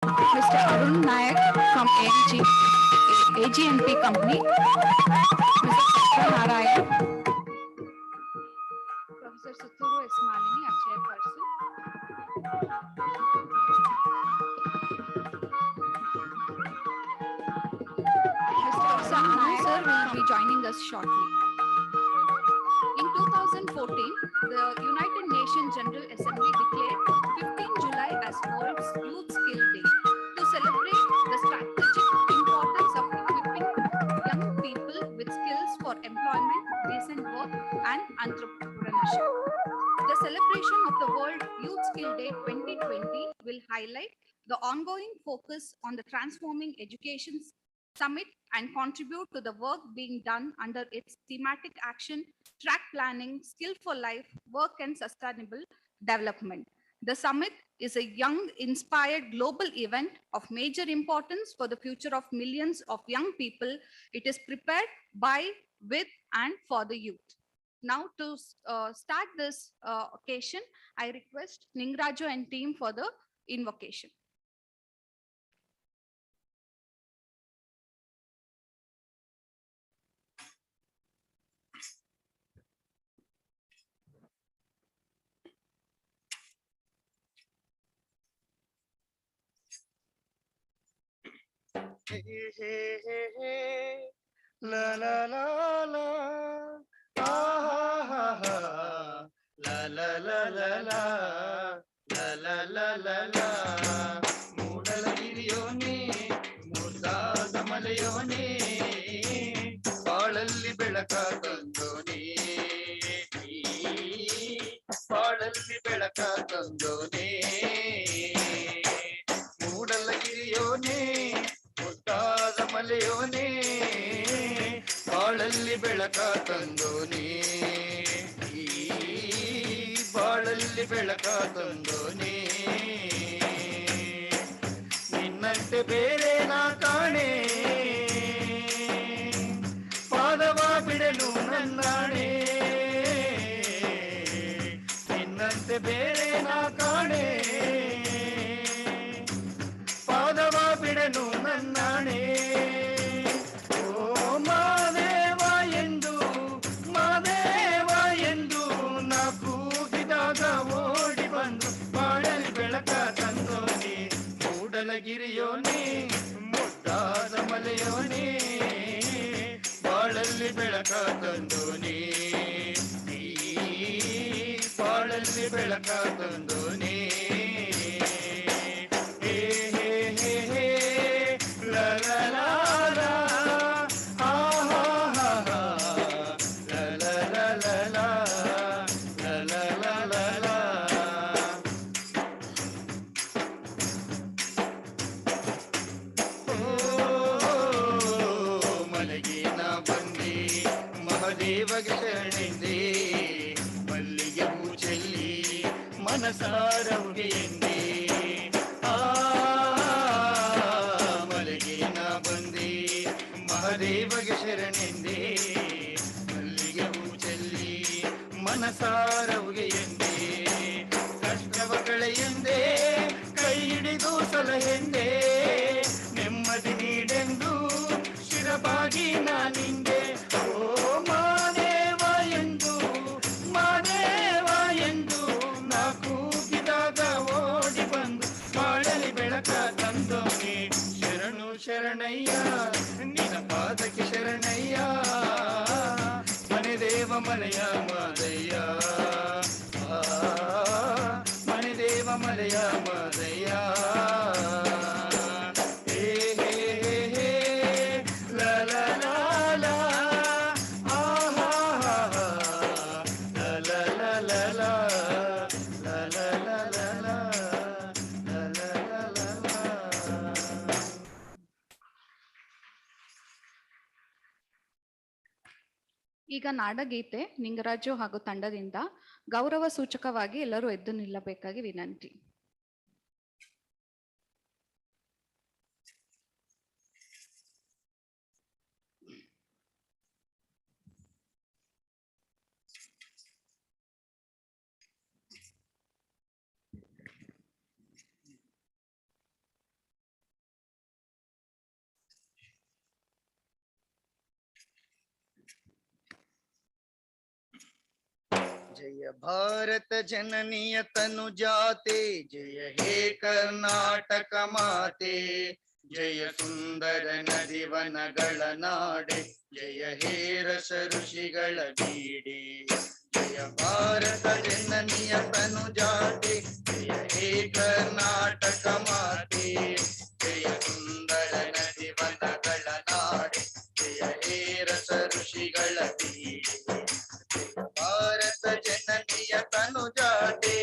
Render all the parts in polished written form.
Mr. Arun Nayak from AGNP Company, Mr. Satya Narayan, Professor Suturu S. Malini, our chairperson. Mr. Anu sir will be joining us shortly. In 2014, the United Nations General Assembly declared 15 July as World's Youth Skill Day to celebrate the strategic importance of equipping young people with skills for employment, decent work, and entrepreneurship. The celebration of the World Youth Skill Day 2020 will highlight the ongoing focus on the transforming education summit and contribute to the work being done under its thematic action, track planning, skill for life, work and sustainable development. The summit is a young, inspired global event of major importance for the future of millions of young people. It is prepared by, with, and for the youth. Now to start this occasion, I request Ningraju and team for the invocation. La la la la, ah ha ha ha, la la la la la, la la la la la. ಮೂಡಲಗಿರಿಯೋನೆ ಮುದ್ದಾದ ಮಲೆಯೋನೆ ಬಾಳಲ್ಲಿ ಬೆಳಕ ತಂದೋನೆ ಬಾಳಲ್ಲಿ ಬೆಳಕ ತಂದೋನೆ ಮೂಡಲಗಿರಿಯೋನೆ ಮುದ್ದಾದ ಮಲೆಯೋನೆ ಬಾಳಲ್ಲಿ ಬೆಳಕ ತಂದೋನೆ ಬಾಳಲ್ಲಿ ಬೆಳಕ ತಂದೋನೆ ನಿನ್ನಂತೆ ಬೇರೆ ನಾ ಕಾಣೆ ಪಾದವ ಬಿಡಲು ನನ್ನಾಣೆ ನಿನ್ನಂತೆ ಬೇರೆ ನಾ ಕಾಣೆ ಪಾದವ ಬಿಡಲು ನನ್ನಾಣೆ ಓ ಮಾದೇವ ಎಂದು ನಾ ಕೂಗಿದಾಗ ಓಡಿ ಬಂದು ಬಾಳಲ್ಲಿ ಬೆಳಕ ತಂದೋನೆ ಮೂಡಲಗಿರಿಯೋನೆ ಮುದ್ದಾದ ಮಲೆಯೋನೆ ಬಾಳಲ್ಲಿ ಬೆಳಕ ತಂದೋನೆ ಬಾಳಲ್ಲಿ ಬೆಳಕ ತಂದೋನೆ ಮಹದೇವಗೆ ಶರಣೆಂದೇ ಮಲ್ಲಿಗೆ ಹೂ ಚೆಲ್ಲಿ ಮನಸಾರವುಗೆ ಎಂದೇ ಆ ಮಲೆಗೆ ನಾ ಬಂದೆ ಮಹದೇವಗೆ ಶರಣೆಂದೇ ಮಲ್ಲಿಗೆ ಹೂ ಚೆಲ್ಲಿ ಮನಸಾರವುಗೆ ಎಂದೇ ಕಷ್ಟವ ಕಳೆಯೆಂದೇ ಕೈ ಹಿಡಿದು ಸಲಹೆಂದೇ ನೆಮ್ಮದಿ ನೀಡೆಂದು ಶಿರಬಾಗಿ ನಾನಿಂದೆ ನಾ ಕೂಗಿದಾಗ ಓಡಿ ಬಂದು ಬಾಳಲಿ ಬೆಳಕ ತಂದೋನೆ ಶರಣು ಶರಣಯ್ಯ ನಿನ್ನ ಪಾದಕ್ಕೆ ಶರಣಯ್ಯ ಮನೆ ದೇವ ಮಲೆಯ ಮಾದಯ್ಯ ಮನೆ ದೇವ ಮಲೆಯ ಮಾದಯ್ಯ ಈಗ ನಾಡಗೀತೆ ನಿಂಗರಾಜು ಹಾಗೂ ತಂಡದಿಂದ ಗೌರವ ಸೂಚಕವಾಗಿ ಎಲ್ಲರೂ ಎದ್ದು ನಿಲ್ಲಬೇಕಾಗಿ ವಿನಂತಿ. जय भारत जननीय तनु जाते, जय हे कर्नाटक माते, जय सुंदर नदी वनಗಳ ನಾಡೆ, जय हे रस ಋಷಿಗಳ ಬೀಡೆ. जय भारत जननीय तनु जाते, जय हे कर्नाटक माते, जय सुंदर नदी वनಗಳ ನಾಡೆ, जय हे रस ಋಷಿಗಳ ಬೀಡೆ. ಭಾರತ ಜನನಿಯ ತನು ಜಾತೆ,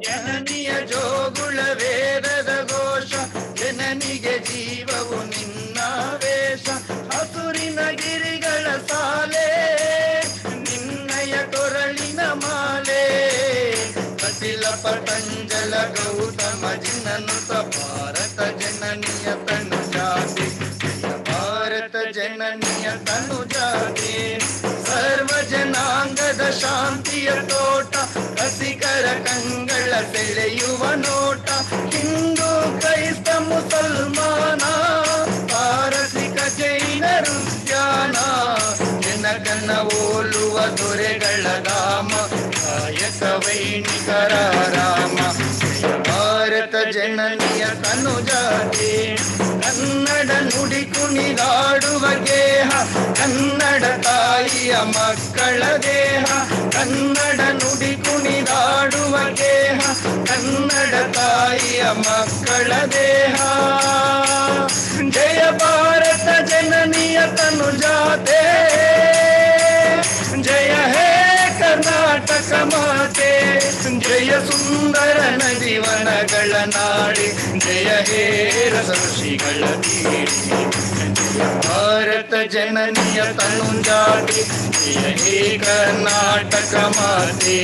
ಜನನಿಯ ಜೋಗುಳ ವೇದದ ಘೋಷ, ಜನನಿಗೆ ಜೀವವು ನಿನ್ನ ವೇಷ. ಹಸುರಿನ ಗಿರಿಗಳ ಸಾಲೆ, ನಿನ್ನಯ ಕೊರಳಿನ ಮಾಲೆ, ಕಪಿಲ ಪತಂಜಲ ಗೌತಮ ಜಿನನುತ ಭಾರತ ಜನನಿಯ ತನು ಜಾತೆ, ಭಾರತ ಜನನಿಯ ತನು ಜಾತೆ. ಸರ್ವ ಜನಾಂಗದ ಶಾಂತಿಯ ತೋಟ, ರಸಿಕರ ಕಂಗಳ ಸೆಳೆಯುವ ನೋಟ, ಹಿಂದೂ ಕ್ರೈಸ್ತ ಮುಸಲ್ಮಾನ, ಪಾರಸಿಕ ಜೈನರು ಧ್ಯಾನ, ಜನಗಣ ಓಲುವ ದೊರೆಗಳ ಧಾಮ, ಕಾಯಕ ವೈಣಿಕರ ರಾಮ. ಭಾರತ ಜನನಿಯ ತನು ಜಾತೆ, ಕನ್ನಡ ನುಡಿ ಕುಣಿದಾಡುವ ಗೇಹ, ಕನ್ನಡ ತಾಯಿಯ ಮಕ್ಕಳ ದೇಹ, ಕನ್ನಡ ನುಡಿ ಕುಣಿದಾಡುವ ಗೇಹ, ಕನ್ನಡ ತಾಯಿಯ ಮಕ್ಕಳ ದೇಹ. ಜಯ ಭಾರತ ಜನನಿಯ ತನು ಜಾತೆ, ಜಯ ಹೇ ಕರ್ನಾಟಕ ಮಾತೆ, ಜಯ ಸುಂದರ ನದಿ ವನಗಳ ನಾಡಿ, ಜಯ ಹೇ ರಸ ಋಷಿಗಳ ಬೀಡಿ. ಭಾರತ ಜನನಿಯ ತನು ಜಾತೆ, ಜಯ ಹೇ ಕರ್ನಾಟಕ ಮಾತೆ,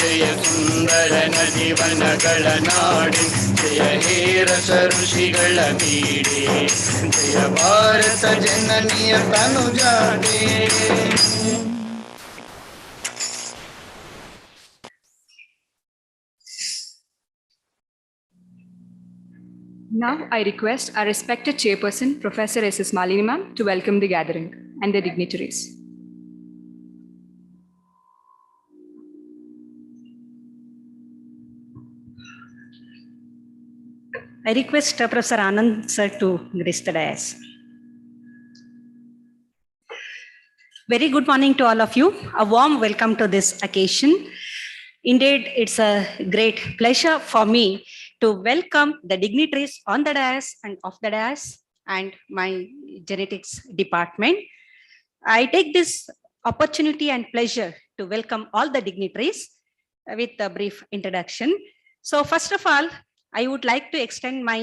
ಜಯ ಸುಂದರ ನದಿ ವನಗಳ ನಾಡಿ, ಜಯ ಹೇ ರಸ ಋಷಿಗಳ ಬೀಡಿ. ಜಯ ಭಾರತ ಜನನಿಯ ತನು ಜಾತೆ. Now I request our respected chairperson, Professor S.S. Malini ma'am, to welcome the gathering and the dignitaries. I request Professor Anand sir to grace the dais. Very good morning to all of you. A warm welcome to this occasion. Indeed, it's a great pleasure for me to welcome the dignitaries on the dais and off the dais and my genetics department. I take this opportunity and pleasure to welcome all the dignitaries with a brief introduction. So first of all, I would like to extend my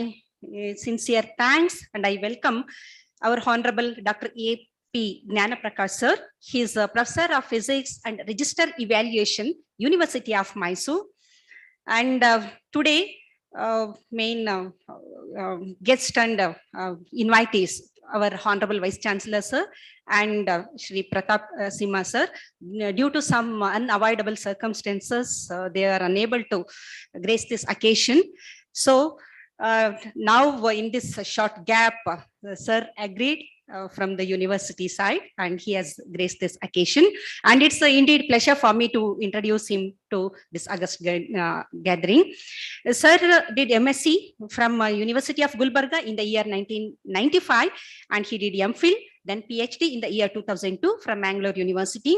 sincere thanks and I welcome our Honorable Dr. A.P. Gnanaprakash sir. He is a professor of physics and register evaluation, University of Mysore. And today, main guest and invitees, our Honorable Vice Chancellor sir and Shri Pratap Sima sir. Due to some unavoidable circumstances, they are unable to grace this occasion. So now in this short gap, sir agreed from the university side and he has graced this occasion. And it's indeed pleasure for me to introduce him to this August gathering. Sir did MSc from University of Gulbarga in the year 1995 and he did MPhil, then PhD in the year 2002 from Mangalore University.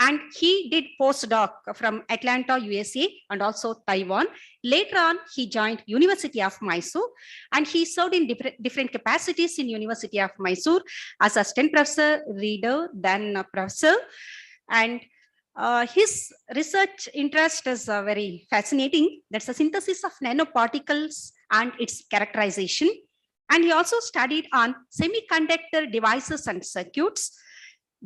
And he did postdoc from Atlanta, USA, and also Taiwan. Later on, he joined University of Mysore, and he served in different capacities in University of Mysore as assistant professor, reader, then professor. And his research interest is very fascinating. That's the synthesis of nanoparticles and its characterization. And he also studied on semiconductor devices and circuits,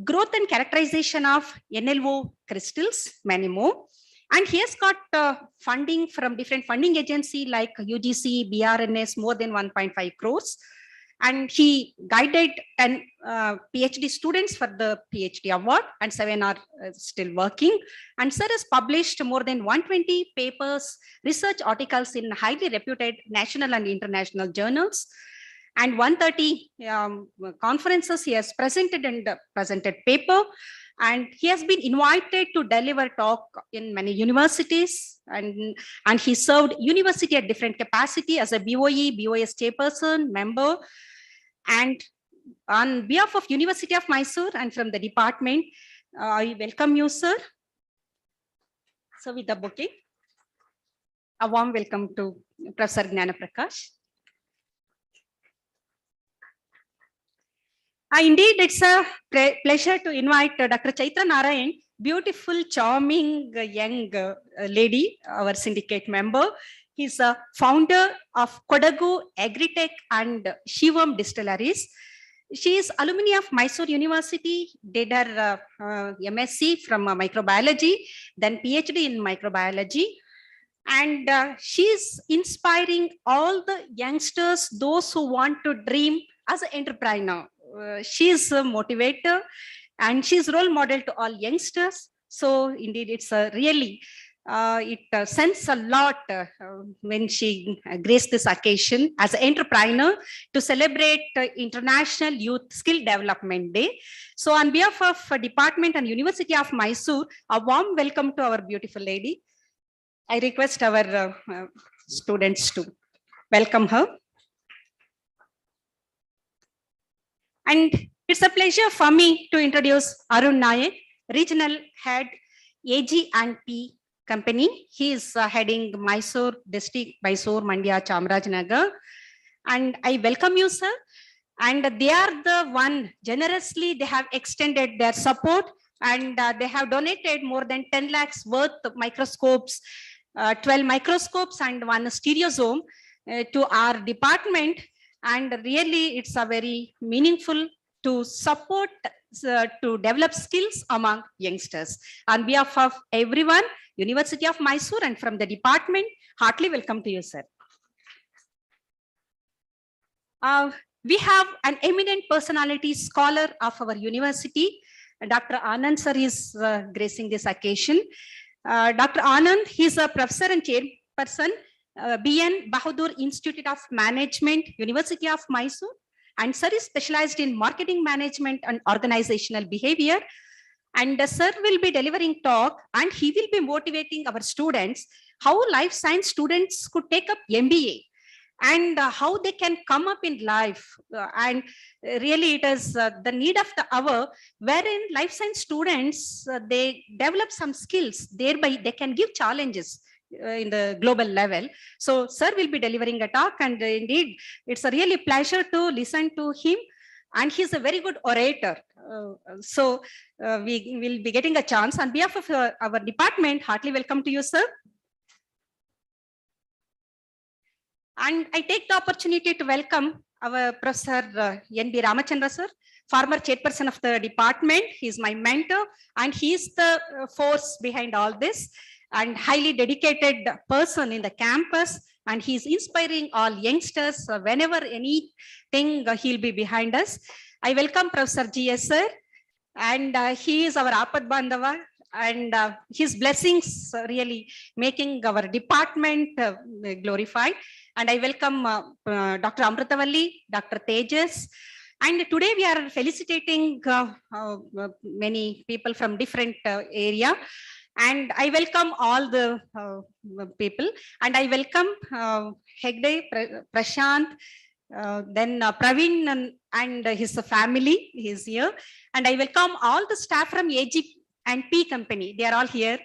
growth and characterization of NLO crystals, many more. And he has got funding from different funding agency like UGC, BRNS, more than 1.5 crores. And he guided 10 PhD students for the PhD award and 7 are still working. And sir has published more than 120 papers, research articles in highly reputed national and international journals. And 130 conferences he has presented and presented paper. And he has been invited to deliver talk in many universities, and he served university at different capacity as a BOS chairperson, member. And on behalf of University of Mysore and from the department, I welcome you, sir. So with the bouquet, a warm welcome to Professor Gnana Prakash. Indeed, it's a pleasure to invite Dr. Chaitra Narayan, beautiful, charming young lady, our syndicate member. He's a founder of Kodagu Agritech and Shivam Distilleries. She is alumni of Mysore University, did her MSc from microbiology, then PhD in microbiology. And she's inspiring all the youngsters, those who want to dream as an entrepreneur. She's a motivator and she's role model to all youngsters. So indeed, it's a really, it sends a lot when she graced this occasion as an entrepreneur to celebrate International Youth Skill Development Day. So on behalf of Department and University of Mysore, a warm welcome to our beautiful lady. I request our students to welcome her. And it's a pleasure for me to introduce Arun Nayak, Regional Head, AG&P Company. He is heading Mysore District, Mysore, Mandya, Chamarajanagar. And I welcome you, sir. And they are the one, generously, they have extended their support and they have donated more than 10 lakhs worth of microscopes, 12 microscopes and one stereosome to our department. And really, it's a very meaningful to support, to develop skills among youngsters. On behalf of everyone, University of Mysore and from the department, heartily welcome to you, sir. We have an eminent personality scholar of our university. Dr. Anand sir is gracing this occasion. Dr. Anand, he's a professor and chairperson, BN Bahadur Institute of Management, University of Mysore, and sir is specialized in marketing management and organizational behavior. And sir will be delivering talk and he will be motivating our students how life science students could take up MBA and how they can come up in life. And really it is the need of the hour wherein life science students, they develop some skills, thereby they can give challenges in the global level. So sir will be delivering a talk and indeed it's a really pleasure to listen to him and he's a very good orator. So we will be getting a chance. On behalf of our department, heartily welcome to you, sir. And I take the opportunity to welcome our Professor N.B. Ramachandra sir, former chairperson of the department. He's my mentor and he's the force behind all this and highly dedicated person in the campus. And he's inspiring all youngsters whenever anything he'll be behind us. I welcome Professor G.S. sir and he is our Apad Bandhava. And his blessings really making our department glorified. And I welcome Dr. Amritavalli, Dr. Tejas. And today we are felicitating many people from different area. And I welcome all the people. And I welcome Hegde, Prashant, then Praveen and his family is here. And I welcome all the staff from AG&P company. They are all here.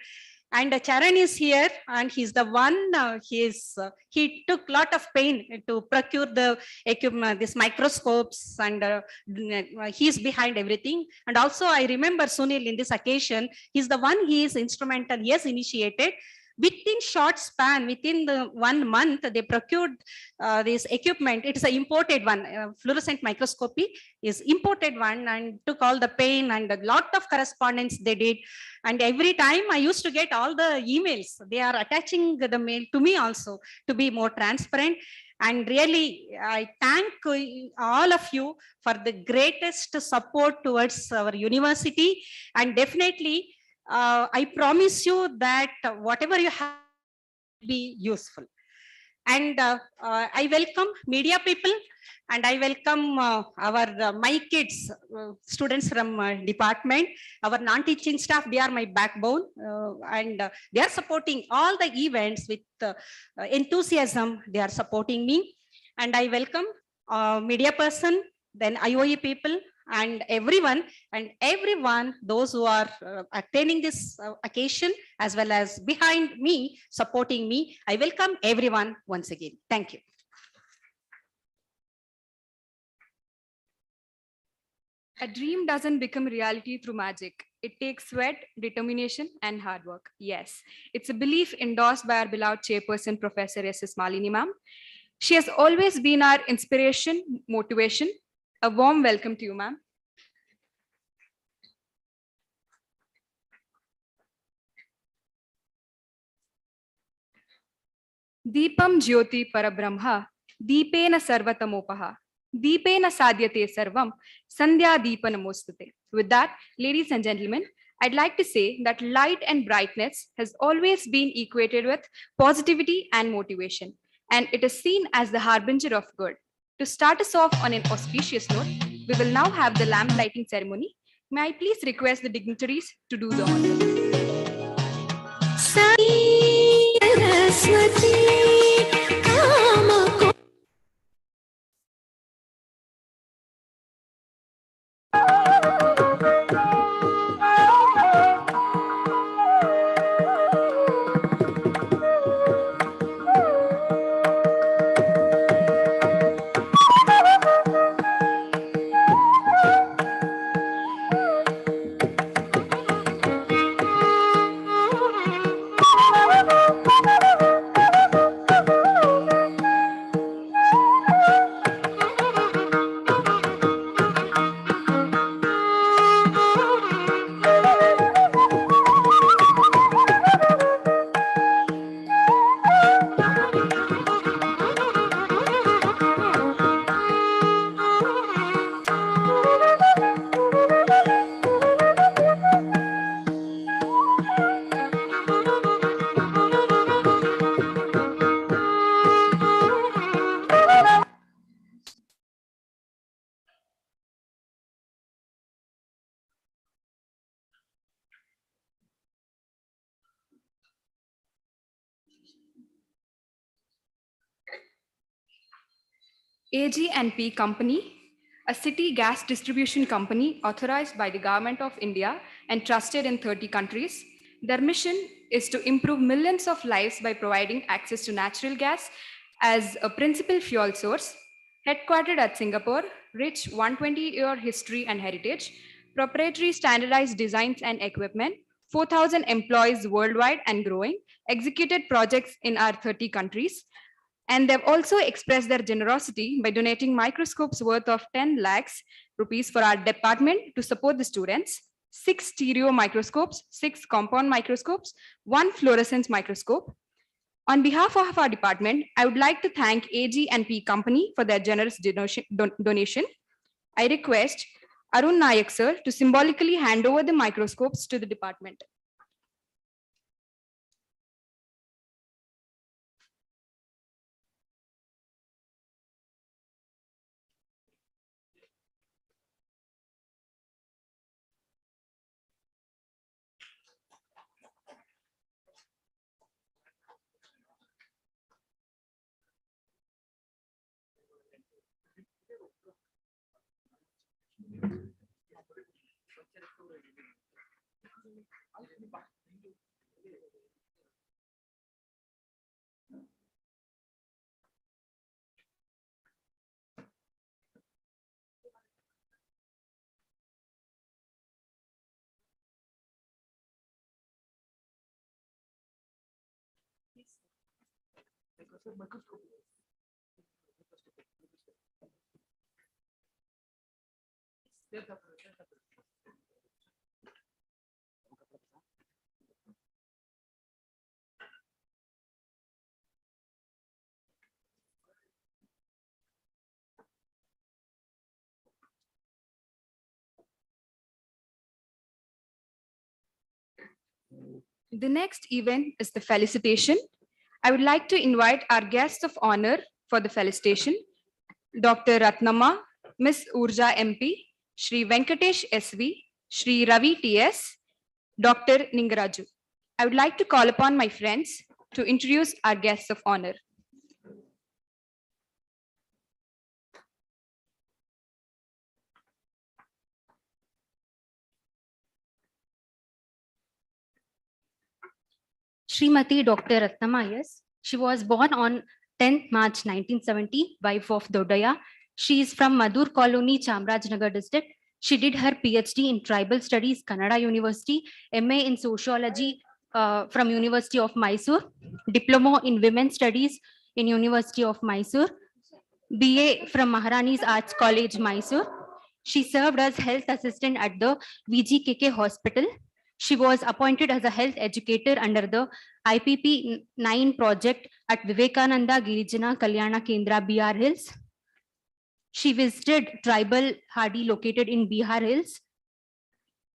And Charan is here and he's the one, he took a lot of pain to procure the equipment, these microscopes, and he's behind everything. And also I remember Sunil in this occasion, he's the one, he is instrumental, he has initiated. Within short span, within the 1 month, they procured this equipment. It is an imported one, fluorescent microscopy is imported one, and took all the pain and a lot of correspondence they did. And every time I used to get all the emails, they are attaching the mail to me also to be more transparent. And really, I thank all of you for the greatest support towards our university. And definitely, I promise you that whatever you have will be useful. And I welcome media people And I welcome our my kids, students from department, our non-teaching staff. They are my backbone, and they are supporting all the events with enthusiasm. They are supporting me. And I welcome media person, then IOE people, and everyone, those who are attending this occasion, as well as behind me, supporting me. I welcome everyone once again. Thank you. A dream doesn't become reality through magic. It takes sweat, determination, and hard work. Yes, it's a belief endorsed by our beloved chairperson, Professor S.S. Malini ma'am. She has always been our inspiration, motivation. A warm welcome to you, ma'am. Deepam Jyoti Parabrahma, Deepena Sarvatamopaha, Deepena Sadyate Sarvam, Sandhya Deepa Namostute. With that, ladies and gentlemen, I'd like to say that light and brightness has always been equated with positivity and motivation, and it is seen as the harbinger of good. To start us off on an auspicious note, we will now have the lamp lighting ceremony. May I please request the dignitaries to do the honors? AG&P Company, a city gas distribution company authorized by the Government of India and trusted in 30 countries. Their mission is to improve millions of lives by providing access to natural gas as a principal fuel source. Headquartered at Singapore, rich 120-year history and heritage, proprietary standardized designs and equipment, 4,000 employees worldwide and growing, executed projects in our 30 countries. And they've also expressed their generosity by donating microscopes worth of 10 lakhs rupees for our department to support the students, 6 stereo microscopes, 6 compound microscopes, 1 fluorescence microscope. On behalf of our department, I would like to thank AG&P Company for their generous donation. I request Arun Nayak sir to symbolically hand over the microscopes to the department. The next event is the felicitation. I would like to invite our guest of honor for the felicitation. Dr. Ratnama, Miss Urja MP, Shri Venkatesh SV, Shri Ravi TS, Dr. Ningaraju. I would like to call upon my friends to introduce our guests of honor. Srimati Dr. Ratnama, yes. She was born on 10th March 1970, wife of Dodaya. She is from Madur Colony, Chamrajnagar district. She did her PhD in Tribal Studies, Kannada University, MA in Sociology from University of Mysore, Diploma in Women's Studies in University of Mysore, BA from Maharani's Arts College, Mysore. She served as health assistant at the VGKK Hospital. She was appointed as a health educator under the IPP 9 project at Vivekananda Girijana Kalyana Kendra, Bihar Hills. She visited tribal Hadi located in Bihar Hills.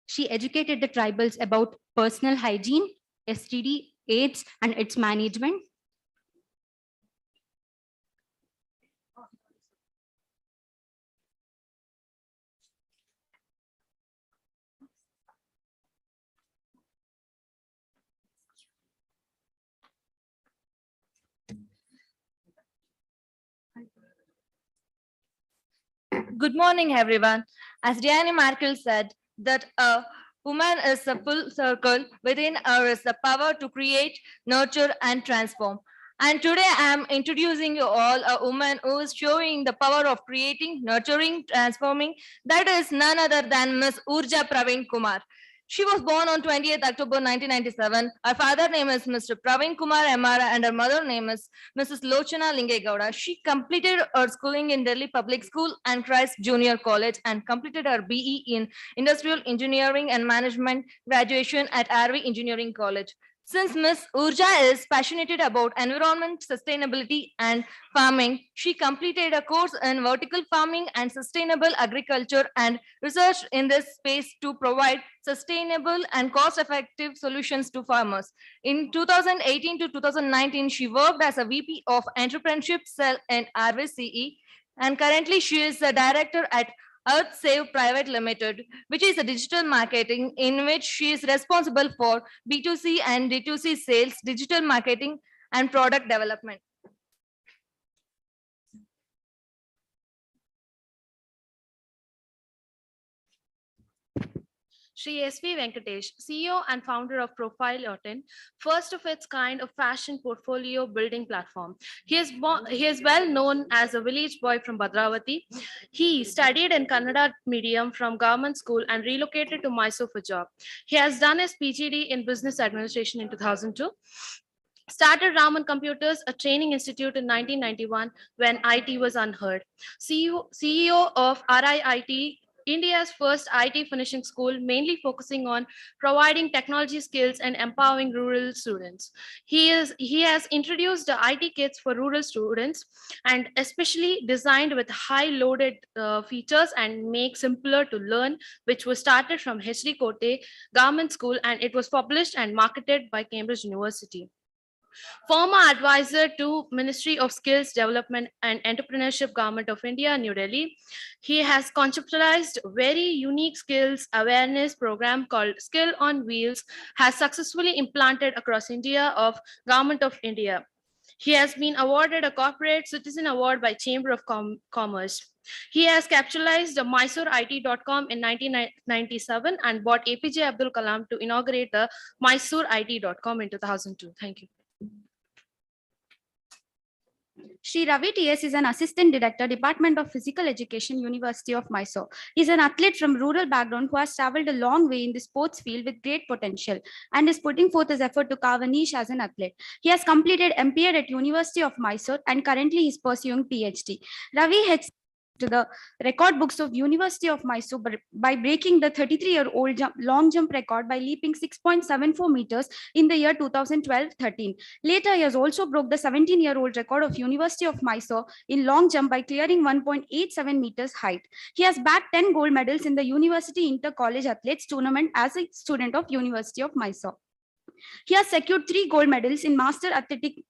She educated the tribals about personal hygiene, STD, AIDS, and its management. Good morning, everyone. As Diana Markel said, that a woman is a full circle. Within her is the power to create, nurture, and transform. And today I am introducing you all a woman who is showing the power of creating, nurturing, transforming. That is none other than Miss Urja Praveen Kumar. She was born on 20th October 1997. Her father name is Mr. Praveen Kumar Emara and her mother name is Mrs. Lochana Lingegowda. She completed her schooling in Delhi Public School and Christ Junior College and completed her BE in Industrial Engineering and Management graduation at RV Engineering College. Since Ms. Urja is passionate about environment, sustainability, and farming, she completed a course in vertical farming and sustainable agriculture and researched in this space to provide sustainable and cost-effective solutions to farmers. In 2018 to 2019, she worked as a VP of Entrepreneurship Cell in RVCE, and currently she is a director at Earth Save Private Limited, which is a digital marketing in which she is responsible for B2C and D2C sales, digital marketing, and product development. Shri S.V. Venkatesh, CEO and founder of Profile.in, first of its kind of fashion portfolio building platform. He is well known as a village boy from Bhadravati. He studied in Kannada medium from government school and relocated to Mysore for job. He has done his PhD in business administration in 2002. Started Raman Computers, a training institute in 1991 when IT was unheard. CEO of RIIT, India's first IT finishing school, mainly focusing on providing technology skills and empowering rural students. He has introduced the IT kits for rural students and especially designed with high loaded features and make simpler to learn, which was started from HD Kote Government School and it was published and marketed by Cambridge University. Former advisor to Ministry of Skills Development and Entrepreneurship, Government of India, New Delhi. He has conceptualized very unique skills awareness program called Skill on Wheels, has successfully implanted across India of Government of India. He has been awarded a Corporate Citizen Award by Chamber of Commerce. He has capitalized MysoreIT.com in 1997 and bought APJ Abdul Kalam to inaugurate the MysoreIT.com in 2002. Thank you. Shri Ravi TS is an Assistant Director, Department of Physical Education, University of Mysore. He is an athlete from rural background who has traveled a long way in the sports field with great potential and is putting forth his effort to carve a niche as an athlete. He has completed MPed at University of Mysore and currently he is pursuing PhD. Ravi heads to the record books of University of Mysore by breaking the 33-year-old long jump record by leaping 6.74 meters in the year 2012-13. Later, he has also broke the 17-year-old record of University of Mysore in long jump by clearing 1.87 meters height. He has bagged 10 gold medals in the University Inter-College Athletes Tournament as a student of University of Mysore. He has secured 3 gold medals in Master Athletic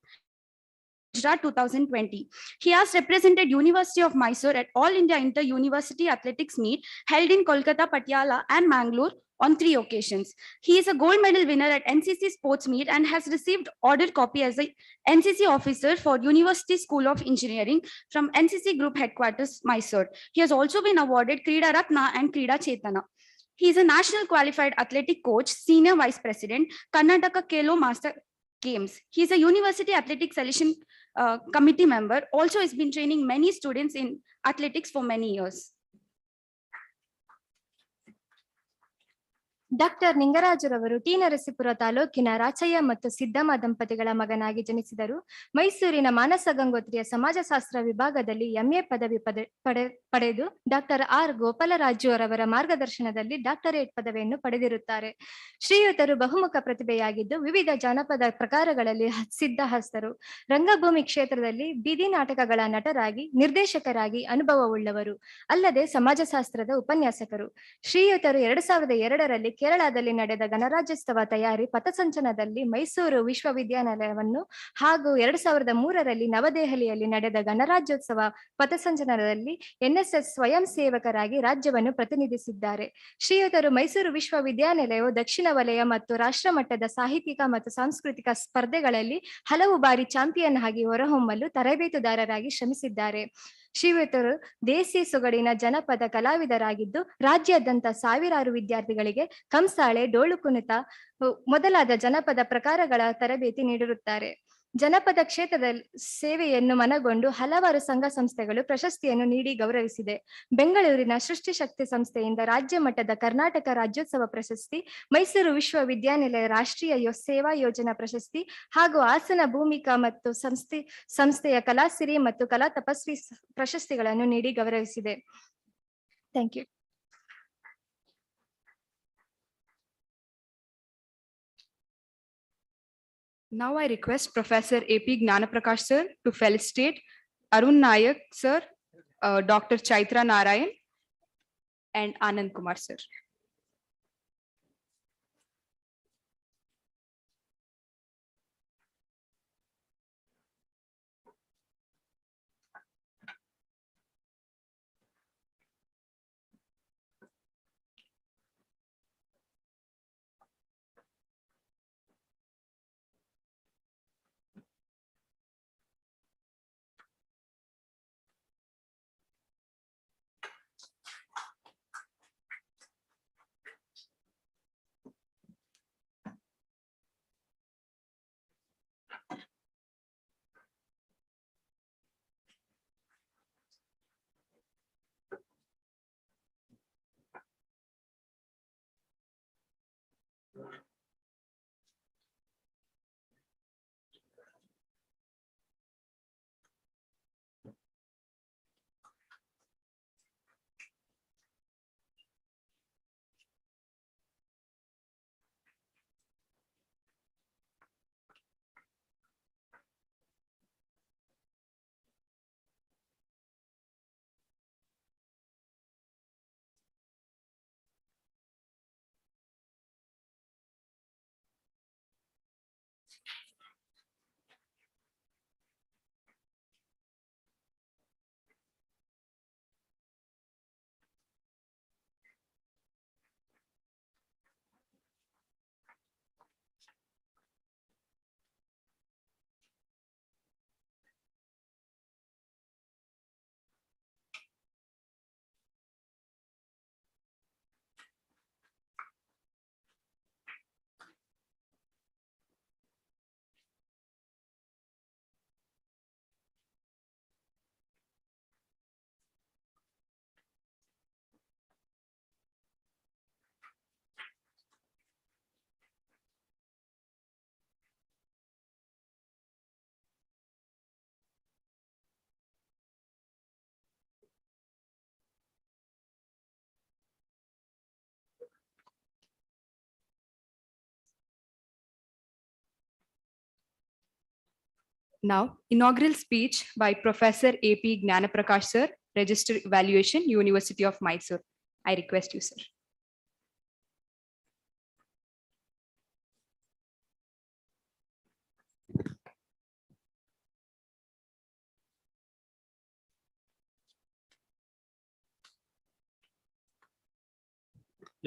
Gujarat 2020. He has represented University of Mysore at All India Inter-University Athletics Meet held in Kolkata, Patiala and Mangalore on 3 occasions. He is a gold medal winner at NCC Sports Meet and has received order copy as a NCC officer for University School of Engineering from NCC Group Headquarters, Mysore. He has also been awarded Krida Ratna and Krida Chetana. He is a national qualified athletic coach, senior vice president, Karnataka Kelo Master Games. He is a university athletic selection committee member. Also has been training many students in athletics for many years. Doctor ನಿಂಗರಾಜರವರು T Narasipura ತಾಲೂಕಿನ ರಾಚಯ್ಯ ಮತ್ತು ಸಿದ್ದಮ್ಮ ದಂಪತಿಗಳ ಮಗನಾಗಿ ಜನಿಸಿದರು. ಮೈಸೂರಿನ ಮಾನಸ ಗಂಗೋತ್ರಿಯ ಸಮಾಜಶಾಸ್ತ್ರ ವಿಭಾಗದಲ್ಲಿ MA ಪದವಿ ಪಡೆದು ಡಾಕ್ಟರ್ ಆರ್ ಗೋಪಾಲರಾಜು ಅವರ ಮಾರ್ಗದರ್ಶನದಲ್ಲಿ ಡಾಕ್ಟರೇಟ್ ಪದವಿಯನ್ನು ಪಡೆದಿರುತ್ತಾರೆ. ಶ್ರೀಯುತರು ಬಹುಮುಖ ಪ್ರತಿಭೆಯಾಗಿದ್ದು ವಿವಿಧ ಜಾನಪದ ಪ್ರಕಾರಗಳಲ್ಲಿ ಸಿದ್ಧಹಸ್ತರು. ರಂಗಭೂಮಿ ಕ್ಷೇತ್ರದಲ್ಲಿ ಬೀದಿ ನಾಟಕಗಳ ನಟರಾಗಿ ನಿರ್ದೇಶಕರಾಗಿ ಅನುಭವವುಳ್ಳವರು. ಅಲ್ಲದೆ ಸಮಾಜಶಾಸ್ತ್ರದ ಉಪನ್ಯಾಸಕರು. ಶ್ರೀಯುತರು 2002ರಲ್ಲಿ ಕೇರಳದಲ್ಲಿ ನಡೆದ ಗಣರಾಜ್ಯೋತ್ಸವ ತಯಾರಿ ಪಥಸಂಚಲನದಲ್ಲಿ ಮೈಸೂರು ವಿಶ್ವವಿದ್ಯಾನಿಲಯವನ್ನು ಹಾಗೂ 2003ರಲ್ಲಿ ನವದೆಹಲಿಯಲ್ಲಿ ನಡೆದ ಗಣರಾಜ್ಯೋತ್ಸವ ಪಥಸಂಚಲನದಲ್ಲಿ NSS ಸ್ವಯಂ ಸೇವಕರಾಗಿ ರಾಜ್ಯವನ್ನು ಪ್ರತಿನಿಧಿಸಿದ್ದಾರೆ. ಶ್ರೀಯುತರು ಮೈಸೂರು ವಿಶ್ವವಿದ್ಯಾನಿಲಯವು ದಕ್ಷಿಣ ವಲಯ ಮತ್ತು ರಾಷ್ಟ್ರ ಮಟ್ಟದ ಸಾಹಿತ್ಯಿಕ ಮತ್ತು ಸಾಂಸ್ಕೃತಿಕ ಸ್ಪರ್ಧೆಗಳಲ್ಲಿ ಹಲವು ಬಾರಿ ಚಾಂಪಿಯನ್ ಆಗಿ ಹೊರಹೊಮ್ಮಲು ತರಬೇತುದಾರರಾಗಿ ಶ್ರಮಿಸಿದ್ದಾರೆ. ಶ್ರೀಯುತರು ದೇಸಿ ಸೊಗಡಿನ ಜನಪದ ಕಲಾವಿದರಾಗಿದ್ದು ರಾಜ್ಯಾದ್ಯಂತ ಸಾವಿರಾರು ವಿದ್ಯಾರ್ಥಿಗಳಿಗೆ ಕಂಸಾಳೆ, ಡೋಳು ಕುಣಿತ ಮೊದಲಾದ ಜನಪದ ಪ್ರಕಾರಗಳ ತರಬೇತಿ ನೀಡಿರುತ್ತಾರೆ. ಜನಪದ ಕ್ಷೇತ್ರದ ಸೇವೆಯನ್ನು ಮನಗೊಂಡು ಹಲವಾರು ಸಂಘ ಸಂಸ್ಥೆಗಳು ಪ್ರಶಸ್ತಿಯನ್ನು ನೀಡಿ ಗೌರವಿಸಿದೆ. ಬೆಂಗಳೂರಿನ ಸೃಷ್ಟಿಶಕ್ತಿ ಸಂಸ್ಥೆಯಿಂದ ರಾಜ್ಯ ಮಟ್ಟದ ಕರ್ನಾಟಕ ರಾಜ್ಯೋತ್ಸವ ಪ್ರಶಸ್ತಿ, ಮೈಸೂರು ವಿಶ್ವವಿದ್ಯಾನಿಲಯ ರಾಷ್ಟ್ರೀಯ ಸೇವಾ ಯೋಜನಾ ಪ್ರಶಸ್ತಿ ಹಾಗೂ ಹಾಸನ ಭೂಮಿಕಾ ಮತ್ತು ಸಂಸ್ಥೆಯ ಕಲಾಸಿರಿ ಮತ್ತು ಕಲಾ ತಪಸ್ವಿ ಪ್ರಶಸ್ತಿಗಳನ್ನು ನೀಡಿ ಗೌರವಿಸಿದೆ. Thank you. Now I request Professor AP Gnanaprakash sir to felicitate Arun Nayak sir, Dr. Chaitra Narayan and Anand Kumar sir. Now, inaugural speech by Professor AP Gnanaprakash sir, Register Evaluation, University of Mysore. I request you, sir.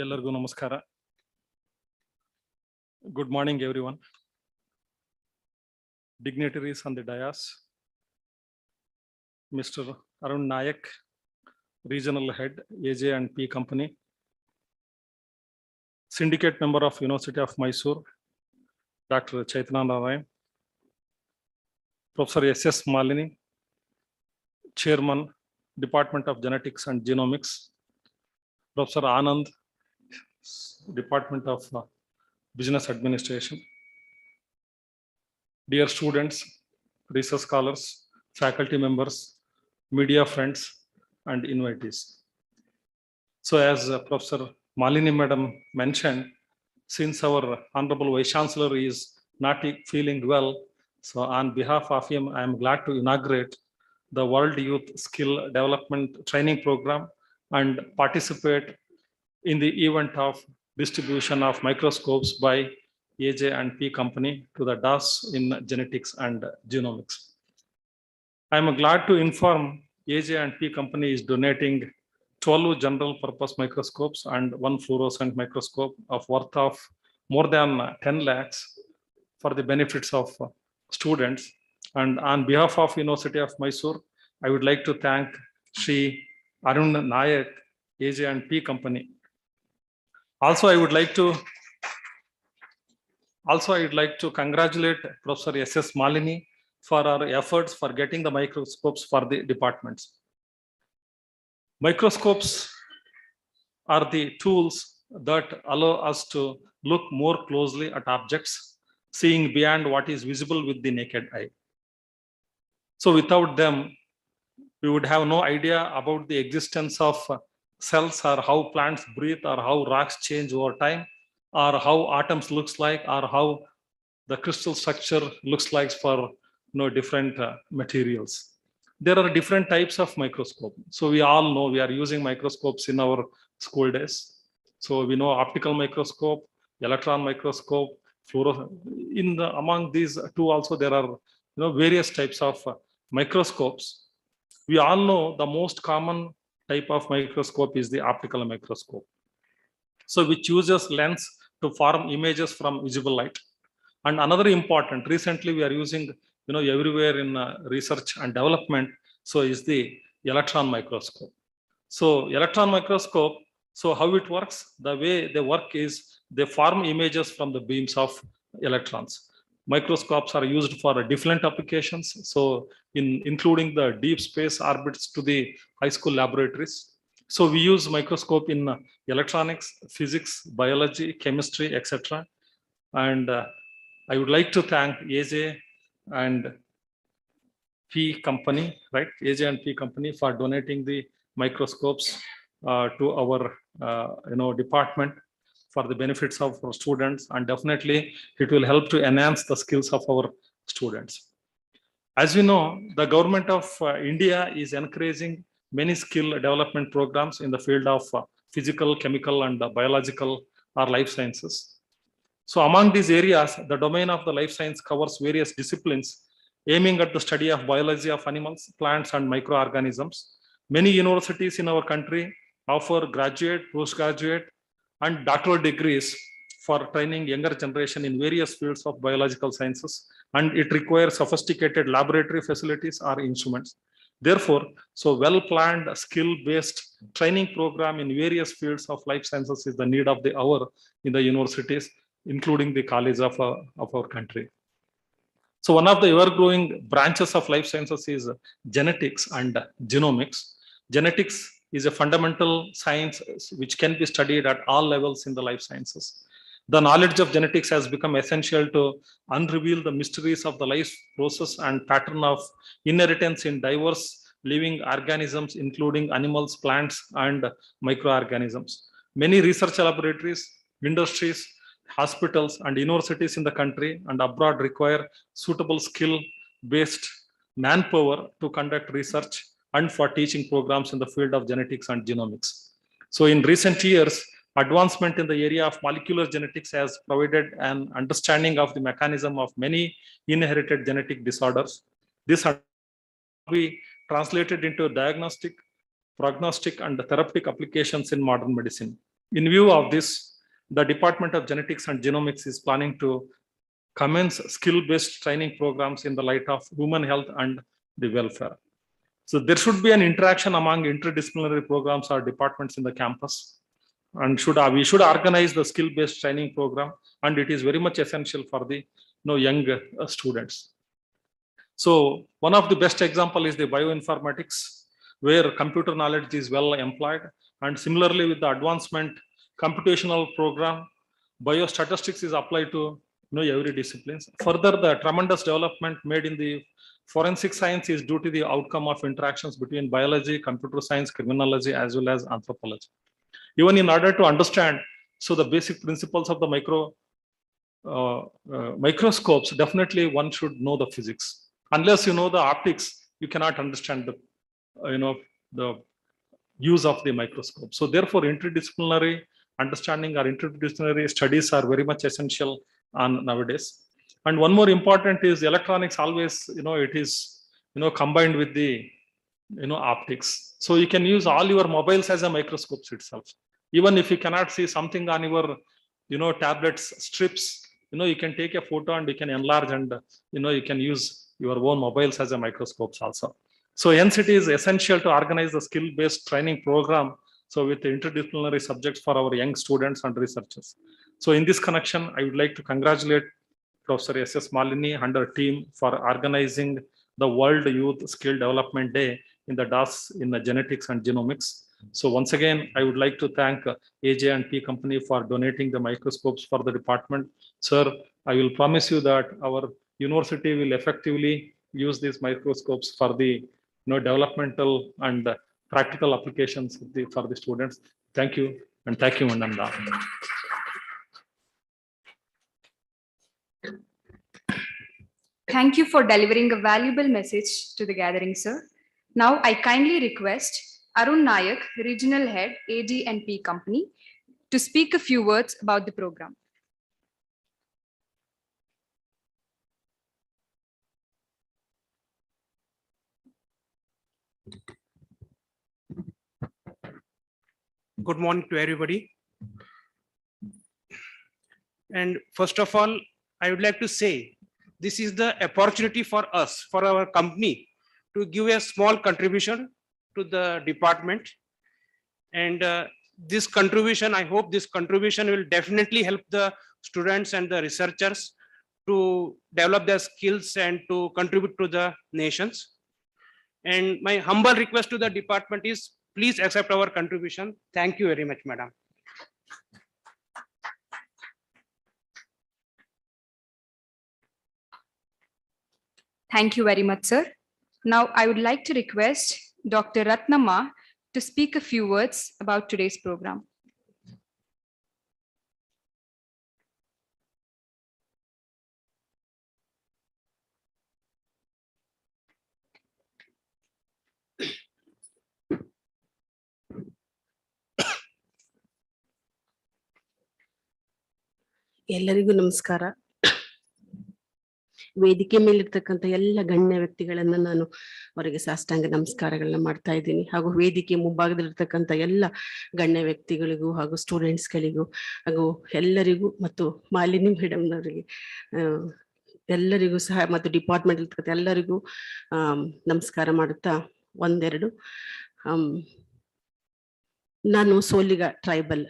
ಎಲ್ಲರಿಗೂ ನಮಸ್ಕಾರ. Good morning, everyone. Dignitaries on the dais, Mr. Arun Nayak, Regional Head, AJ&P Company, Syndicate Member of University of Mysore, Dr. Chaitanya Narayan, Professor S.S. Malini, Chairman, Department of Genetics and Genomics, Professor Anand, Department of Business Administration, dear students, research scholars, faculty members, media friends, and invitees. So as Professor Malini Madam mentioned, since our Honorable Vice Chancellor is not feeling well, so on behalf of him, I am glad to inaugurate the World Youth Skill Development Training Program and participate in the event of distribution of microscopes by AJ&P Company to the DAS in genetics and genomics. I am glad to inform AJ&P Company is donating 12 general purpose microscopes and 1 fluorescent microscope of worth of more than 10 lakhs for the benefits of students. And on behalf of University of Mysore, I would like to thank Shri Arun Nayak, AJ&P Company. Also, I would like to congratulate Professor S.S. Malini for our efforts for getting the microscopes for the departments. Microscopes are the tools that allow us to look more closely at objects, seeing beyond what is visible with the naked eye. So without them, we would have no idea about the existence of cells, or how plants breathe, or how rocks change over time, or how atoms looks like, or how the crystal structure looks like for different materials. There are different types of microscope. So we all know we are using microscopes in our school days. So we know optical microscope, electron microscope, among these two also there are various types of microscopes. We all know the most common type of microscope is the optical microscope. So which uses lens to form images from visible light. And another important, recently we are using everywhere in research and development, so is the electron microscope. So electron microscope, so how it works, the way they work is they form images from the beams of electrons. Microscopes are used for different applications, so including the deep space orbits to the high school laboratories. So we use microscope in electronics, physics, biology, chemistry, etc. And I would like to thank AJ and P Company, right? AJ and P Company for donating the microscopes to our department for the benefits of our students, and definitely it will help to enhance the skills of our students. As you know, the government of India is encouraging many skill development programs in the field of physical, chemical, and biological or life sciences. So among these areas, the domain of the life science covers various disciplines aiming at the study of biology of animals, plants, and microorganisms. Many universities in our country offer graduate, postgraduate, and doctoral degrees for training younger generation in various fields of biological sciences, and it requires sophisticated laboratory facilities or instruments. Therefore, so well-planned, skill-based training program in various fields of life sciences is the need of the hour in the universities, including the college of our country. So one of the ever-growing branches of life sciences is genetics and genomics. Genetics is a fundamental science which can be studied at all levels in the life sciences. The knowledge of genetics has become essential to unreveal the mysteries of the life process and pattern of inheritance in diverse living organisms, including animals, plants, and microorganisms. Many research laboratories, industries, hospitals, and universities in the country and abroad require suitable skill-based manpower to conduct research and for teaching programs in the field of genetics and genomics. So in recent years, advancement in the area of molecular genetics has provided an understanding of the mechanism of many inherited genetic disorders. This will be translated into diagnostic, prognostic, and therapeutic applications in modern medicine. In view of this, the Department of Genetics and Genomics is planning to commence skill-based training programs in the light of human health and the welfare. So there should be an interaction among interdisciplinary programs or departments in the campus, and we should organize the skill-based training program, and it is very much essential for the young students. So one of the best example is the bioinformatics, where computer knowledge is well employed, and similarly with the advancement computational program, biostatistics is applied to every disciplines. Further, the tremendous development made in the forensic science is due to the outcome of interactions between biology, computer science, criminology, as well as anthropology. Even in order to understand, so the basic principles of the microscopes, definitely one should know the physics. Unless you know the optics, you cannot understand the the use of the microscope. So therefore, interdisciplinary understanding or interdisciplinary studies are very much essential nowadays. And one more important is electronics always, it is, combined with the, optics. So you can use all your mobiles as a microscopes itself. Even if you cannot see something on your, tablets strips, you can take a photo and you can enlarge, and, you can use your own mobiles as a microscopes also. So hence it is essential to organize the skill-based training program, so with the interdisciplinary subjects for our young students and researchers. So in this connection, I would like to congratulate Professor S.S. Malini and her team for organizing the World Youth Skill Development Day in the DAS in the genetics and genomics. So once again, I would like to thank AJ&P company for donating the microscopes for the department. Sir, I will promise you that our university will effectively use these microscopes for the developmental and practical applications for the students. Thank you, and thank you, Mandanda. Thank you for delivering a valuable message to the gathering, sir. Now I kindly request Arun Nayak, Regional Head, AD&P Company, to speak a few words about the program. Good morning to everybody. And first of all, I would like to say, this is the opportunity for us, for our company, to give a small contribution to the department. And this contribution, I hope this contribution will definitely help the students and the researchers to develop their skills and to contribute to the nations. And my humble request to the department is, please accept our contribution. Thank you very much, madam. Thank you very much, sir. Now I would like to request Dr. Ratnama to speak a few words about today's program. ಎಲ್ಲರಿಗೂ ನಮಸ್ಕಾರ. ವೇದಿಕೆ ಮೇಲಿರ್ತಕ್ಕಂಥ ಎಲ್ಲ ಗಣ್ಯ ವ್ಯಕ್ತಿಗಳನ್ನ ನಾನು ಅವರಿಗೆ ಸಾಷ್ಟಾಂಗ ನಮಸ್ಕಾರಗಳನ್ನ ಮಾಡ್ತಾ ಇದ್ದೀನಿ. ಹಾಗೂ ವೇದಿಕೆ ಮುಂಭಾಗದಲ್ಲಿರ್ತಕ್ಕಂಥ ಎಲ್ಲ ಗಣ್ಯ ವ್ಯಕ್ತಿಗಳಿಗೂ ಹಾಗೂ ಸ್ಟೂಡೆಂಟ್ಸ್ಗಳಿಗೂ ಹಾಗೂ ಎಲ್ಲರಿಗೂ ಮತ್ತು ಮಾಲಿನಿ ಮೇಡಮ್ನವರಿಗೆ ಎಲ್ಲರಿಗೂ ಸಹ ಮತ್ತು ಡಿಪಾರ್ಟ್ಮೆಂಟ್ ಇರ್ತಕ್ಕಂಥ ಎಲ್ಲರಿಗೂ ನಮಸ್ಕಾರ ಮಾಡುತ್ತಾ ಒಂದೆರಡು ನಾನು ಸೋಲಿಗ ಟ್ರೈಬಲ್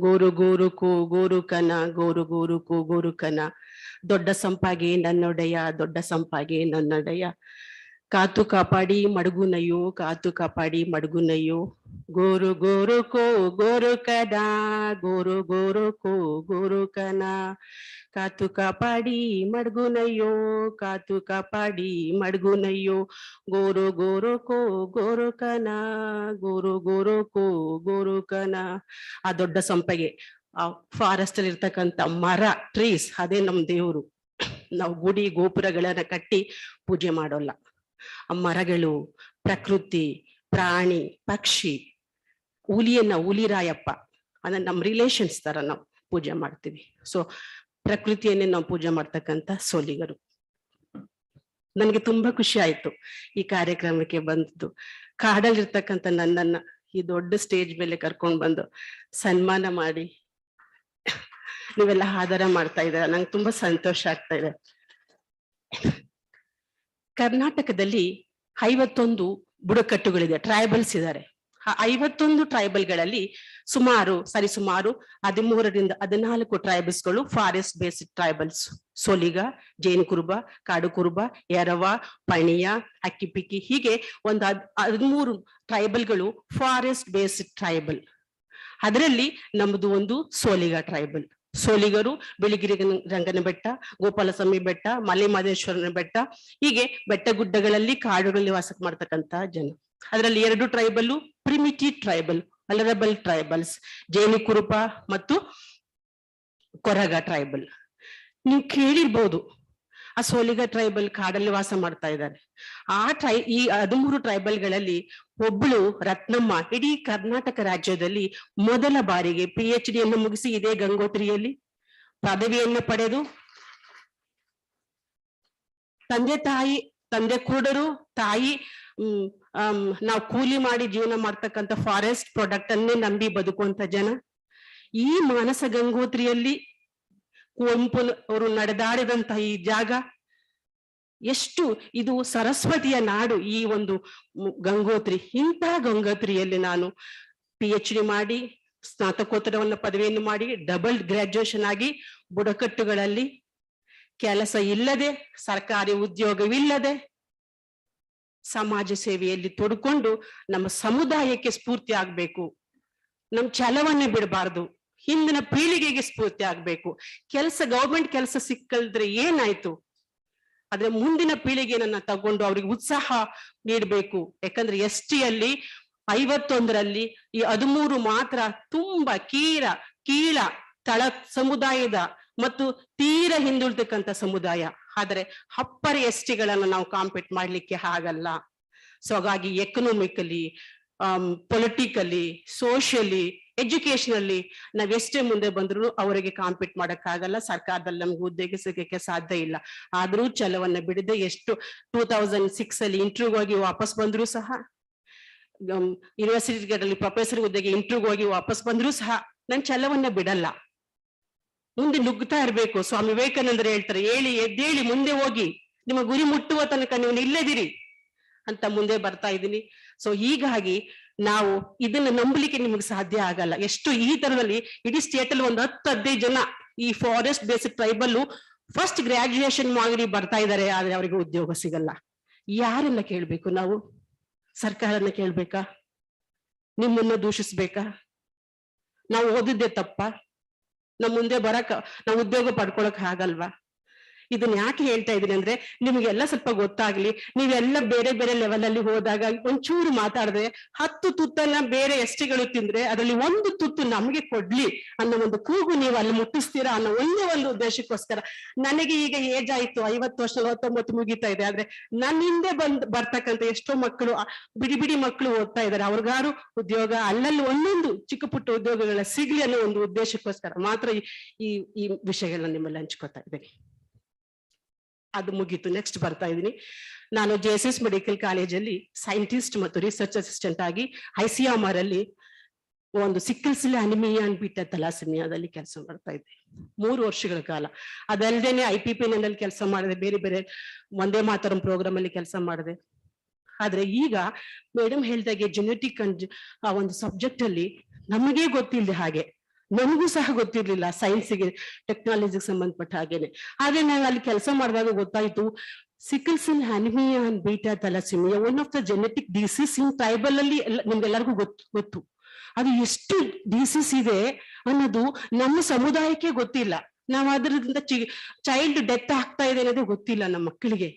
ಗೋರು ಗೋರು ಕೋ ಗೋರು ಕನ ಗೋರು ಗೋರು ಕೋ ಗೋರು ಕನ ದೊಡ್ಡ ಸಂಪಾಗೆ ನನ್ನೊಡೆಯ ದೊಡ್ಡ ಸಂಪಾಗೆ ನನ್ನೊಡೆಯ ಕಾತು ಕಾಪಾಡಿ ಮಡಗುನಯ್ಯೋ ಕಾತು ಕಾಪಾಡಿ ಮಡಗುನಯ್ಯೋ ಗೋರು ಗೋರು ಕೋ ಗೋರು ಕನ ಗೋರು ಗೋರು ಕೋ ಗೋರು ಕನ ಕಾತು ಕಾಪಾಡಿ ಮಡಗುನಯ್ಯೋ ಕಾತು ಕಾಪಾಡಿ ಮಡಗುನಯ್ಯೋ ಗೋರು ಗೋರು ಕೋ ಗೋರು ಕನ ಗೋರು ಗೋರು ಕೋ ಗೋರು ಕನ. ಆ ದೊಡ್ಡ ಸಂಪಗೆ ಆ ಫಾರೆಸ್ಟ್ ಅಲ್ಲಿ ಇರ್ತಕ್ಕಂಥ ಮರ ಟ್ರೀಸ್ ಅದೇ ನಮ್ ದೇವ್ರು. ನಾವು ಗುಡಿ ಗೋಪುರಗಳನ್ನ ಕಟ್ಟಿ ಪೂಜೆ ಮಾಡೋಲ್ಲ. ಆ ಮರಗಳು, ಪ್ರಕೃತಿ, ಪ್ರಾಣಿ, ಪಕ್ಷಿ, ಹುಲಿರಾಯಪ್ಪ ಅದನ್ನ ನಮ್ ರಿಲೇಷನ್ಸ್ ತರ ನಾವು ಪೂಜೆ ಮಾಡ್ತೀವಿ. ಸೊ ಪ್ರಕೃತಿಯನ್ನೇ ನಾವು ಪೂಜೆ ಮಾಡ್ತಕ್ಕಂಥ ಸೋಲಿಗರು. ನನ್ಗೆ ತುಂಬಾ ಖುಷಿ ಆಯ್ತು ಈ ಕಾರ್ಯಕ್ರಮಕ್ಕೆ ಬಂದದ್ದು. ಕಾಡಲ್ಲಿರ್ತಕ್ಕಂಥ ನನ್ನನ್ನ ಈ ದೊಡ್ಡ ಸ್ಟೇಜ್ ಮೇಲೆ ಕರ್ಕೊಂಡು ಬಂದು ಸನ್ಮಾನ ಮಾಡಿ ನೀವೆಲ್ಲ ಆಧಾರ ಮಾಡ್ತಾ ಇದ್ದೀರಾ. ನಂಗೆ ತುಂಬಾ ಸಂತೋಷ ಆಗ್ತಾ ಇದೆ. ಕರ್ನಾಟಕದಲ್ಲಿ 51 ಬುಡಕಟ್ಟುಗಳಿದೆ, ಟ್ರೈಬಲ್ಸ್ ಇದ್ದಾರೆ. 51 ಟ್ರೈಬಲ್ಗಳಲ್ಲಿ ಸುಮಾರು 13 ರಿಂದ 14 ಟ್ರೈಬಲ್ಸ್ಗಳು ಫಾರೆಸ್ಟ್ ಬೇಸ್ಡ್ ಟ್ರೈಬಲ್ಸ್. ಸೋಲಿಗ, ಜೇನು ಕುರುಬ, ಕಾಡು ಕುರುಬ, ಎರವ, ಪಣಿಯ, ಅಕ್ಕಿಪಿಕ್ಕಿ, ಹೀಗೆ ಒಂದು 13 ಟ್ರೈಬಲ್ಗಳು ಫಾರೆಸ್ಟ್ ಬೇಸ್ಡ್ ಟ್ರೈಬಲ್. ಅದರಲ್ಲಿ ನಮ್ದು ಒಂದು ಸೋಲಿಗ ಟ್ರೈಬಲ್. ಸೋಲಿಗರು ಬಿಳಿಗಿರಿ ರಂಗನ ಬೆಟ್ಟ, ಗೋಪಾಲಸ್ವಾಮಿ ಬೆಟ್ಟ, ಮಲೆ ಮಹದೇಶ್ವರನ ಬೆಟ್ಟ, ಹೀಗೆ ಬೆಟ್ಟ ಗುಡ್ಡಗಳಲ್ಲಿ ಕಾಡುಗಳಲ್ಲಿ ವಾಸ ಮಾಡ್ತಕ್ಕಂತ ಜನ. ಅದರಲ್ಲಿ 2 ಟ್ರೈಬಲ್ ಪ್ರಿಮಿಟಿವ್ ಟ್ರೈಬಲ್, ವಲರಬಲ್ ಟ್ರೈಬಲ್ಸ್, ಜೇನು ಕುರುಬ ಮತ್ತು ಕೊರಗ ಟ್ರೈಬಲ್. ನೀವು ಕೇಳಿರ್ಬೋದು, ಆ ಸೋಲಿಗ ಟ್ರೈಬಲ್ ಕಾಡಲ್ಲಿ ವಾಸ ಮಾಡ್ತಾ ಇದ್ದಾರೆ. ಈ 13 ಟ್ರೈಬಲ್ಗಳಲ್ಲಿ ಒಬ್ಬಳು ರತ್ನಮ್ಮ ಇಡೀ ಕರ್ನಾಟಕ ರಾಜ್ಯದಲ್ಲಿ ಮೊದಲ ಬಾರಿಗೆ PhD ಯನ್ನು ಮುಗಿಸಿ ಇದೇ ಗಂಗೋತ್ರಿಯಲ್ಲಿ ಪದವಿಯನ್ನು ಪಡೆದು ತಂದೆ ಕೂಡರು, ತಾಯಿ ನಾವು ಕೂಲಿ ಮಾಡಿ ಜೀವನ ಮಾಡ್ತಕ್ಕಂಥ ಫಾರೆಸ್ಟ್ ಪ್ರಾಡಕ್ಟ್ ಅನ್ನೇ ನಂಬಿ ಬದುಕುವಂತ ಜನ. ಈ ಮಾನಸ ಗಂಗೋತ್ರಿಯಲ್ಲಿ ಕುವೆಂಪು ಅವರು ನಡೆದಾಡಿದಂತಹ ಈ ಜಾಗ ಎಷ್ಟು, ಇದು ಸರಸ್ವತಿಯ ನಾಡು ಈ ಒಂದು ಗಂಗೋತ್ರಿ. ಇಂತಹ ಗಂಗೋತ್ರಿಯಲ್ಲಿ ನಾನು PhD ಮಾಡಿ ಸ್ನಾತಕೋತ್ತರವನ್ನ ಪದವಿಯನ್ನು ಮಾಡಿ ಡಬಲ್ ಗ್ರಾಜುಯೇಷನ್ ಆಗಿ ಬುಡಕಟ್ಟುಗಳಲ್ಲಿ ಕೆಲಸ ಇಲ್ಲದೆ, ಸರ್ಕಾರಿ ಉದ್ಯೋಗವಿಲ್ಲದೆ ಸಮಾಜ ಸೇವೆಯಲ್ಲಿ ತೊಡ್ಕೊಂಡು ನಮ್ಮ ಸಮುದಾಯಕ್ಕೆ ಸ್ಫೂರ್ತಿ ಆಗ್ಬೇಕು. ನಮ್ ಛಲವನ್ನೇ ಬಿಡಬಾರ್ದು, ಹಿಂದಿನ ಪೀಳಿಗೆಗೆ ಸ್ಫೂರ್ತಿ ಆಗ್ಬೇಕು. ಗವರ್ಮೆಂಟ್ ಕೆಲಸ ಸಿಕ್ಕಲ್ದ್ರೆ ಏನಾಯ್ತು, ಆದ್ರೆ ಮುಂದಿನ ಪೀಳಿಗೆಯನ್ನ ತಗೊಂಡು ಅವ್ರಿಗೆ ಉತ್ಸಾಹ ನೀಡಬೇಕು. ಯಾಕಂದ್ರೆ STಯಲ್ಲಿ 51ರಲ್ಲಿ ಈ 13 ಮಾತ್ರ ತುಂಬಾ ಕೀಳ ತಳ ಸಮುದಾಯದ ಮತ್ತು ತೀರ ಹಿಂದುಳಿತಕ್ಕಂಥ ಸಮುದಾಯ. ಆದ್ರೆ ಅಪ್ಪರ್ STಗಳನ್ನ ನಾವು ಕಾಂಪೀಟ್ ಮಾಡ್ಲಿಕ್ಕೆ ಆಗಲ್ಲ. ಸೊ ಹಾಗಾಗಿ ಎಕನಾಮಿಕಲಿ, ಪೊಲಿಟಿಕಲಿ, ಸೋಷಿಯಲಿ, ಎಜುಕೇಶನಲ್ಲಿ ನಾವ್ ಎಷ್ಟೇ ಮುಂದೆ ಬಂದ್ರು ಅವರಿಗೆ ಕಾಂಪೀಟ್ ಮಾಡಕ್ಕಾಗಲ್ಲ. ಸರ್ಕಾರದಲ್ಲಿ ನಮ್ಗೆ ಉದ್ಯೋಗ ಸಿಗಕ್ಕೆ ಸಾಧ್ಯ ಇಲ್ಲ. ಆದ್ರೂ ಛಲವನ್ನ ಬಿಡದೆ ಎಷ್ಟು 2006 ಅಲ್ಲಿ ಇಂಟರ್ವ್ಯೂ ಹೋಗಿ ವಾಪಸ್ ಬಂದ್ರು ಸಹ, ಯೂನಿವರ್ಸಿಟಿಗಳಲ್ಲಿ ಪ್ರೊಫೆಸರ್ ಹುದ್ದೆಗೆ ಇಂಟರ್ವ್ಯೂ ಹೋಗಿ ವಾಪಸ್ ಬಂದ್ರು ಸಹ ನನ್ ಛಲವನ್ನ ಬಿಡಲ್ಲ. ಮುಂದೆ ನುಗ್ಗುತ್ತಾ ಇರ್ಬೇಕು. ಸ್ವಾಮಿ ವಿವೇಕಾನಂದರು ಹೇಳ್ತಾರೆ, ಎದ್ದೇಳಿ ಮುಂದೆ ಹೋಗಿ, ನಿಮ್ಮ ಗುರಿ ಮುಟ್ಟುವ ತನಕ ನೀವು ನಿಲ್ಲದಿರಿ ಅಂತ ಮುಂದೆ ಬರ್ತಾ ಇದ್ದೀನಿ. ಸೊ ಹೀಗಾಗಿ ನಾವು ಇದನ್ನ ನಂಬಲಿಕ್ಕೆ ನಿಮಗೆ ಸಾಧ್ಯ ಆಗಲ್ಲ. ಎಷ್ಟು ಈ ತರದಲ್ಲಿ ಇಡೀ ಸ್ಟೇಟ್ ಅಲ್ಲಿ ಒಂದು 10-15 ಜನ ಈ forest based tribal first graduation ಮಾಡಿ ಬರ್ತಾ ಇದ್ದಾರೆ, ಆದ್ರೆ ಅವರಿಗೆ ಉದ್ಯೋಗ ಸಿಗಲ್ಲ. ಯಾರನ್ನ ಕೇಳ್ಬೇಕು ನಾವು? ಸರ್ಕಾರನ ಕೇಳ್ಬೇಕಾ? ನಿಮ್ಮನ್ನ ದೂಷಿಸ್ಬೇಕಾ? ನಾವು ಓದಿದ್ದೆ ತಪ್ಪ? ನಮ್ಮ ಮುಂದೆ ನಾವು ಉದ್ಯೋಗ ಪಡ್ಕೊಳಕ್ ಆಗಲ್ವಾ? ಇದನ್ನ ಯಾಕೆ ಹೇಳ್ತಾ ಇದೀನಿ ಅಂದ್ರೆ ನಿಮ್ಗೆಲ್ಲ ಸ್ವಲ್ಪ ಗೊತ್ತಾಗ್ಲಿ. ನೀವೆಲ್ಲ ಬೇರೆ ಬೇರೆ ಲೆವೆಲ್ ಅಲ್ಲಿ ಹೋದಾಗ ಒಂಚೂರು ಮಾತಾಡಿದ್ರೆ 10 ತುತ್ತನ್ನ ಬೇರೆ STಗಳು ತಿಂದ್ರೆ ಅದರಲ್ಲಿ 1 ತುತ್ತು ನಮಗೆ ಕೊಡ್ಲಿ ಅನ್ನೋ ಒಂದು ಕೂಗು ನೀವು ಅಲ್ಲಿ ಮುಟ್ಟಿಸ್ತೀರಾ ಅನ್ನೋ ಒಂದೇ ಒಂದು ಉದ್ದೇಶಕ್ಕೋಸ್ಕರ. ನನಗೆ ಈಗ ಏಜ್ ಆಯ್ತು, 50 ವರ್ಷ 49 ಮುಗಿತಾ ಇದೆ. ಆದ್ರೆ ನನ್ನ ಹಿಂದೆ ಬರ್ತಕ್ಕಂಥ ಎಷ್ಟೋ ಮಕ್ಕಳು, ಬಿಡಿ ಮಕ್ಕಳು ಓದ್ತಾ ಇದ್ದಾರೆ. ಅವ್ರಿಗಾರು ಉದ್ಯೋಗ ಅಲ್ಲಲ್ಲಿ ಒಂದೊಂದು ಚಿಕ್ಕ ಪುಟ್ಟ ಉದ್ಯೋಗಗಳ ಸಿಗ್ಲಿ ಅನ್ನೋ ಒಂದು ಉದ್ದೇಶಕ್ಕೋಸ್ಕರ ಮಾತ್ರ ಈ ವಿಷಯಗಳನ್ನ ನಿಮ್ಮಲ್ಲಿ ಹಂಚ್ಕೊತಾ ಇದ್ದೀನಿ. ಅದು ಮುಗೀತು. ನೆಕ್ಸ್ಟ್ ಬರ್ತಾ ಇದ್ದೀನಿ. ನಾನು JSS ಮೆಡಿಕಲ್ ಕಾಲೇಜಲ್ಲಿ ಸೈಂಟಿಸ್ಟ್ ಮತ್ತು ರಿಸರ್ಚ್ ಅಸಿಸ್ಟೆಂಟ್ ಆಗಿ ICMR ಅಲ್ಲಿ ಒಂದು ಸಿಕ್ಕಲ್ ಸೆಲ್ ಅನಿಮಿಯಾ ಬೀಟಾ ಥಲಾಸೆಮಿಯಾದಲ್ಲಿ ಕೆಲಸ ಮಾಡ್ತಾ ಇದ್ದೆ 3 ವರ್ಷಗಳ ಕಾಲ. ಅದಲ್ಲದೇನೆ IPPN ಕೆಲಸ ಮಾಡಿದೆ, ಬೇರೆ ಬೇರೆ ವಂದೇ ಮಾತರಂ ಪ್ರೋಗ್ರಾಮ್ ಅಲ್ಲಿ ಕೆಲಸ ಮಾಡಿದೆ. ಆದ್ರೆ ಈಗ ಮೇಡಮ್ ಹೇಳ್ದಾಗೆ ಜೆನೆಟಿಕ್ ಆ ಒಂದು ಸಬ್ಜೆಕ್ಟ್ ಅಲ್ಲಿ ನಮಗೇ ಗೊತ್ತಿಲ್ಲದೆ ಹಾಗೆ, ನಮಗೂ ಸಹ ಗೊತ್ತಿರ್ಲಿಲ್ಲ ಸೈನ್ಸ್ಗೆ ಟೆಕ್ನಾಲಜಿಗೆ ಸಂಬಂಧಪಟ್ಟ ಹಾಗೇನೆ. ಆದ್ರೆ ನಾವು ಅಲ್ಲಿ ಕೆಲಸ ಮಾಡಿದಾಗ ಗೊತ್ತಾಯ್ತು, sickle cell anaemia and beta thalassaemia one of the genetic disease in tribal ಅಲ್ಲಿ ನಿಮ್ಗೆಲ್ಲರಿಗೂ ಗೊತ್ತು. ಅದು ಎಷ್ಟು ಡಿಸೀಸ್ ಇದೆ ಅನ್ನೋದು ನಮ್ಮ ಸಮುದಾಯಕ್ಕೆ ಗೊತ್ತಿಲ್ಲ. ನಾವು ಅದರಿಂದ ಚೈಲ್ಡ್ ಡೆತ್ ಆಗ್ತಾ ಇದೆ ಅನ್ನೋದು ಗೊತ್ತಿಲ್ಲ ನಮ್ಮ ಮಕ್ಕಳಿಗೆ.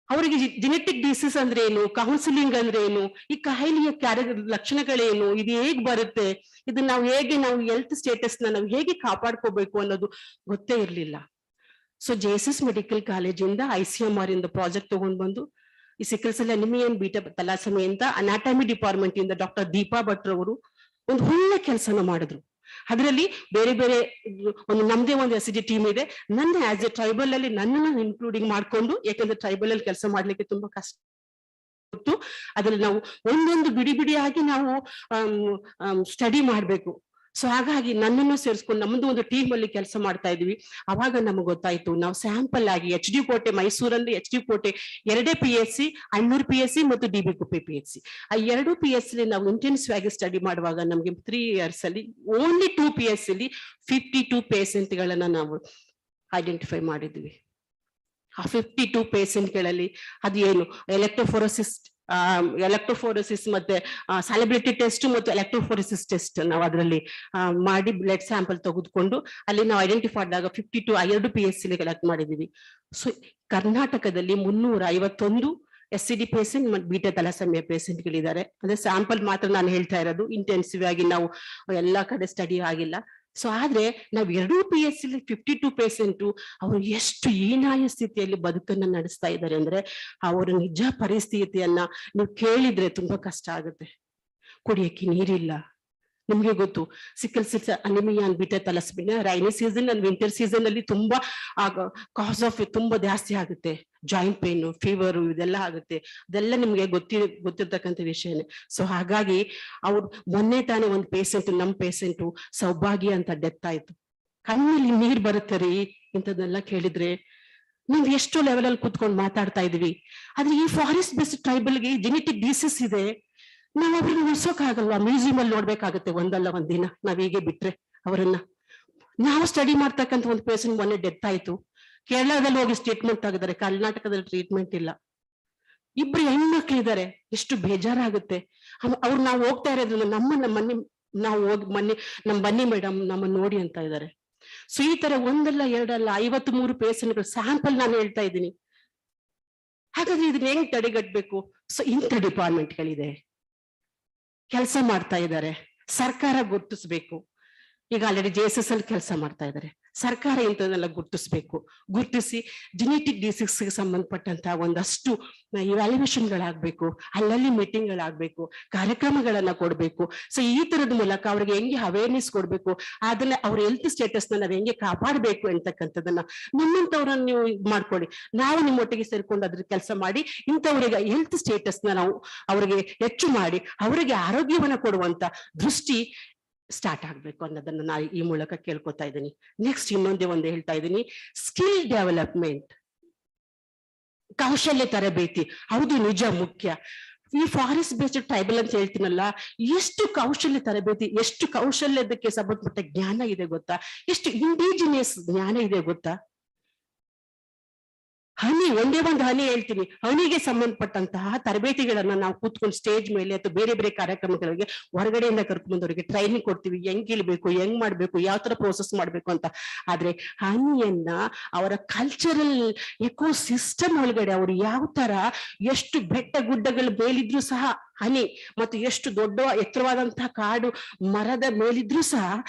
ಅವರಿಗೆ ಜೆನೆಟಿಕ್ ಡಿಸೀಸ್ ಅಂದ್ರೆ ಏನು, ಕೌನ್ಸಿಲಿಂಗ್ ಅಂದ್ರೆ ಏನು, ಈ ಕಾಯಿಲೆಯ ಲಕ್ಷಣಗಳೇನು, ಇದು ಹೇಗ್ ಬರುತ್ತೆ, ಇದು ನಾವು ಹೆಲ್ತ್ ಸ್ಟೇಟಸ್ ನಾವು ಹೇಗೆ ಕಾಪಾಡ್ಕೋಬೇಕು ಅನ್ನೋದು ಗೊತ್ತೇ ಇರ್ಲಿಲ್ಲ. ಸೊ JSS ಮೆಡಿಕಲ್ ಕಾಲೇಜಿಂದ ICMR ಇಂದ ಪ್ರಾಜೆಕ್ಟ್ ತಗೊಂಡ್ ಬಂದು ಈ sickle cell anaemia and beta thalassaemia ಅಂತ ಅನಾಟಮಿ ಡಿಪಾರ್ಟ್ಮೆಂಟ್ ಇಂದ ಡಾಕ್ಟರ್ ದೀಪಾ ಭಟ್ರು ಅವರು ಒಂದು ಒಳ್ಳೆ ಕೆಲಸನ ಮಾಡಿದ್ರು. ಅದರಲ್ಲಿ ಬೇರೆ ಬೇರೆ ನಮ್ದೇ ಒಂದು SG ಟೀಮ್ ಇದೆ. ನನ್ನ ಆಸ್ ಎ ಟ್ರೈಬಲ್ ಅಲ್ಲಿ ನನ್ನನ್ನು ಇನ್ಕ್ಲೂಡಿಂಗ್ ಮಾಡ್ಕೊಂಡು, ಯಾಕಂದ್ರೆ ಟ್ರೈಬಲ್ ಅಲ್ಲಿ ಕೆಲಸ ಮಾಡ್ಲಿಕ್ಕೆ ತುಂಬಾ ಕಷ್ಟ ಅದ್ರಲ್ಲಿ ನಾವು ಒಂದೊಂದು ಬಿಡಿ ಬಿಡಿಯಾಗಿ ನಾವು ಸ್ಟಡಿ ಮಾಡ್ಬೇಕು. ಸೊ ಹಾಗಾಗಿ ನನ್ನನ್ನು ಸೇರಿಸ್ಕೊಂಡು ನಮ್ಮದು ಒಂದು ಟೀಮ್ ಅಲ್ಲಿ ಕೆಲಸ ಮಾಡ್ತಾ ಇದ್ವಿ. ಅವಾಗ ನಮಗೆ ಗೊತ್ತಾಯ್ತು, ನಾವು ಸ್ಯಾಂಪಲ್ ಆಗಿ HD ಕೋಟೆ, ಮೈಸೂರಲ್ಲಿ HD ಕೋಟೆ 2 PSC, ಅಣ್ಣೂರು PSC ಮತ್ತು DB ಕುಪ್ಪೆ PSC, ಆ 2 PSC ನಾವು ಇಂಟೆನ್ಸಿವ್ ಆಗಿ ಸ್ಟಡಿ ಮಾಡುವಾಗ ನಮ್ಗೆ 3 years ಅಲ್ಲಿ ಓನ್ಲಿ 2 PSC ಅಲ್ಲಿ 52 ಪೇಷಂಟ್ಗಳನ್ನ ನಾವು ಐಡೆಂಟಿಫೈ ಮಾಡಿದ್ವಿ. ಆ 52 ಪೇಷಂಟ್ಗಳಲ್ಲಿ ಅದು ಏನು ಎಲೆಕ್ಟ್ರೋಫೋರೋಸಿಸ್ ಮತ್ತೆ ಸಾಲಿಬಿಲಿಟಿ ಟೆಸ್ಟ್ ಮತ್ತು ಎಲೆಕ್ಟ್ರೋಫೋರೋಸಿಸ್ ಟೆಸ್ಟ್ ನಾವು ಅದರಲ್ಲಿ ಮಾಡಿ ಬ್ಲಡ್ ಸ್ಯಾಂಪಲ್ ತೆಗೆದುಕೊಂಡು ಅಲ್ಲಿ ನಾವು ಐಡೆಂಟಿಫೈ ಆದಾಗ 52 ಆ 2 PSC ಕಲೆಕ್ಟ್ ಮಾಡಿದೀವಿ. ಸೊ ಕರ್ನಾಟಕದಲ್ಲಿ 351 SCD ಪೇಷಂಟ್ ಮತ್ತು ಬೀಟಾ ತಲಸೆಮಿಯಾ ಪೇಷಂಟ್ಗಳಿದ್ದಾರೆ. ಅಂದ್ರೆ ಸ್ಯಾಂಪಲ್ ಮಾತ್ರ ನಾನು ಹೇಳ್ತಾ ಇರೋದು, ಇಂಟೆನ್ಸಿವ್ ಆಗಿ ನಾವು ಎಲ್ಲಾ ಕಡೆ ಸ್ಟಡಿ ಆಗಿಲ್ಲ. ಸೊ ಆದ್ರೆ ನಾವು 2 PSC 52 ಪೇಷಂಟು ಅವರು ಎಷ್ಟು ಹೀನಾಯ ಸ್ಥಿತಿಯಲ್ಲಿ ಬದುಕನ್ನ ನಡೆಸ್ತಾ ಇದ್ದಾರೆ ಅಂದ್ರೆ ಅವರ ನಿಜ ಪರಿಸ್ಥಿತಿಯನ್ನ ನೀವು ಕೇಳಿದ್ರೆ ತುಂಬಾ ಕಷ್ಟ ಆಗುತ್ತೆ. ಕುಡಿಯಕ್ಕೆ ನೀರಿಲ್ಲ, ನಿಮ್ಗೆ ಗೊತ್ತು sickle cell anaemia beta thalassaemia rainy season and winter season ಅಲ್ಲಿ ತುಂಬಾ ಕಾಸ್ ಆಫ್ ತುಂಬಾ ಜಾಸ್ತಿ ಆಗುತ್ತೆ. ಜಾಯಿಂಟ್ ಪೇನ್, ಫೀವರ್ ಇದೆಲ್ಲ ಆಗುತ್ತೆ. ಅದೆಲ್ಲ ನಿಮ್ಗೆ ಗೊತ್ತಿರ್ತಕ್ಕಂಥ ವಿಷಯನೇ. ಸೊ ಹಾಗಾಗಿ ಅವ್ರು ಮೊನ್ನೆ ತಾನೇ ಒಂದು ಪೇಷಂಟ್, ನಮ್ ಪೇಷಂಟು ಸೌಭಾಗ್ಯ ಅಂತ ಡೆತ್ ಆಯ್ತು. ಕಣ್ಣಲ್ಲಿ ನೀರ್ ಬರುತ್ತೆ ರೀ ಇಂಥದ್ದೆಲ್ಲ ಕೇಳಿದ್ರೆ. ನಾವ್ ಎಷ್ಟು ಲೆವೆಲ್ ಅಲ್ಲಿ ಕೂತ್ಕೊಂಡು ಮಾತಾಡ್ತಾ ಇದೀವಿ. ಆದ್ರೆ ಈ ಫಾರೆಸ್ಟ್ ಬೇಸ್ಡ್ ಟ್ರೈಬಲ್ಗೆ ಜೆನೆಟಿಕ್ ಡಿಸೀಸ್ ಇದೆ. ನಾವ್ ಅವ್ರನ್ನ ಉಳ್ಸೋಕಾಗಲ್ವಾ? ಮ್ಯೂಸಿಯಂ ಅಲ್ಲಿ ನೋಡ್ಬೇಕಾಗತ್ತೆ ಒಂದಲ್ಲ ಒಂದಿನ. ನಾವ್ ಹೀಗೆ ಬಿಟ್ರೆ ಅವರನ್ನ. ನಾವು ಸ್ಟಡಿ ಮಾಡ್ತಕ್ಕಂಥ ಒಂದು ಪೇಷಂಟ್ ಮೊನ್ನೆ ಡೆತ್ ಆಯ್ತು. ಕೇರಳದಲ್ಲಿ ಹೋಗಿ ಟ್ರೀಟ್ಮೆಂಟ್ ತೆಗೆದಾರೆ, ಕರ್ನಾಟಕದಲ್ಲಿ ಟ್ರೀಟ್ಮೆಂಟ್ ಇಲ್ಲ. 2 ಹೆಣ್ಮಕ್ಳಿದ್ದಾರೆ. ಎಷ್ಟು ಬೇಜಾರಾಗುತ್ತೆ. ಅವ್ರು ನಾವು ಹೋಗ್ತಾ ಇರೋದ್ರಿಂದ ನಾವು ಹೋಗಿ ನಮ್ಮ ಬನ್ನಿ ಮೇಡಮ್ ನಮ್ಮನ್ನ ನೋಡಿ ಅಂತ ಇದ್ದಾರೆ. ಸೊ ಈ ತರ ಒಂದಲ್ಲ ಎರಡಲ್ಲ 53 ಪೇಷಂಟ್ಗಳು ಸ್ಯಾಂಪಲ್ ನಾನು ಹೇಳ್ತಾ ಇದ್ದೀನಿ. ಹಾಗಾದ್ರೆ ಇದನ್ನ ಹೆಂಗ್ ತಡೆಗಟ್ಟಬೇಕು? ಸೊ ಇಂಥ ಡಿಪಾರ್ಟ್ಮೆಂಟ್ಗಳಿದೆ, ಕೆಲಸ ಮಾಡ್ತಾ ಇದ್ದಾರೆ. ಸರ್ಕಾರ ಗುರ್ತಿಸ್ಬೇಕು. ಈಗ ಆಲ್ರೆಡಿ JSS ಅಲ್ಲಿ ಕೆಲಸ ಮಾಡ್ತಾ ಇದ್ದಾರೆ. ಸರ್ಕಾರ ಇಂಥದನ್ನೆಲ್ಲ ಗುರ್ತಿಸಿ ಜೆನೆಟಿಕ್ ಡಿಸೀಸ್ಗೆ ಸಂಬಂಧಪಟ್ಟಂತಹ ಒಂದಷ್ಟು ಇವ್ಯಾಲ್ಯೂಯೇಷನ್ಗಳಾಗಬೇಕು, ಅಲ್ಲಲ್ಲಿ ಮೀಟಿಂಗ್ಗಳಾಗಬೇಕು, ಕಾರ್ಯಕ್ರಮಗಳನ್ನ ಕೊಡ್ಬೇಕು. ಸೊ ಈ ತರದ ಮೂಲಕ ಅವ್ರಿಗೆ ಹೆಂಗೆ ಅವೇರ್ನೆಸ್ ಕೊಡ್ಬೇಕು, ಅದನ್ನ ಅವ್ರ ಹೆಲ್ತ್ ಸ್ಟೇಟಸ್ನ ನಾವ್ ಹೆಂಗೆ ಕಾಪಾಡಬೇಕು ಅಂತಕ್ಕಂಥದ್ದನ್ನ ನಮ್ಮಂತವ್ರನ್ನ ನೀವು ಮಾಡ್ಕೊಳ್ಳಿ. ನಾವು ನಿಮ್ಮೊಟ್ಟಿಗೆ ಸೇರ್ಕೊಂಡು ಅದ್ರ ಕೆಲಸ ಮಾಡಿ ಇಂಥವ್ರಿಗೆ ಹೆಲ್ತ್ ಸ್ಟೇಟಸ್ನ ನಾವು ಅವ್ರಿಗೆ ಹೆಚ್ಚು ಮಾಡಿ ಅವರಿಗೆ ಆರೋಗ್ಯವನ್ನ ಕೊಡುವಂತ ದೃಷ್ಟಿ ಸ್ಟಾರ್ಟ್ ಆಗ್ಬೇಕು ಅನ್ನೋದನ್ನ ನಾನು ಈ ಮೂಲಕ ಕೇಳ್ಕೊತಾ ಇದ್ದೀನಿ. ನೆಕ್ಸ್ಟ್ ಇನ್ನೊಂದೇ ಒಂದು ಹೇಳ್ತಾ ಇದ್ದೀನಿ, ಸ್ಕಿಲ್ ಡೆವಲಪ್ಮೆಂಟ್, ಕೌಶಲ್ಯ ತರಬೇತಿ. ಹೌದು, ನಿಜ, ಮುಖ್ಯ. ಈ ಫಾರೆಸ್ಟ್ ಬೇಸ್ಡ್ ಟ್ರೈಬಲ್ ಅಂತ ಹೇಳ್ತೀನಲ್ಲ, ಎಷ್ಟು ಕೌಶಲ್ಯ ತರಬೇತಿ, ಎಷ್ಟು ಕೌಶಲ್ಯದಕ್ಕೆ ಸಂಬಂಧಪಟ್ಟ ಜ್ಞಾನ ಇದೆ ಗೊತ್ತಾ? ಎಷ್ಟು ಇಂಡಿಜಿನಿಯಸ್ ಜ್ಞಾನ ಇದೆ ಗೊತ್ತಾ? ಒಂದೇ ಒಂದು ಹನಿ ಹೇಳ್ತೀನಿ, ಹನಿಗೆ ಸಂಬಂಧಪಟ್ಟಂತಹ ತರಬೇತಿಗಳನ್ನ ನಾವು ಕೂತ್ಕೊಂಡು ಸ್ಟೇಜ್ ಮೇಲೆ ಅಥವಾ ಬೇರೆ ಬೇರೆ ಕಾರ್ಯಕ್ರಮಗಳಿಗೆ ಹೊರಗಡೆಯಿಂದ ಕರ್ಕೊಂಡ್ಬಂದವರಿಗೆ ಟ್ರೈನಿಂಗ್ ಕೊಡ್ತೀವಿ, ಹೆಂಗ್ ಇಳ್ಬೇಕು, ಹೆಂಗ್ ಮಾಡ್ಬೇಕು, ಯಾವ ತರ ಪ್ರೋಸೆಸ್ ಮಾಡ್ಬೇಕು ಅಂತ. ಆದ್ರೆ ಹನಿಯನ್ನ ಅವರ ಕಲ್ಚರಲ್ ಎಕೋ ಸಿಸ್ಟಮ್ ಒಳಗಡೆ ಅವರು ಯಾವ ತರ, ಎಷ್ಟು ಬೆಟ್ಟ ಗುಡ್ಡಗಳು ಮೇಲಿದ್ರು ಸಹ ಹನಿ, ಮತ್ತು ಎಷ್ಟು ದೊಡ್ಡ ಎತ್ತರವಾದಂತಹ ಕಾಡು ಮರದ ಮೇಲಿದ್ರು ಸಹ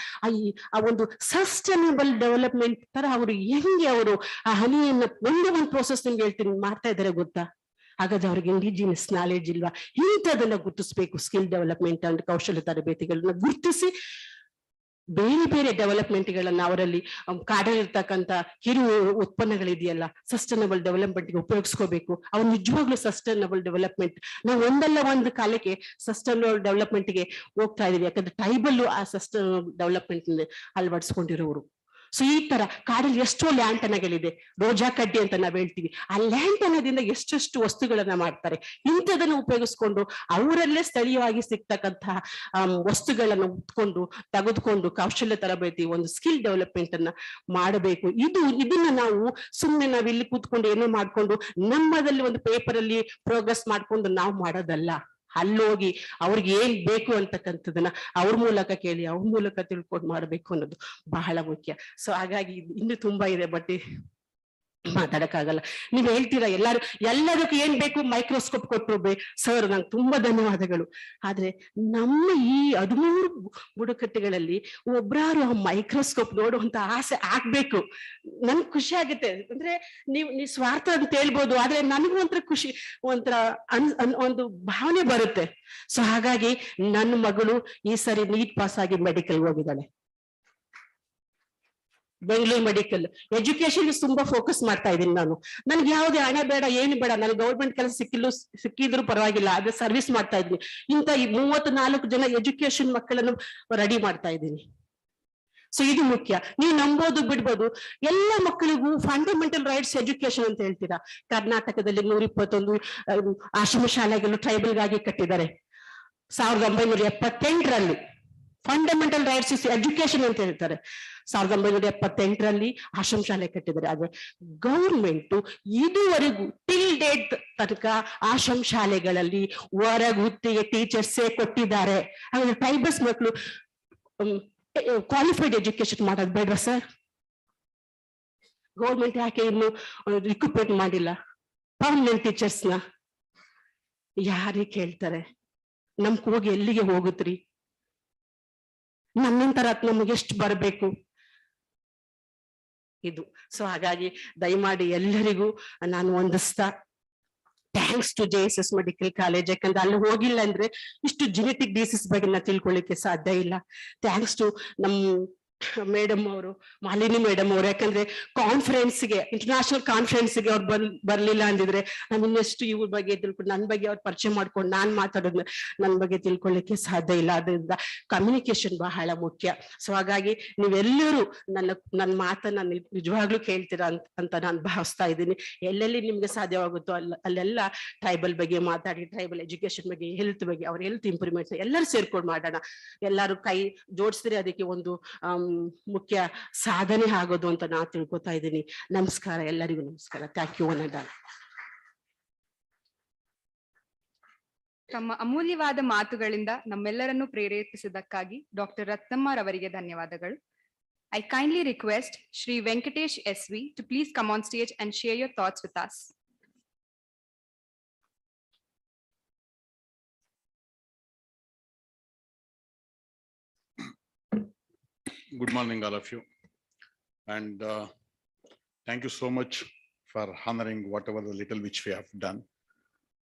ಆ ಒಂದು ಸಸ್ಟೈನಬಲ್ ಡೆವಲಪ್ಮೆಂಟ್ ತರ ಅವರು ಹೆಂಗೆ ಅವರು ಆ ಹನಿಯನ್ನ ಒಂದೇ ಒಂದು ಪ್ರೋಸೆಸ್ ನಿಮ್ಗೆ ಹೇಳ್ತೀನಿ ಮಾಡ್ತಾ ಇದ್ದಾರೆ ಗೊತ್ತಾ? ಹಾಗಾದ್ರೆ ಅವ್ರಿಗೆ ಇಂಡಿಜಿನಿಯಸ್ ನಾಲೆಡ್ಜ್ ಇಲ್ವಾ? ಇಂಥದನ್ನ ಗುರುತಿಸ್ಬೇಕು. ಸ್ಕಿಲ್ ಡೆವಲಪ್ಮೆಂಟ್ ಅಂಡ್ ಕೌಶಲ್ಯ ತರಬೇತಿಗಳನ್ನ ಗುರುತಿಸಿ ಬೇರೆ ಬೇರೆ ಡೆವಲಪ್ಮೆಂಟ್ಗಳನ್ನ ಅವರಲ್ಲಿ ಕಾಡಲ್ಲಿರ್ತಕ್ಕಂಥ ಕಿರು ಉತ್ಪನ್ನಗಳಿದೆಯಲ್ಲ, ಸಸ್ಟೈನಬಲ್ ಡೆವಲಪ್ಮೆಂಟ್ಗೆ ಉಪಯೋಗಿಸ್ಕೋಬೇಕು. ಅವ್ರು ನಿಜವಾಗ್ಲೂ ಸಸ್ಟೈನಬಲ್ ಡೆವಲಪ್ಮೆಂಟ್, ನಾವು ಒಂದಲ್ಲ ಒಂದು ಕಾಲಕ್ಕೆ ಸಸ್ಟೈನಬಲ್ ಡೆವಲಪ್ಮೆಂಟ್ಗೆ ಹೋಗ್ತಾ ಇದೀವಿ. ಯಾಕಂದ್ರೆ ಟ್ರೈಬಲ್ ಆ ಸಸ್ಟೈನಬಲ್ ಡೆವಲಪ್ಮೆಂಟ್ ಅಳವಡಿಸ್ಕೊಂಡಿರೋರು. ಸೊ ಈ ತರ ಕಾಡಲ್ಲಿ ಎಷ್ಟೋ ಲ್ಯಾಂಟನಗಳಿದೆ, ರೋಜಾ ಕಡ್ಡಿ ಅಂತ ನಾವ್ ಹೇಳ್ತೀವಿ. ಆ ಲ್ಯಾಂಟನದಿಂದ ಎಷ್ಟೆಷ್ಟು ವಸ್ತುಗಳನ್ನ ಮಾಡ್ತಾರೆ. ಇಂಥದನ್ನ ಉಪಯೋಗಿಸ್ಕೊಂಡು ಅವರಲ್ಲೇ ಸ್ಥಳೀಯವಾಗಿ ಸಿಗ್ತಕ್ಕಂತಹ ವಸ್ತುಗಳನ್ನ ತೆಗೆದುಕೊಂಡು ಕೌಶಲ್ಯ ತರಬೇತಿ, ಒಂದು ಸ್ಕಿಲ್ ಡೆವಲಪ್ಮೆಂಟ್ ಅನ್ನ ಮಾಡಬೇಕು. ಇದನ್ನ ನಾವು ಸುಮ್ಮನೆ ನಾವ್ ಇಲ್ಲಿ ಕೂತ್ಕೊಂಡು ಏನೋ ಮಾಡ್ಕೊಂಡು ನಮ್ಮದಲ್ಲಿ ಒಂದು ಪೇಪರ್ ಅಲ್ಲಿ ಪ್ರೋಗ್ರೆಸ್ ಮಾಡ್ಕೊಂಡು ನಾವು ಮಾಡೋದಲ್ಲ. ಅಲ್ಲೋಗಿ ಅವ್ರಿಗೆ ಏನ್ ಬೇಕು ಅಂತಕ್ಕಂಥದನ್ನ ಅವ್ರ ಮೂಲಕ ಕೇಳಿ ಅವ್ರ ಮೂಲಕ ತಿಳ್ಕೊಂಡು ಮಾಡ್ಬೇಕು ಅನ್ನೋದು ಬಹಳ ಮುಖ್ಯ. ಸೊ ಹಾಗಾಗಿ ಇನ್ನು ತುಂಬಾ ಇದೆ, ಬಟ್ ಮಾತಾಡಕ್ಕಾಗಲ್ಲ. ನೀವ್ ಹೇಳ್ತೀರಾ ಎಲ್ಲದಕ್ಕೂ ಏನ್ ಬೇಕು ಮೈಕ್ರೋಸ್ಕೋಪ್ ಕೊಟ್ಟರು ಸರ್, ನಂಗೆ ತುಂಬಾ ಧನ್ಯವಾದಗಳು. ಆದ್ರೆ ನಮ್ಮ ಈ 13 ಬುಡಕಟ್ಟುಗಳಲ್ಲಿ ಒಬ್ರಾರು ಆ ಮೈಕ್ರೋಸ್ಕೋಪ್ ನೋಡುವಂತ ಆಸೆ ಆಗ್ಬೇಕು. ನನ್ಗೆ ಖುಷಿ ಆಗುತ್ತೆ. ಅಂದ್ರೆ ನೀವ್ ಸ್ವಾರ್ಥ ಅಂತ ಹೇಳ್ಬೋದು, ಆದ್ರೆ ನನಗೂ ಒಂಥರ ಖುಷಿ, ಒಂಥರ ಒಂದು ಭಾವನೆ ಬರುತ್ತೆ. ಸೊ ಹಾಗಾಗಿ ನನ್ನ ಮಗಳು ಈ ಸರಿ ನೀಟ್ ಪಾಸ್ ಆಗಿ ಮೆಡಿಕಲ್ ಹೋಗಿದ್ದಾಳೆ. ಬೆಂಗಳೂರು ಮೆಡಿಕಲ್ ಎಜುಕೇಶನ್ ತುಂಬಾ ಫೋಕಸ್ ಮಾಡ್ತಾ ಇದ್ದೀನಿ ನಾನು. ನನ್ಗೆ ಯಾವುದೇ ಹಣ ಬೇಡ, ಏನು ಬೇಡ, ನನಗೆ ಗೌರ್ಮೆಂಟ್ ಕೆಲಸ ಸಿಕ್ಕಿದ್ರು ಪರವಾಗಿಲ್ಲ, ಅದೇ ಸರ್ವಿಸ್ ಮಾಡ್ತಾ ಇದ್ದೀನಿ. ಇಂಥ ಈ 34 ಜನ ಎಜುಕೇಶನ್ ಮಕ್ಕಳನ್ನು ರೆಡಿ ಮಾಡ್ತಾ ಇದ್ದೀನಿ. ಸೊ ಇದು ಮುಖ್ಯ. ನೀವು ನಂಬೋದು ಬಿಡ್ಬೋದು, ಎಲ್ಲ ಮಕ್ಕಳಿಗೂ ಫಂಡಮೆಂಟಲ್ ರೈಟ್ಸ್ ಎಜುಕೇಶನ್ ಅಂತ ಹೇಳ್ತೀರಾ. ಕರ್ನಾಟಕದಲ್ಲಿ 121 ಆಶ್ರಮ ಶಾಲೆಗಳು ಟ್ರೈಬಲ್ಗಾಗಿ ಕಟ್ಟಿದ್ದಾರೆ. 1978ರಲ್ಲಿ ಫಂಡಮೆಂಟಲ್ ರೈಟ್ಸ್ ಇಸ್ ಎಜುಕೇಶನ್ ಅಂತ ಹೇಳ್ತಾರೆ. 1978ರಲ್ಲಿ ಆಶ್ರಮ ಶಾಲೆ ಕಟ್ಟಿದ್ದಾರೆ. ಆದ್ರೆ ಗೌರ್ಮೆಂಟ್ ಇದುವರೆಗೂ ಟಿಲ್ ಡೇಟ್ ತನಕ ಆಶ್ರಮ ಶಾಲೆಗಳಲ್ಲಿ ಹೊರಗುತ್ತಿಗೆ ಟೀಚರ್ಸೇ ಕೊಟ್ಟಿದ್ದಾರೆ. ಹಾಗಾದ್ರೆ ಟ್ರೈಬಲ್ಸ್ ಮಕ್ಕಳು ಕ್ವಾಲಿಫೈಡ್ ಎಜುಕೇಶನ್ ಮಾಡೋದು ಬೇಡ್ವಾ ಸರ್? ಗೌರ್ಮೆಂಟ್ ಯಾಕೆ ಇನ್ನು ರಿಕ್ರೂಟ್ಮೆಂಟ್ ಮಾಡಿಲ್ಲ ಪರ್ಮನೆಂಟ್ ಟೀಚರ್ಸ್ನ? ಯಾರಿಗೆ ಕೇಳ್ತಾರೆ? ನಮ್ ಕೂಗಿ ಎಲ್ಲಿಗೆ ಹೋಗುತ್ರಿ? ನನ್ನಂತರ ನಮಗೆ ಎಷ್ಟು ಬರಬೇಕು ಇದು. ಸೊ ಹಾಗಾಗಿ ದಯಮಾಡಿ ಎಲ್ಲರಿಗೂ ನಾನು ಒಂದಿಸ್ತಾ thanks to JSS medical college. ಯಾಕಂದ್ರೆ ಅಲ್ಲಿ ಹೋಗಿಲ್ಲ ಅಂದ್ರೆ ಇಷ್ಟು ಜೆನೆಟಿಕ್ ಡಿಸೀಸ್ ಬಗ್ಗೆ ನಾ ತಿಳ್ಕೊಳ್ಳಿಕ್ಕೆ ಸಾಧ್ಯ ಇಲ್ಲ. ಥ್ಯಾಂಕ್ಸ್ ಟು ನಮ್ ಮೇಡಮ್ ಅವರು, ಮಾಲಿನಿ ಮೇಡಮ್ ಅವರು. ಯಾಕಂದ್ರೆ ಕಾನ್ಫರೆನ್ಸ್ಗೆ, ಇಂಟರ್ನ್ಯಾಷನಲ್ ಕಾನ್ಫರೆನ್ಸ್ಗೆ ಅವ್ರು ಬರ್ಲಿಲ್ಲ ಅಂದಿದ್ರೆ ನಾನು ಇನ್ನೆಷ್ಟು ಇವ್ರ ಬಗ್ಗೆ ತಿಳ್ಕೊಂಡು, ನನ್ನ ಬಗ್ಗೆ ಅವ್ರು ಪರಿಚಯ ಮಾಡ್ಕೊಂಡು ನಾನ್ ಮಾತಾಡೋದು ನನ್ನ ಬಗ್ಗೆ ತಿಳ್ಕೊಳ್ಳಿಕ್ಕೆ ಸಾಧ್ಯ ಇಲ್ಲ. ಅದರಿಂದ ಕಮ್ಯುನಿಕೇಶನ್ ಬಹಳ ಮುಖ್ಯ. ಸೊ ಹಾಗಾಗಿ ನೀವೆಲ್ಲರೂ ನನ್ನ ಮಾತನ್ನ ನಿಜವಾಗ್ಲೂ ಕೇಳ್ತೀರಾ ಅಂತ ನಾನು ಭಾವಿಸ್ತಾ ಇದ್ದೀನಿ. ಎಲ್ಲೆಲ್ಲಿ ನಿಮ್ಗೆ ಸಾಧ್ಯವಾಗುತ್ತೋ ಅಲ್ಲೆಲ್ಲ ಟ್ರೈಬಲ್ ಬಗ್ಗೆ ಮಾತಾಡಿ, ಟ್ರೈಬಲ್ ಎಜುಕೇಶನ್ ಬಗ್ಗೆ, ಹೆಲ್ತ್ ಬಗ್ಗೆ, ಅವ್ರ ಹೆಲ್ತ್ ಇಂಪ್ರೂವ್ಮೆಂಟ್ ಎಲ್ಲರೂ ಸೇರ್ಕೊಂಡು ಮಾಡೋಣ. ಎಲ್ಲರೂ ಕೈ ಜೋಡಿಸಿದ್ರೆ ಅದಕ್ಕೆ ಒಂದು ಮುಖ್ಯ ಸಾಧನೆ ಆಗೋದು ಅಂತ ನಾ ತಿಳ್ಕೊತಾ ಇದ್ದೀನಿ. ನಮಸ್ಕಾರ, ಎಲ್ಲರಿಗೂ ನಮಸ್ಕಾರ. Thank you. ತಮ್ಮ ಅಮೂಲ್ಯವಾದ ಮಾತುಗಳಿಂದ ನಮ್ಮೆಲ್ಲರನ್ನು ಪ್ರೇರೇಪಿಸಿದ್ದಕ್ಕಾಗಿ ಡಾಕ್ಟರ್ ರತ್ನಮ್ಮರವರಿಗೆ ಧನ್ಯವಾದಗಳು. I kindly request Shri Venkatesh SV to please come on stage and share your thoughts with us. Good morning, all of you. And thank you so much for honoring whatever the little which we have done.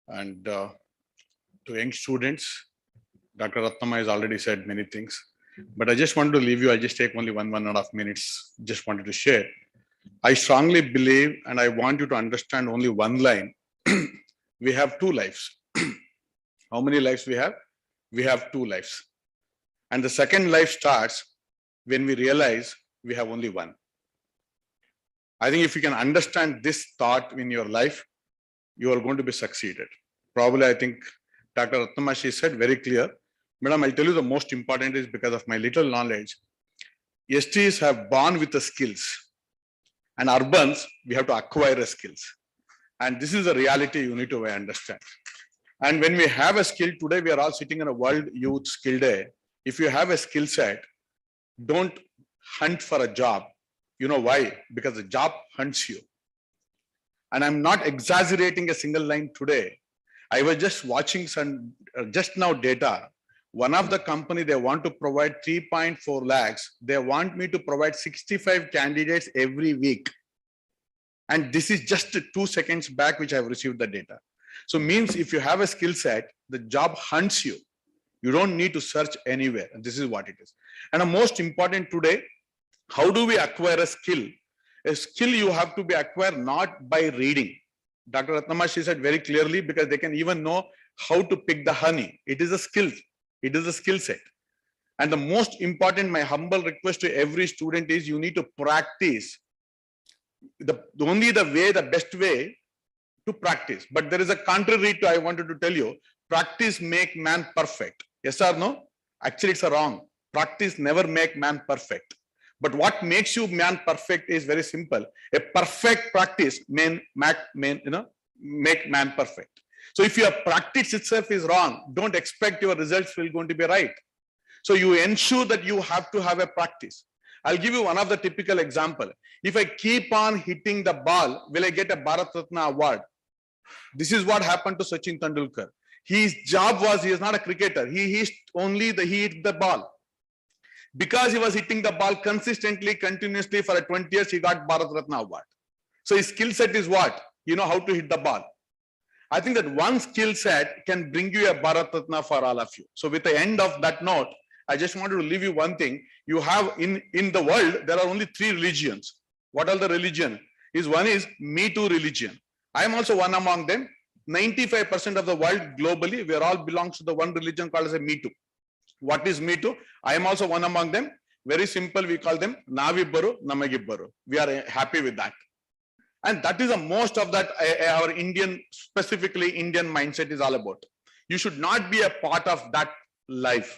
And to young students, Dr. Ratnama has already said many things, but I just wanted to leave you. I'll just take only 1.5 minutes. Just wanted to share. I strongly believe, and I want you to understand only one line. We have two lives. How many lives we have? We have two lives. And the second life starts when we realize we have only one. I think if you can understand this thought in your life, you are going to be succeeded. Probably, I think Dr. Ratnama, she said very clear. Madam, I'll tell you the most important is because of my little knowledge. STs have born with the skills, and urbans, we have to acquire the skills. And this is a reality you need to understand. And when we have a skill, today we are all sitting in a World Youth Skill Day. If you have a skill set, don't hunt for a job. You know why? Because the job hunts you. And I'm not exaggerating a single line today. I was just watching some just now data. One of the company, they want to provide 3.4 lakhs. They want me to provide 65 candidates every week. And this is just 2 seconds back, which I've received the data. So means if you have a skill set, the job hunts you. You don't need to search anywhere. And this is what it is. And the most important today, how do we acquire a skill? A skill you have to be acquired not by reading. Dr. Ratnama, she said very clearly, because they can even know how to pick the honey. It is a skill. It is a skill set. And the most important, my humble request to every student is you need to practice. The best way to practice. But there is a contrary to I wanted to tell you, practice make man perfect. Yes or no? Actually, it's a wrong. Practice never make man perfect. But what makes you man perfect is very simple. A perfect practice make man perfect. So if your practice itself is wrong, don't expect your results will going to be right. So you ensure that you have to have a practice. I'll give you one of the typical example. If I keep on hitting the ball, will I get a Bharat Ratna award? This is what happened to Sachin Tendulkar. His job was, he is not a cricketer. He hit the ball. Because he was hitting the ball consistently, continuously for 20 years, he got Bharat Ratna award. So his skill set is what? You know how to hit the ball. I think that one skill set can bring you a Bharat Ratna for all of you. So with the end of that note, I just wanted to leave you one thing. You have in the world, there are only 3 religions. What are the religion? One is Me Too religion. I am also one among them. 95% of the world globally, we are all belongs to the one religion called as a Me Too. What is Me Too? I am also one among them. Very simple, we call them Navibbaru, Namagibbaru. We are happy with that. And that is the most of that our Indian, specifically Indian mindset is all about. You should not be a part of that life.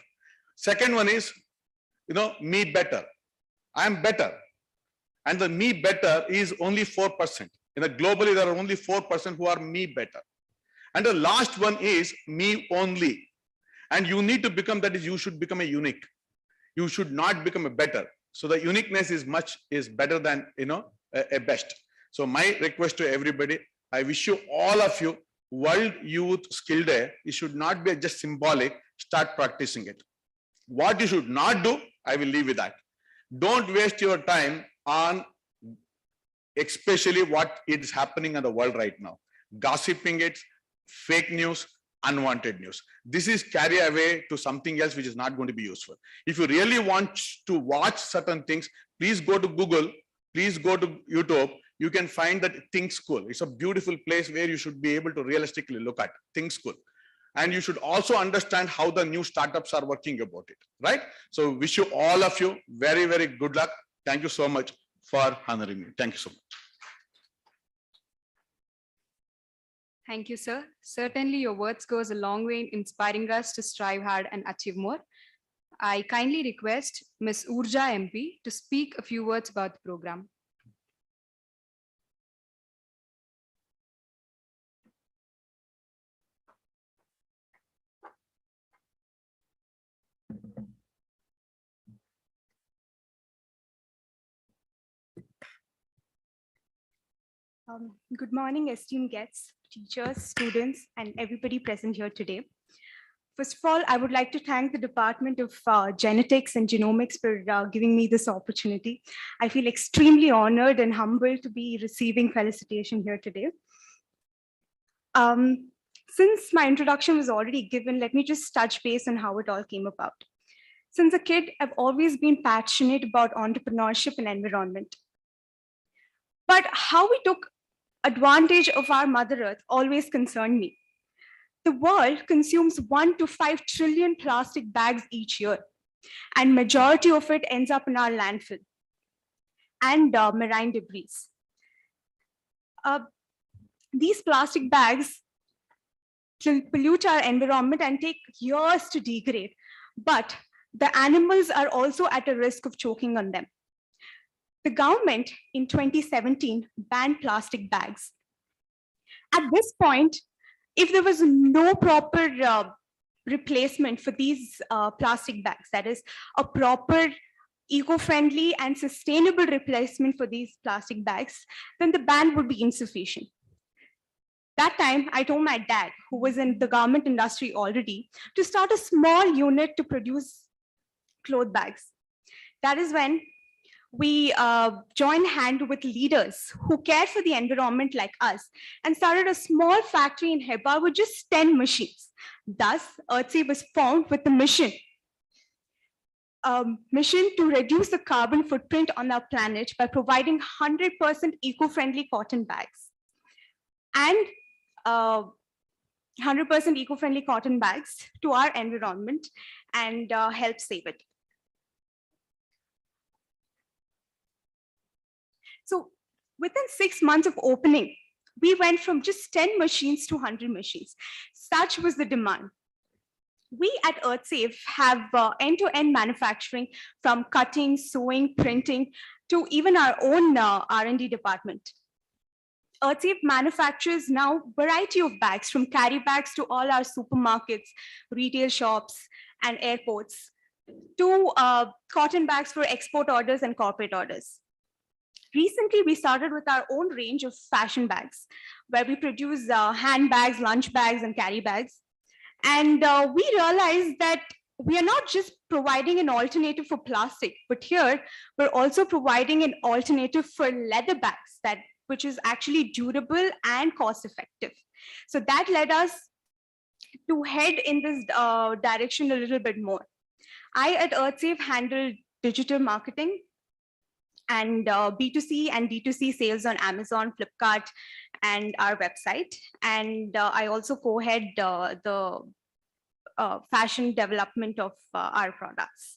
Second one is, me better. I am better. And the me better is only 4%. Globally, there are only 4% who are me better. And the last one is me only. And you need to become, that is, you should become a unique. You should not become a better. So the uniqueness is better than, a best. So my request to everybody, I wish you, all of you, World Youth Skill Day, it should not be just symbolic, start practicing it. What you should not do, I will leave with that. Don't waste your time on especially what is happening in the world right now. Gossiping it, fake news, unwanted news. This is carry away to something else which is not going to be useful. If you really want to watch certain things, please go to Google, please go to YouTube. You can find that Think School. It's a beautiful place where you should be able to realistically look at Think School. And you should also understand how the new startups are working about it, right? So wish you, all of you, very, very good luck. Thank you so much for honoring me. Thank you so much. Thank you, sir. Certainly your words goes a long way in inspiring us to strive hard and achieve more. I kindly request Ms. Urja MP to speak a few words about the program. Good morning, esteemed guests, teachers, students, and everybody present here today. First of all, I would like to thank the Department of Genetics and Genomics for giving me this opportunity. I feel extremely honored and humbled to be receiving felicitation here today. Since my introduction was already given, let me just touch base on how it all came about. Since a kid, I've always been passionate about entrepreneurship and environment. But how we took advantage of our Mother Earth always concerned me. The world consumes 1 to 5 trillion plastic bags each year, and majority of it ends up in our landfill and marine debris. These plastic bags pollute our environment and take years to degrade, but the animals are also at a risk of choking on them. The government in 2017 banned plastic bags. At this point, if there was no proper replacement for these plastic bags, that is a proper eco-friendly and sustainable replacement for these plastic bags, then the ban would be insufficient. That time, I told my dad, who was in the garment industry already, to start a small unit to produce cloth bags. That is when we joined hand with leaders who care for the environment like us and started a small factory in Heba with just 10 machines. Thus, Earthsave was formed with the mission to reduce the carbon footprint on our planet by providing 100% eco-friendly cotton bags and 100% eco-friendly cotton bags to our environment and help save it. So within 6 months of opening, we went from just 10 machines to 100 machines. Such was the demand. We at Earthsave have end-to-end manufacturing from cutting, sewing, printing, to even our own R&D department. Earthsave manufactures now a variety of bags, from carry bags to all our supermarkets, retail shops, and airports, to cotton bags for export orders and corporate orders. Recently, we started with our own range of fashion bags, where we produce handbags, lunch bags, and carry bags. And we realized that we are not just providing an alternative for plastic, but here we're also providing an alternative for leather bags, which is actually durable and cost effective. So that led us to head in this direction a little bit more. I at EarthSafe handle digital marketing and B2C and D2C sales on Amazon, Flipkart, and our website. And I also co-head the fashion development of our products.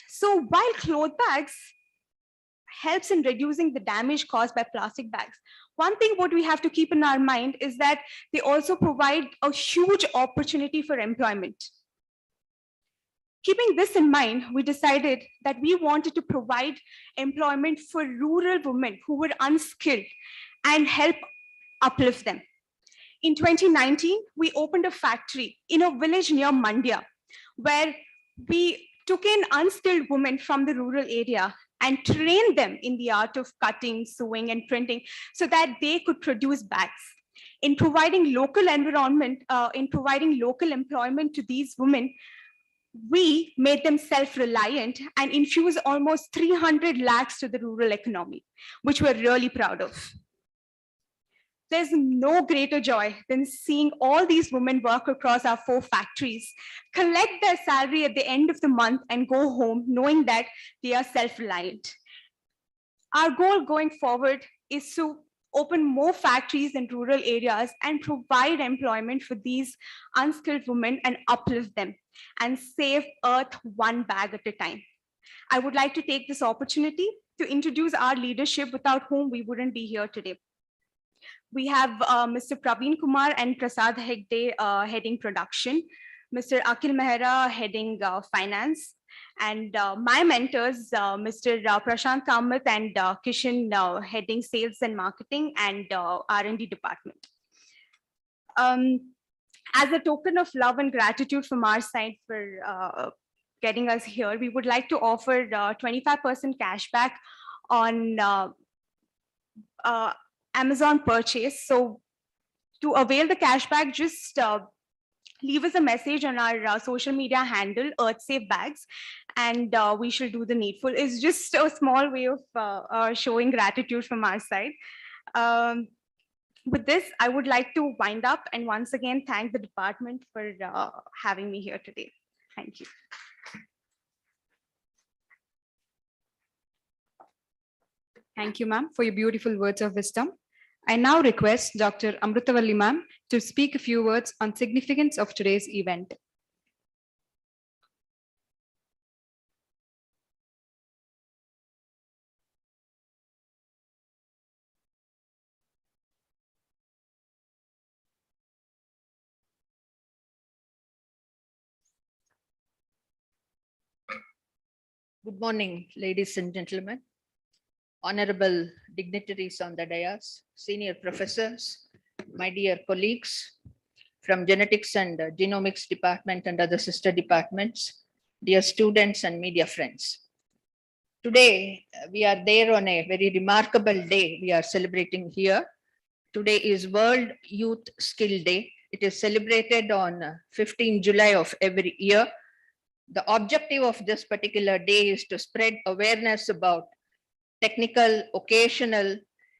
So while cloth bags helps in reducing the damage caused by plastic bags, one thing what we have to keep in our mind is that they also provide a huge opportunity for employment. Keeping this in mind, we decided that we wanted to provide employment for rural women who were unskilled and help uplift them. In 2019, we opened a factory in a village near Mandya, where we took in unskilled women from the rural area and trained them in the art of cutting, sewing, and printing so that they could produce bags. In providing local environment, in providing local employment to these women, we made them self-reliant and infused almost 300 lakhs to the rural economy, which we're really proud of. There's no greater joy than seeing all these women work across our 4 factories, collect their salary at the end of the month and go home knowing that they are self-reliant. Our goal going forward is to open more factories in rural areas and provide employment for these unskilled women and uplift them and save Earth one bag at a time. I would like to take this opportunity to introduce our leadership without whom we wouldn't be here today. We have Mr. Praveen Kumar and Prasad Hegde heading production, Mr. Akhil Mehra heading finance, and my mentors, Mr. Prashant Kamath and Kishan heading sales and marketing and R&D department. As a token of love and gratitude from our side for getting us here, we would like to offer 25% cashback on Amazon purchase. So to avail the cashback, just leave us a message on our social media handle, EarthSafe Bags, and we shall do the needful. It's just a small way of showing gratitude from our side. With this, I would like to wind up and once again thank the department for having me here today. Thank you. Thank you, ma'am, for your beautiful words of wisdom. I now request Dr. Amrutavalli ma'am to speak a few words on significance of today's event. Good morning, ladies and gentlemen, honorable dignitaries on the dais, senior professors, my dear colleagues from genetics and genomics department and other sister departments, dear students and media friends. Today, we are there on a very remarkable day we are celebrating here. Today is World Youth Skill Day. It is celebrated on 15 July of every year. The objective of this particular day is to spread awareness about technical, occasional,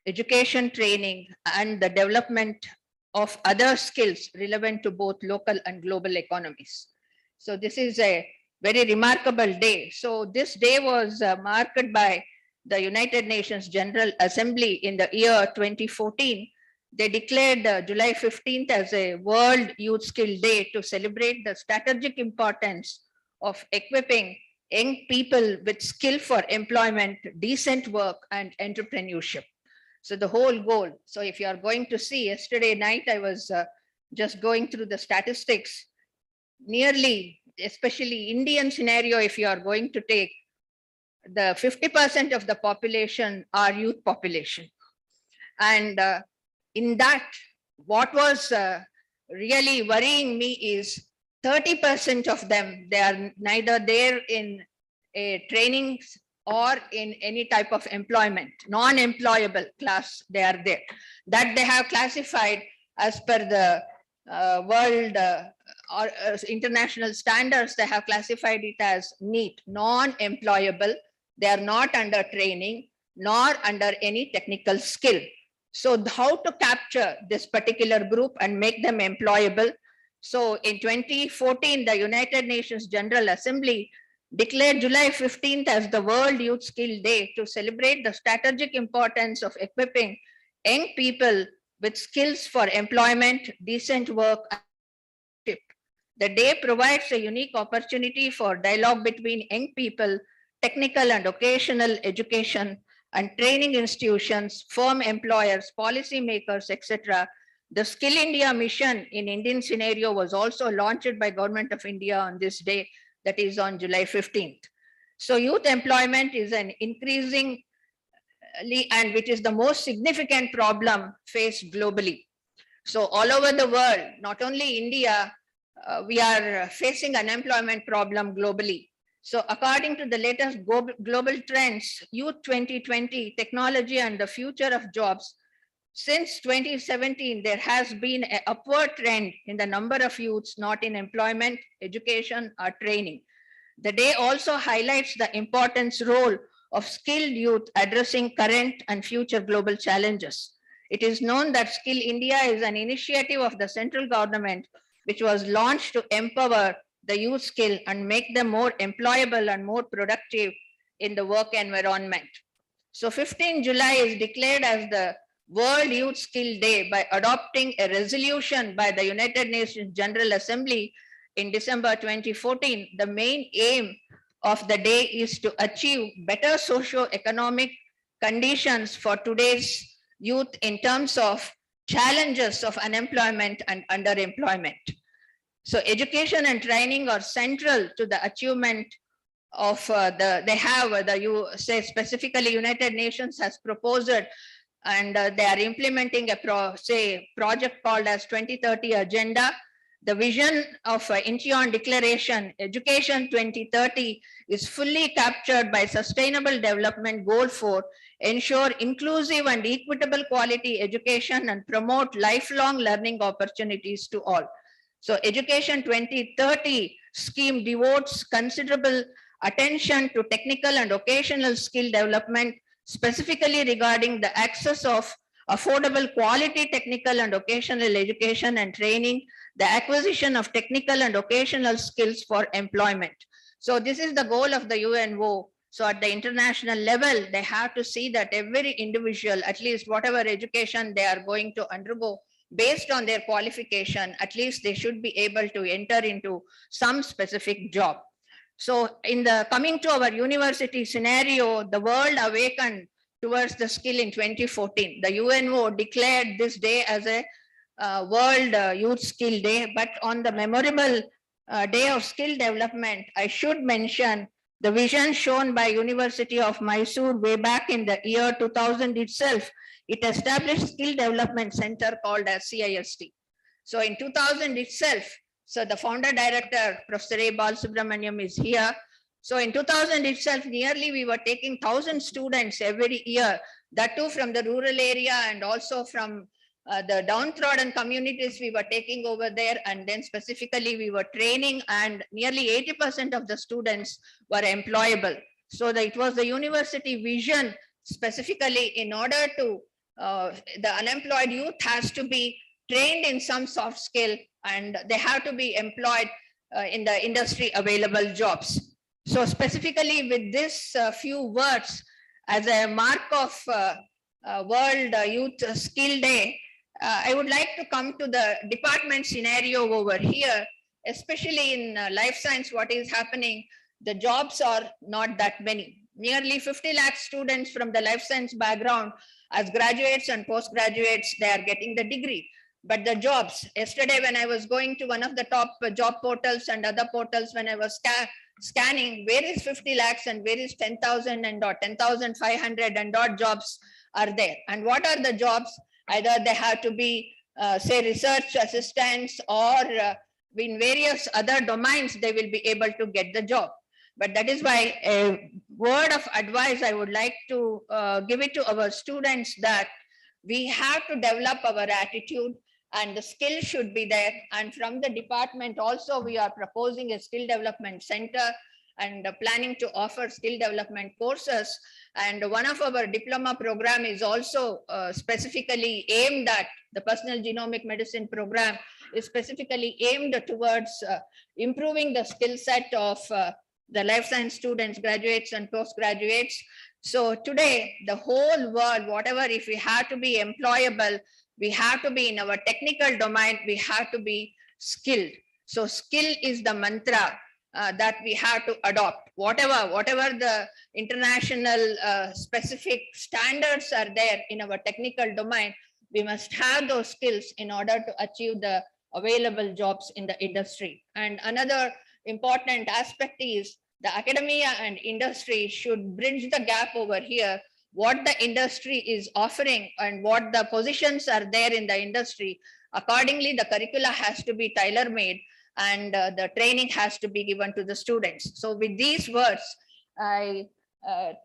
education training, and the development of other skills relevant to both local and global economies. So this is a very remarkable day. So this day was marked by the United Nations General Assembly in the year 2014. They declared July 15th as a World Youth Skill Day to celebrate the strategic importance of equipping young people with skill for employment, decent work, and entrepreneurship. So the whole goal. So if you are going to see, yesterday night, I was just going through the statistics, nearly, especially Indian scenario, if you are going to take, the 50% of the population are youth population. And in that, what was really worrying me is 30% of them, they are neither there in a training or in any type of employment, non-employable class, they are there. That they have classified as per the world or international standards, they have classified it as NEET, non-employable. They are not under training, nor under any technical skill. So how to capture this particular group and make them employable? So in 2014, the United Nations General Assembly declared July 15th as the World Youth Skill Day to celebrate the strategic importance of equipping young people with skills for employment, decent work, and leadership. The day provides a unique opportunity for dialogue between young people, technical and vocational education, and training institutions, firm employers, policymakers, etc. The Skill India mission in Indian scenario was also launched by Government of India on this day, that is on July 15th. So youth employment is an increasing and which is the most significant problem faced globally. So all over the world, not only India, we are facing unemployment problem globally. So according to the latest global trends, Youth 2020, Technology and the Future of Jobs, since 2017, there has been an upward trend in the number of youths not in employment, education, or training. The day also highlights the importance role of skilled youth addressing current and future global challenges. It is known that Skill India is an initiative of the central government which was launched to empower the youth skill and make them more employable and more productive in the work environment. So 15 July is declared as the World Youth Skill Day by adopting a resolution by the United Nations General Assembly in December 2014. The main aim of the day is to achieve better socio-economic conditions for today's youth in terms of challenges of unemployment and underemployment. So education and training are central to the achievement of specifically United Nations has proposed and they are implementing a project called as 2030 Agenda. The vision of Incheon Declaration, Education 2030, is fully captured by Sustainable Development Goal 4, ensure inclusive and equitable quality education and promote lifelong learning opportunities to all. So Education 2030 scheme devotes considerable attention to technical and vocational skill development, specifically regarding the access of affordable quality technical and vocational education and training, the acquisition of technical and vocational skills for employment. So this is the goal of the UNO. So at the international level, they have to see that every individual, at least whatever education they are going to undergo, based on their qualification, at least they should be able to enter into some specific job. So in the coming to our university scenario, the world awakened towards the skill in 2014. The UNO declared this day as a World Youth Skill Day, but on the memorable day of skill development, I should mention the vision shown by University of Mysore way back in the year 2000 itself. It established skill development center called as CIST. So in 2000 itself, so the founder director, Professor A. Balasubramaniam is here. So in 2000 itself, nearly we were taking 1,000 students every year, that too from the rural area and also from the downtrodden communities we were taking over there, and then specifically we were training, and nearly 80% of the students were employable. So it was the university vision specifically in order to the unemployed youth has to be trained in some soft skill and they have to be employed in the industry available jobs. So specifically with this few words as a mark of World Youth Skill Day, I would like to come to the department scenario over here, especially in life science. What is happening, the jobs are not that many. Nearly 50 lakh students from the life science background as graduates and postgraduates, they are getting the degree. But the jobs, yesterday when I was going to one of the top job portals and other portals, when I was scanning, where is 50 lakhs and where is 10,000 and 10,500 and dot jobs are there. And what are the jobs? Either they have to be, say, research assistants, or in various other domains, they will be able to get the job. But that is why a word of advice I would like to give it to our students, that we have to develop our attitude and the skill should be there. And from the department also, we are proposing a skill development center and planning to offer skill development courses. And one of our diploma program is also specifically aimed at the personal genomic medicine program is specifically aimed towards improving the skill set of the life science students, graduates and postgraduates. So today, the whole world, whatever, if we have to be employable, we have to be in our technical domain, we have to be skilled. So skill is the mantra that we have to adopt. Whatever the international specific standards are there in our technical domain, we must have those skills in order to achieve the available jobs in the industry. And another important aspect is the academia and industry should bridge the gap over here. What the industry is offering and what the positions are there in the industry, accordingly the curricula has to be tailor-made and the training has to be given to the students. So with these words, I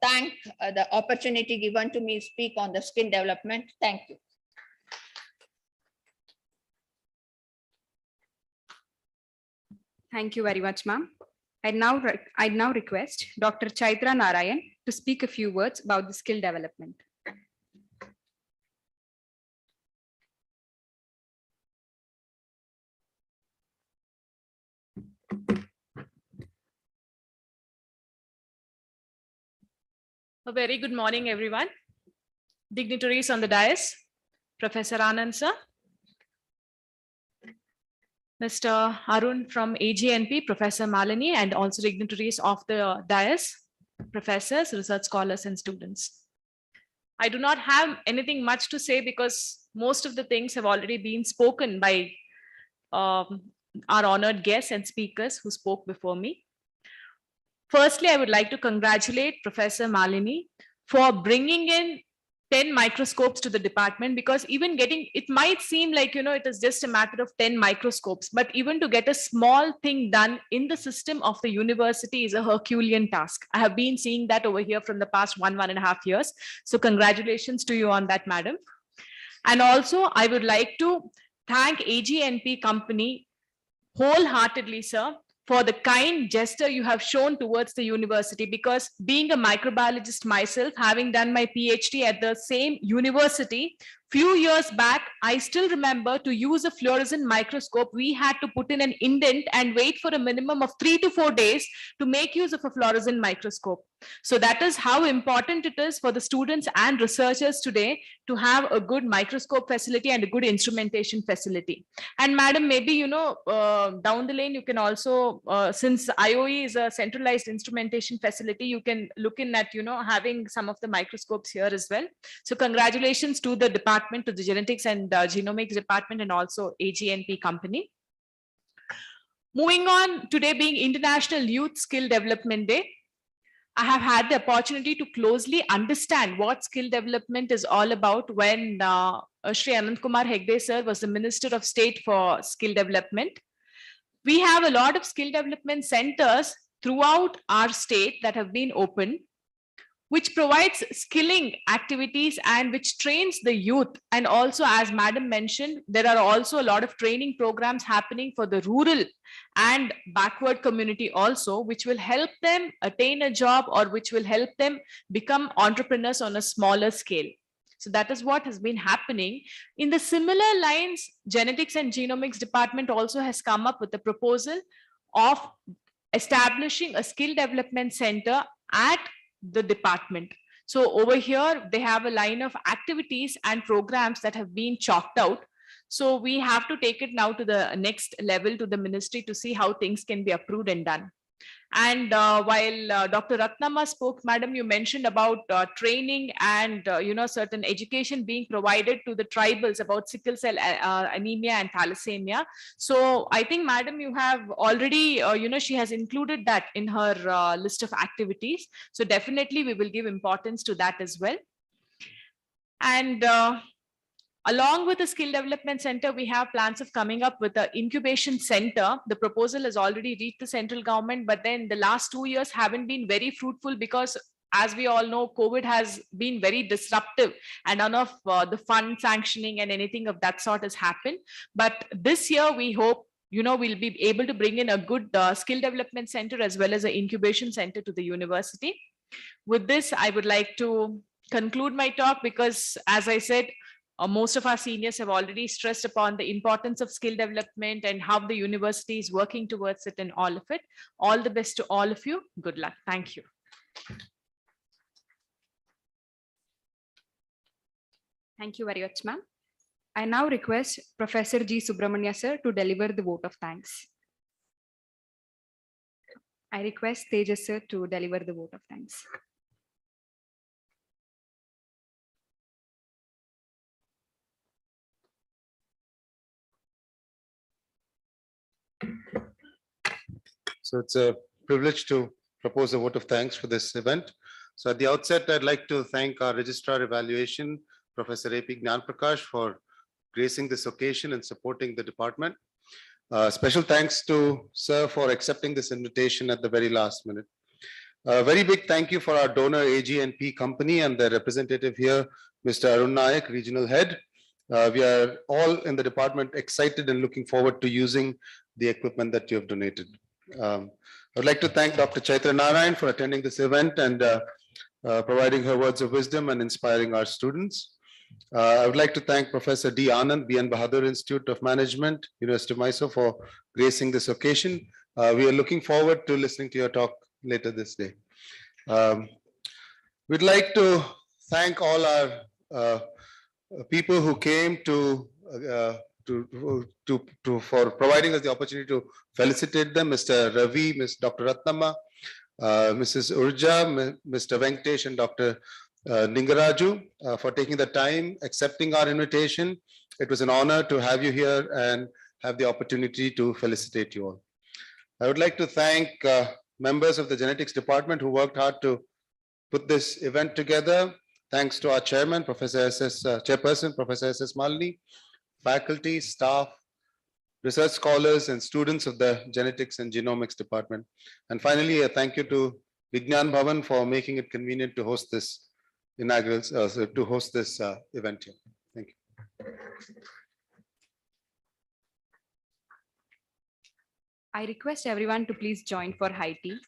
thank the opportunity given to me to speak on the skill development. Thank you. Thank you very much, ma'am. I now request Dr. Chaitra Narayan to speak a few words about the skill development. A very good morning, everyone. Dignitaries on the dais, Professor Anand sir, Mr. Arun from AGNP, Professor Malini, and also dignitaries of the dais, professors, research scholars, and students. I do not have anything much to say because most of the things have already been spoken by our honored guests and speakers who spoke before me. Firstly, I would like to congratulate Professor Malini for bringing in 10 microscopes to the department, because even getting, it might seem like, it is just a matter of 10 microscopes, but even to get a small thing done in the system of the university is a Herculean task. I have been seeing that over here from the past 1.5 years. So congratulations to you on that, madam. And also I would like to thank AGNP company wholeheartedly, sir, for the kind gesture you have shown towards the university, because being a microbiologist myself, having done my PhD at the same university, few years back, I still remember to use a fluorescent microscope, we had to put in an indent and wait for a minimum of 3 to 4 days to make use of a fluorescent microscope. So that is how important it is for the students and researchers today to have a good microscope facility and a good instrumentation facility. And madam, maybe, down the lane, you can also, since IOE is a centralized instrumentation facility, you can look in at, having some of the microscopes here as well. So congratulations to the department, to the genetics and genomics department, and also AGNP company. Moving on, today being International Youth Skill Development Day, I have had the opportunity to closely understand what skill development is all about when Shri Anand Kumar Hegde sir was the Minister of State for Skill Development. We have a lot of skill development centers throughout our state that have been opened, which provides skilling activities and which trains the youth. And also, as madam mentioned, there are also a lot of training programs happening for the rural and backward community also, which will help them attain a job or which will help them become entrepreneurs on a smaller scale. So that is what has been happening. In the similar lines, genetics and genomics department also has come up with a proposal of establishing a skill development center at the department. So over here, they have a line of activities and programs that have been chalked out. So we have to take it now to the next level, to the ministry, to see how things can be approved and done. And while Dr. Ratnama spoke, madam, you mentioned about training and certain education being provided to the tribals about sickle cell anemia and thalassemia. So I think, madam, you have already, she has included that in her list of activities. So definitely we will give importance to that as well. And along with the skill development center, we have plans of coming up with an incubation center. The proposal has already reached the central government, but then the last 2 years haven't been very fruitful because, as we all know, COVID has been very disruptive and none of the fund sanctioning and anything of that sort has happened. But this year, we hope, we'll be able to bring in a good skill development center as well as an incubation center to the university. With this, I would like to conclude my talk because, as I said, Most of our seniors have already stressed upon the importance of skill development and how the university is working towards it and all of it. All the best to all of you. Good luck. Thank you. Thank you very much, ma'am. I now request Professor G. Subramanya sir to deliver the vote of thanks. I request Tejas sir to deliver the vote of thanks. So it's a privilege to propose a vote of thanks for this event. So at the outset, I'd like to thank our Registrar Evaluation, Professor A.P. Gnanprakash, for gracing this occasion and supporting the department. Special thanks to Sir for accepting this invitation at the very last minute. A very big thank you for our donor AG&P company and their representative here, Mr. Arun Nayak, Regional Head. We are all in the department excited and looking forward to using the equipment that you have donated. I would like to thank Dr. Chaitra Narayan for attending this event and providing her words of wisdom and inspiring our students. I would like to thank Professor D. Anand, B.N. Bahadur Institute of Management, University of Mysore, for gracing this occasion. We are looking forward to listening to your talk later this day. We'd like to thank all our people who came for providing us the opportunity to felicitate them, Mr. Ravi, Ms. Dr. Ratnama, Mrs. Urja, Mr. Venkatesh, and Dr. Ningaraju for taking the time, accepting our invitation. It was an honor to have you here and have the opportunity to felicitate you all. I would like to thank members of the genetics department who worked hard to put this event together. Thanks to our chairman, Chairperson, Professor S.S. Malini, faculty, staff, research scholars, and students of the genetics and genomics department. And finally, a thank you to Vignan Bhavan for making it convenient to host this inaugural, event here. Thank you. I request everyone to please join for high tea.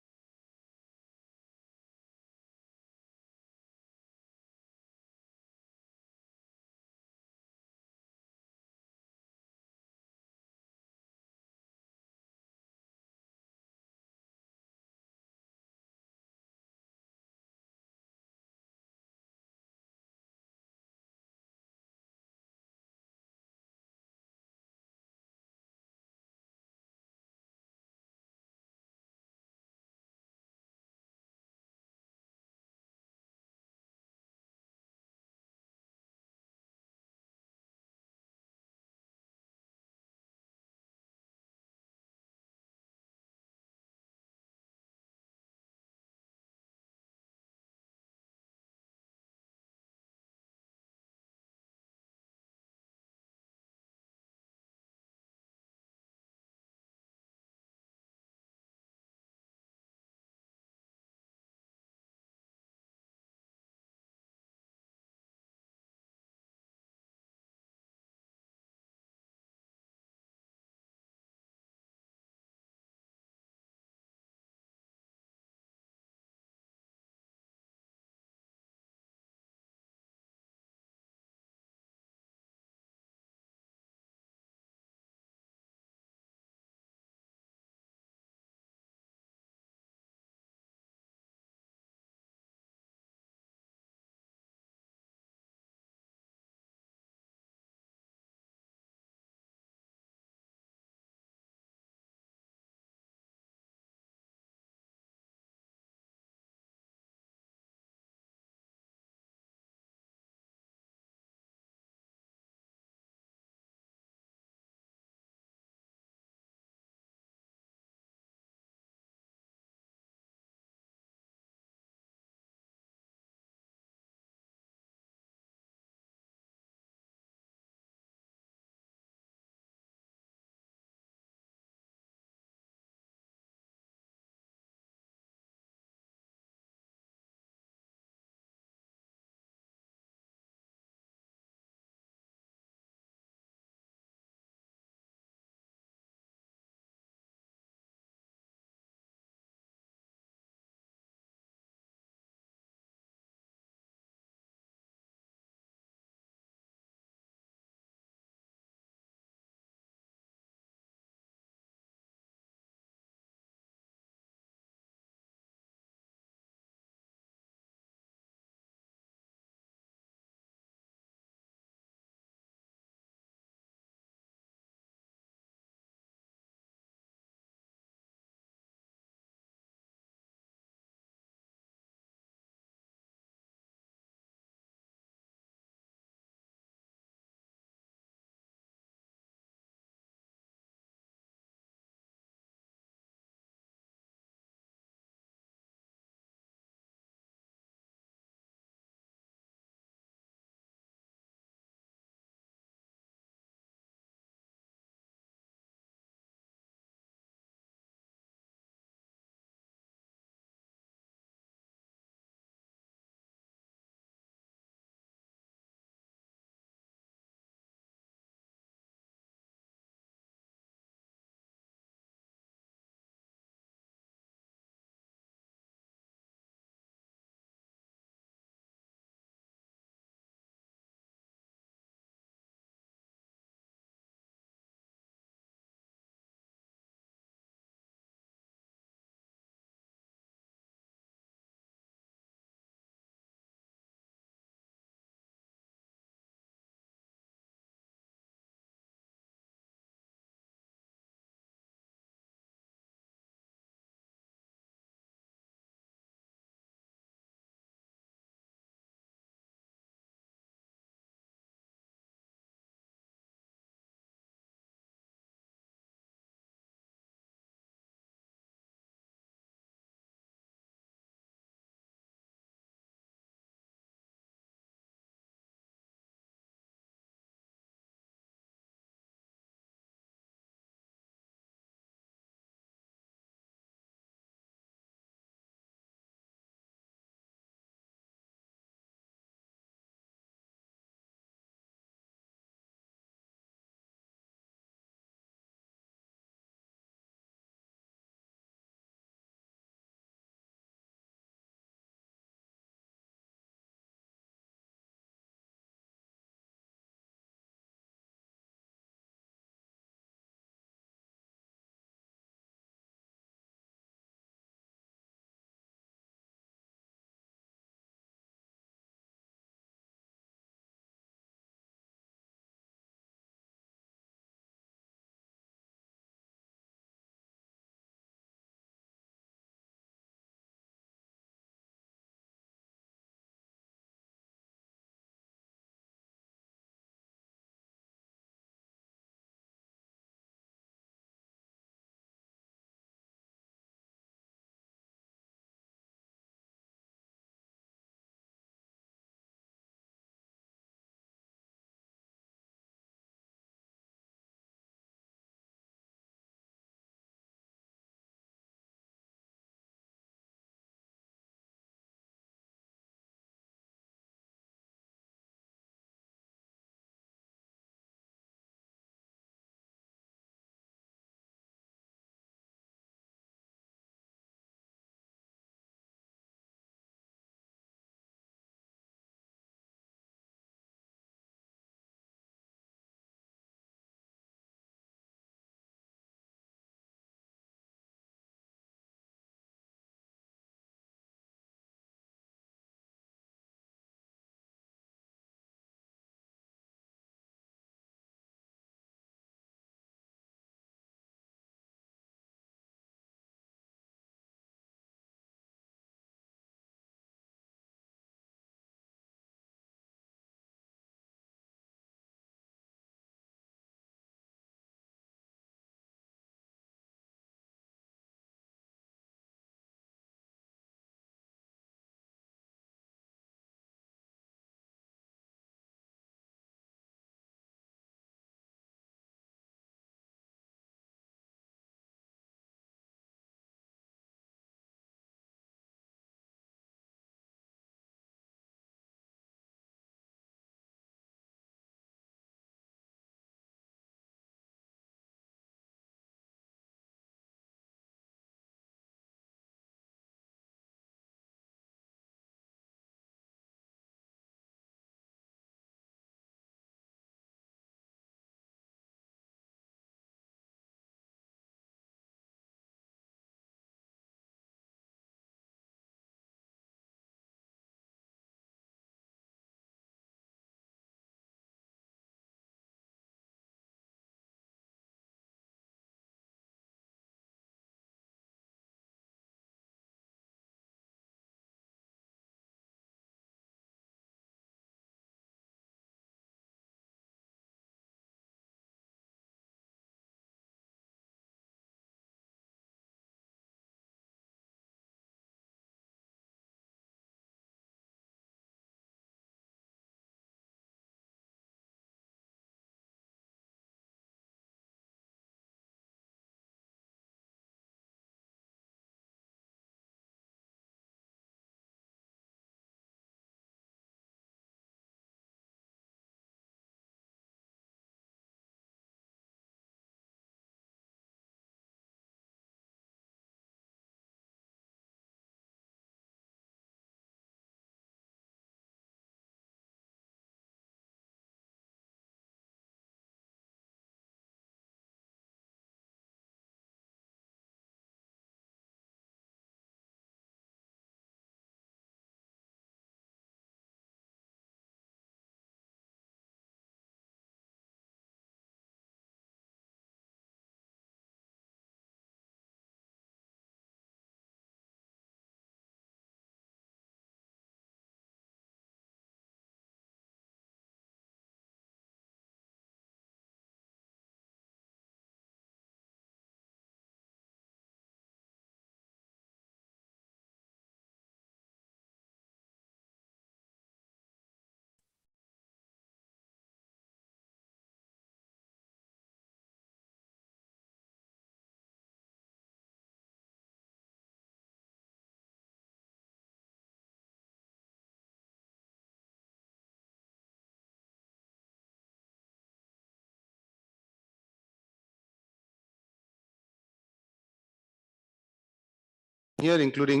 here, including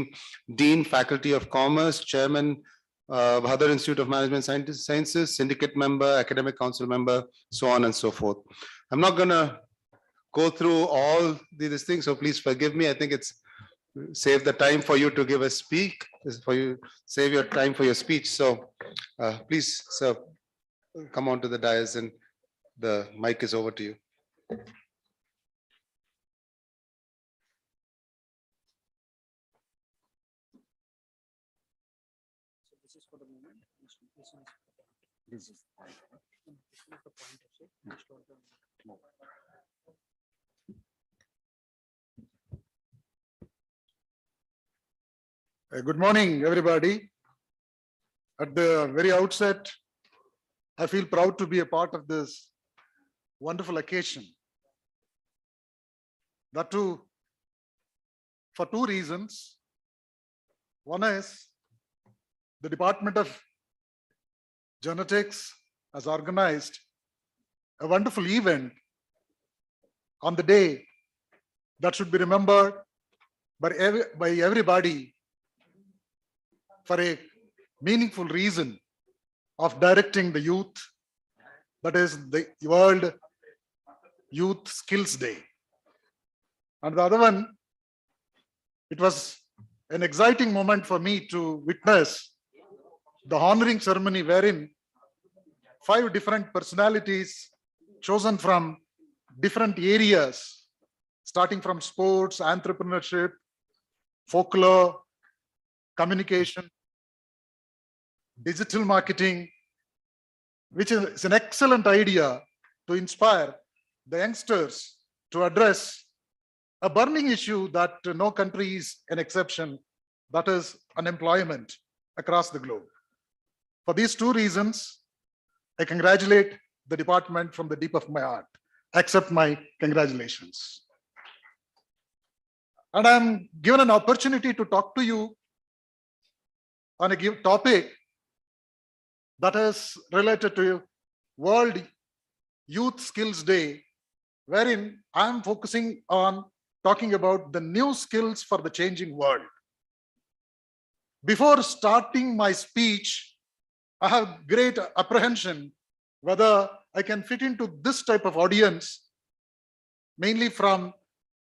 Dean, Faculty of Commerce, Chairman, Bhadar Institute of Management Sciences, Syndicate member, Academic Council member, so on and so forth. I'm not going to go through all these things, so please forgive me. I think it's save the time for you to give a speak, save your time for your speech. So please, sir, come on to the dais and the mic is over to you. Good morning, everybody. At the very outset, I feel proud to be a part of this wonderful occasion. That too, for two reasons. One is the Department of Genetics has organized a wonderful event on the day that should be remembered by everybody for a meaningful reason of directing the youth, that is the World Youth Skills Day. And the other one, it was an exciting moment for me to witness the honoring ceremony wherein 5 different personalities chosen from different areas, starting from sports, entrepreneurship, folklore, communication, digital marketing, which is an excellent idea to inspire the youngsters to address a burning issue that no country is an exception, that is unemployment across the globe. For these two reasons, I congratulate the department from the deep of my heart. Accept my congratulations. And I'm given an opportunity to talk to you on a given topic that is related to World Youth Skills Day, wherein I'm focusing on talking about the new skills for the changing world. Before starting my speech, I have great apprehension whether I can fit into this type of audience, mainly from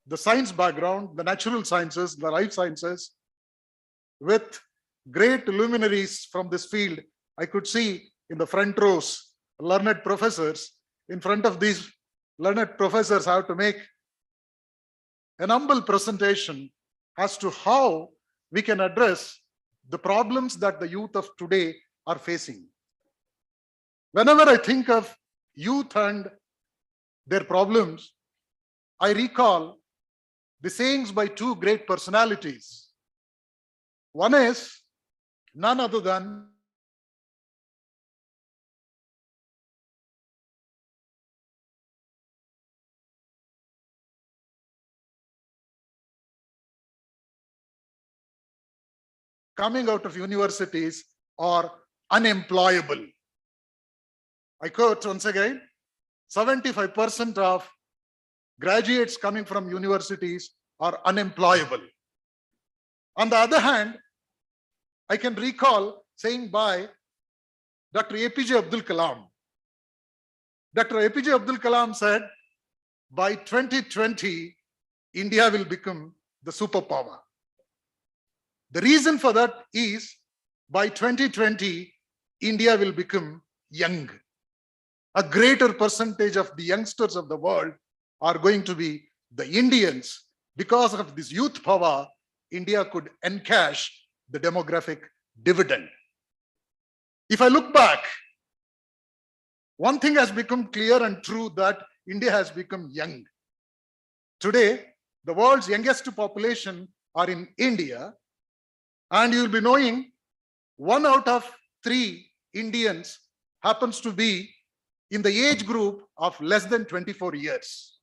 the science background, the natural sciences, the life sciences, with great luminaries from this field. I could see in the front rows learned professors. In front of these learned professors, I have to make an humble presentation as to how we can address the problems that the youth of today are facing. Whenever I think of youth and their problems, I recall the sayings by 2 great personalities. One is none other than coming out of universities are unemployable. I quote once again, 75% of graduates coming from universities are unemployable. On the other hand, I can recall saying by Dr. APJ Abdul Kalam. Dr. APJ Abdul Kalam said, by 2020, India will become the superpower. The reason for that is by 2020, India will become young. A greater percentage of the youngsters of the world are going to be the Indians. Because of this youth power, India could encash the demographic dividend. If I look back, one thing has become clear and true, that India has become young. Today, the world's youngest population are in India, and you'll be knowing 1 out of 3 Indians happens to be in the age group of less than 24 years.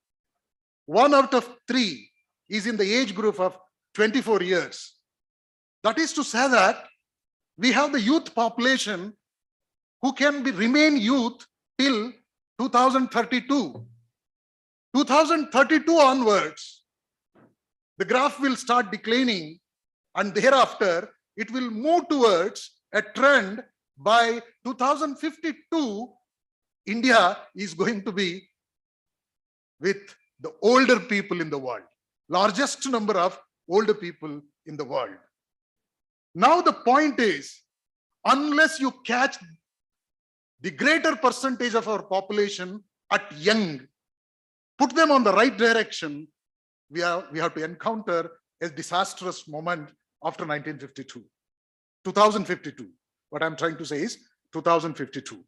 1 out of 3 is in the age group of 24 years. That is to say that we have the youth population who can remain youth till 2032. 2032 onwards, the graph will start declining and thereafter it will move towards a trend. By 2052, India is going to be with the older people in the world, largest number of older people in the world. Now the point is, unless you catch the greater percentage of our population at young, put them on the right direction, we have to encounter a disastrous moment after 2052. What I'm trying to say is 2052.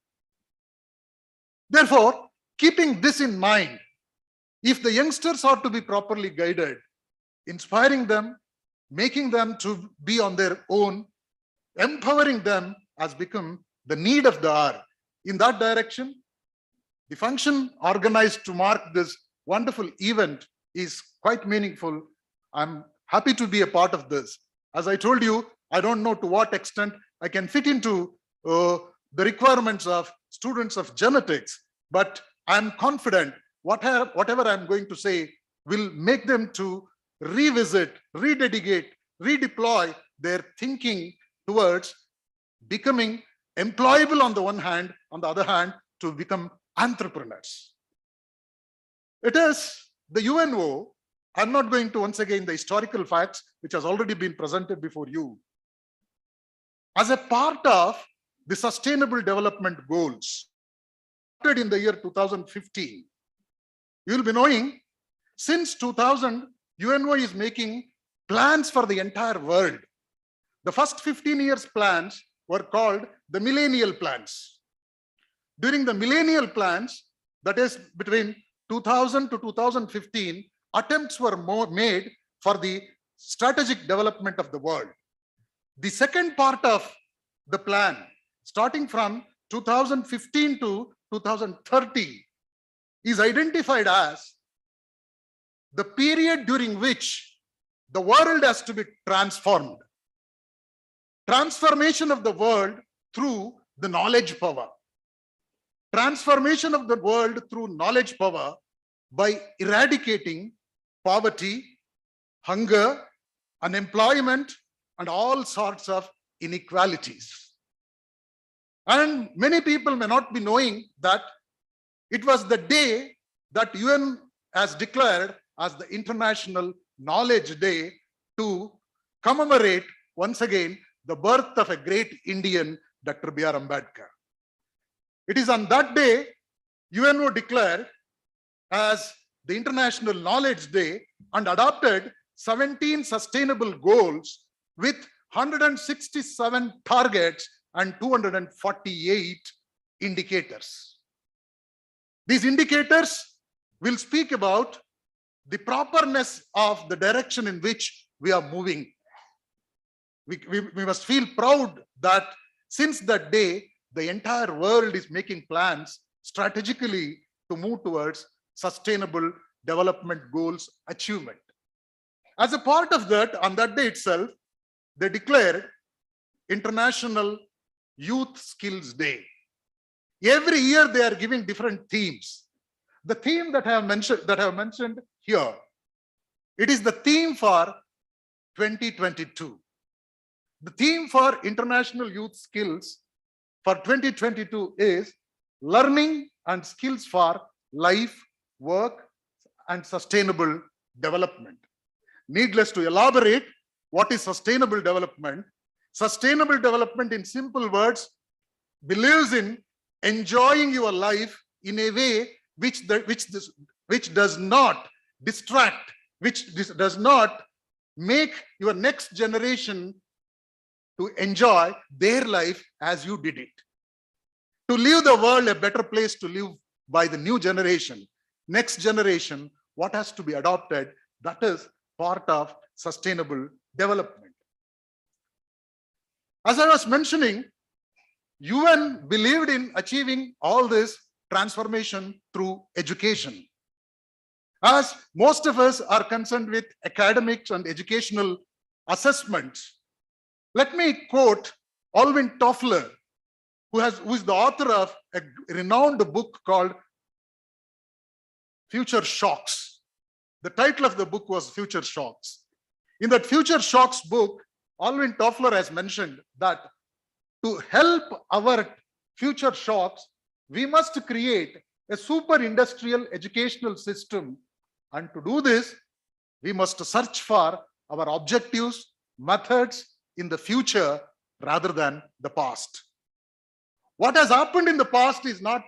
Therefore, keeping this in mind, if the youngsters are to be properly guided, inspiring them, making them to be on their own, empowering them has become the need of the hour. In that direction, the function organized to mark this wonderful event is quite meaningful. I'm happy to be a part of this. As I told you, I don't know to what extent I can fit into the requirements of students of genetics, but I'm confident whatever I'm going to say will make them to revisit, rededicate, redeploy their thinking towards becoming employable on the one hand, on the other hand, to become entrepreneurs. It is the UNO. I'm not going to once again the historical facts, which has already been presented before you. As a part of the Sustainable Development Goals, in the year 2015, you'll be knowing since 2000, UNO is making plans for the entire world. The first 15 years plans were called the millennial plans. During the millennial plans, that is between 2000 to 2015, attempts were made for the strategic development of the world. The second part of the plan, starting from 2015 to 2030, is identified as the period during which the world has to be transformed. Transformation of the world through the knowledge power. Transformation of the world through knowledge power by eradicating poverty, hunger, unemployment, and all sorts of inequalities. And many people may not be knowing that it was the day that UN has declared as the International Knowledge Day to commemorate once again the birth of a great Indian, Dr. B.R. Ambedkar. It is on that day UNO declared as the International Knowledge Day and adopted 17 sustainable goals with 167 targets and 248 indicators. These indicators will speak about the properness of the direction in which we are moving. We must feel proud that since that day, the entire world is making plans strategically to move towards sustainable development goals achievement. As a part of that, on that day itself, they declared International Youth Skills Day. Every year they are giving different themes. The theme that I have mentioned here, it is the theme for 2022. The theme for International Youth Skills for 2022 is learning and skills for life, work, and sustainable development. Needless to elaborate, what is sustainable development? Sustainable development, in simple words, believes in enjoying your life in a way which does not distract, which does not make your next generation to enjoy their life as you did it. To leave the world a better place to live by the new generation, next generation, what has to be adopted, that is part of sustainable development. As I was mentioning, UN believed in achieving all this transformation through education. As most of us are concerned with academics and educational assessments, let me quote Alvin Toffler, who is the author of a renowned book called Future Shocks. The title of the book was Future Shocks. In that Future Shocks book, Alvin Toffler has mentioned that to help our future shops, we must create a super industrial educational system. And to do this, we must search for our objectives, methods in the future rather than the past. What has happened in the past is not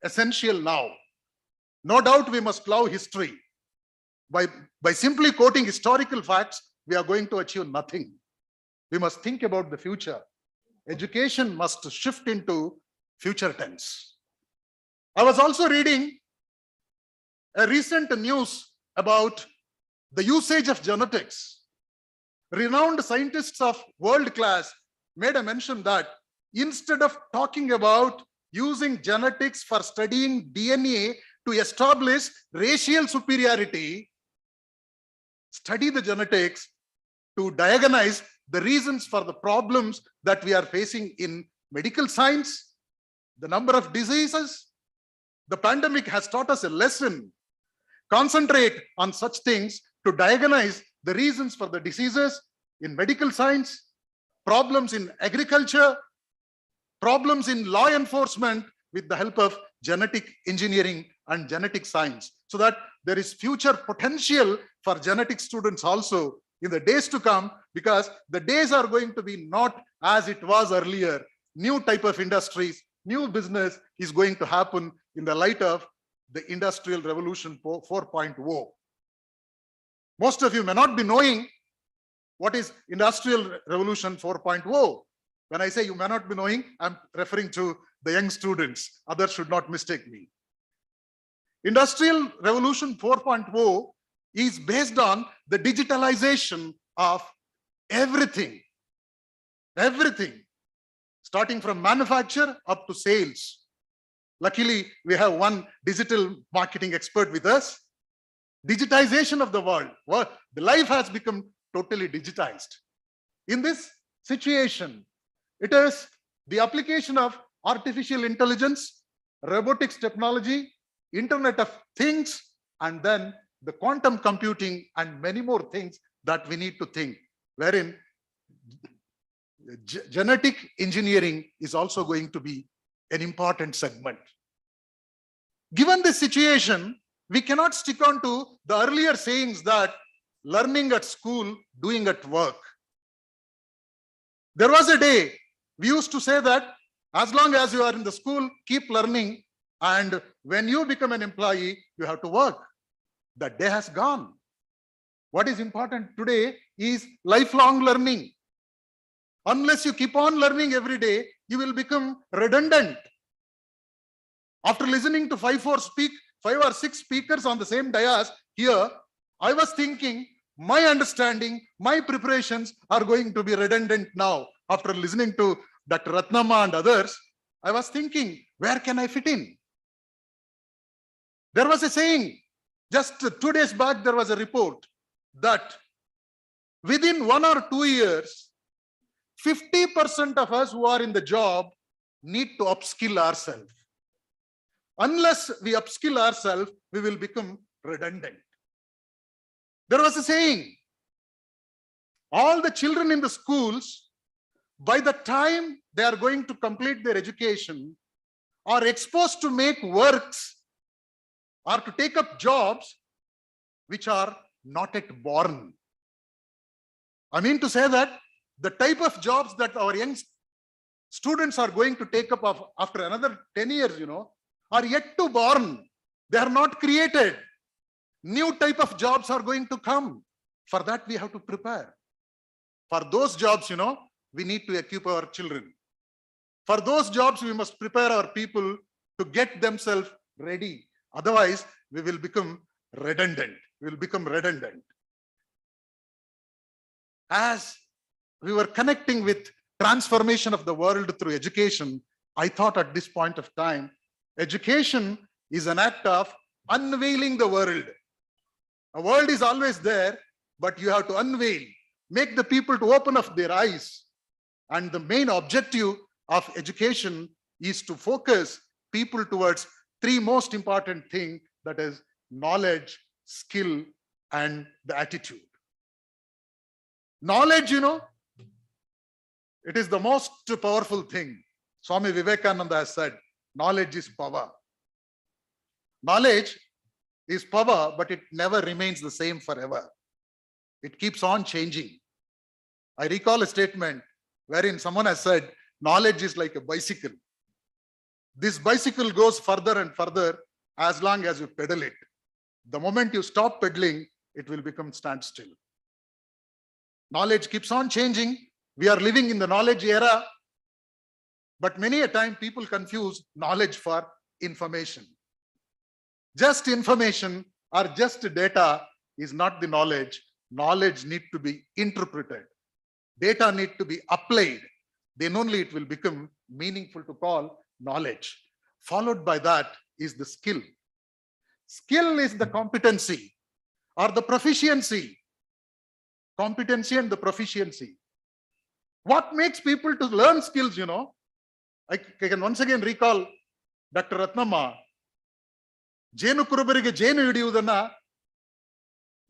essential now. No doubt we must love history. By simply quoting historical facts, we are going to achieve nothing. We must think about the future. Education must shift into future tense. I was also reading a recent news about the usage of genetics. Renowned scientists of world class made a mention that instead of talking about using genetics for studying DNA to establish racial superiority, study the genetics to diagnose the reasons for the problems that we are facing in medical science, the number of diseases. The pandemic has taught us a lesson. Concentrate on such things to diagnose the reasons for the diseases in medical science, problems in agriculture, problems in law enforcement with the help of genetic engineering and genetic science, so that there is future potential for genetic students also in the days to come, because the days are going to be not as it was earlier. New type of industries, new business is going to happen in the light of the Industrial Revolution 4.0. Most of you may not be knowing what is Industrial Revolution 4.0. When I say you may not be knowing, I'm referring to the young students. Others should not mistake me. Industrial Revolution 4.0 is based on the digitalization of everything. Everything. Starting from manufacture up to sales. Luckily, we have one digital marketing expert with us. Digitization of the world. Well, the life has become totally digitized. In this situation, it is the application of artificial intelligence, robotics technology, Internet of Things, and then the quantum computing and many more things that we need to think, wherein genetic engineering is also going to be an important segment. Given this situation, we cannot stick on to the earlier sayings that learning at school, doing at work. There was a day we used to say that as long as you are in the school, keep learning, and when you become an employee, you have to work. That day has gone. What is important today is lifelong learning. Unless you keep on learning every day, you will become redundant. After listening to 5 or 6 speakers on the same dais here, I was thinking my understanding, my preparations are going to be redundant now. After listening to Dr. Ratnama and others, I was thinking, where can I fit in? There was a saying, just 2 days back, there was a report that within 1 or 2 years, 50% of us who are in the job need to upskill ourselves. Unless we upskill ourselves, we will become redundant. There was a saying, all the children in the schools, by the time they are going to complete their education, are exposed to make works or to take up jobs which are not yet born. I mean to say that the type of jobs that our young students are going to take up after another 10 years, are yet to born. They are not created. New type of jobs are going to come. For that, we have to prepare. For those jobs, we need to equip our children. For those jobs, we must prepare our people to get themselves ready. Otherwise, we will become redundant. We will become redundant. As we were connecting with transformation of the world through education, I thought at this point of time, education is an act of unveiling the world. A world is always there, but you have to unveil, make the people to open up their eyes. And the main objective of education is to focus people towards 3 most important things, that is knowledge, skill, and the attitude. Knowledge, It is the most powerful thing. Swami Vivekananda has said, knowledge is power. Knowledge is power, but it never remains the same forever. It keeps on changing. I recall a statement wherein someone has said, knowledge is like a bicycle. This bicycle goes further and further as long as you pedal it. The moment you stop pedaling, it will become standstill. Knowledge keeps on changing. We are living in the knowledge era, but many a time people confuse knowledge for information. Just information or just data is not the knowledge. Knowledge needs to be interpreted. Data need to be applied. Then only it will become meaningful to call knowledge. Followed by that is the skill. Skill is the competency or the proficiency. Competency and the proficiency. What makes people to learn skills, I can once again recall Dr. Ratnamma. ಜೇನು ಕುರುಬರಿಗೆ ಜೇನು ಹಿಡಿಯುವುದನ್ನ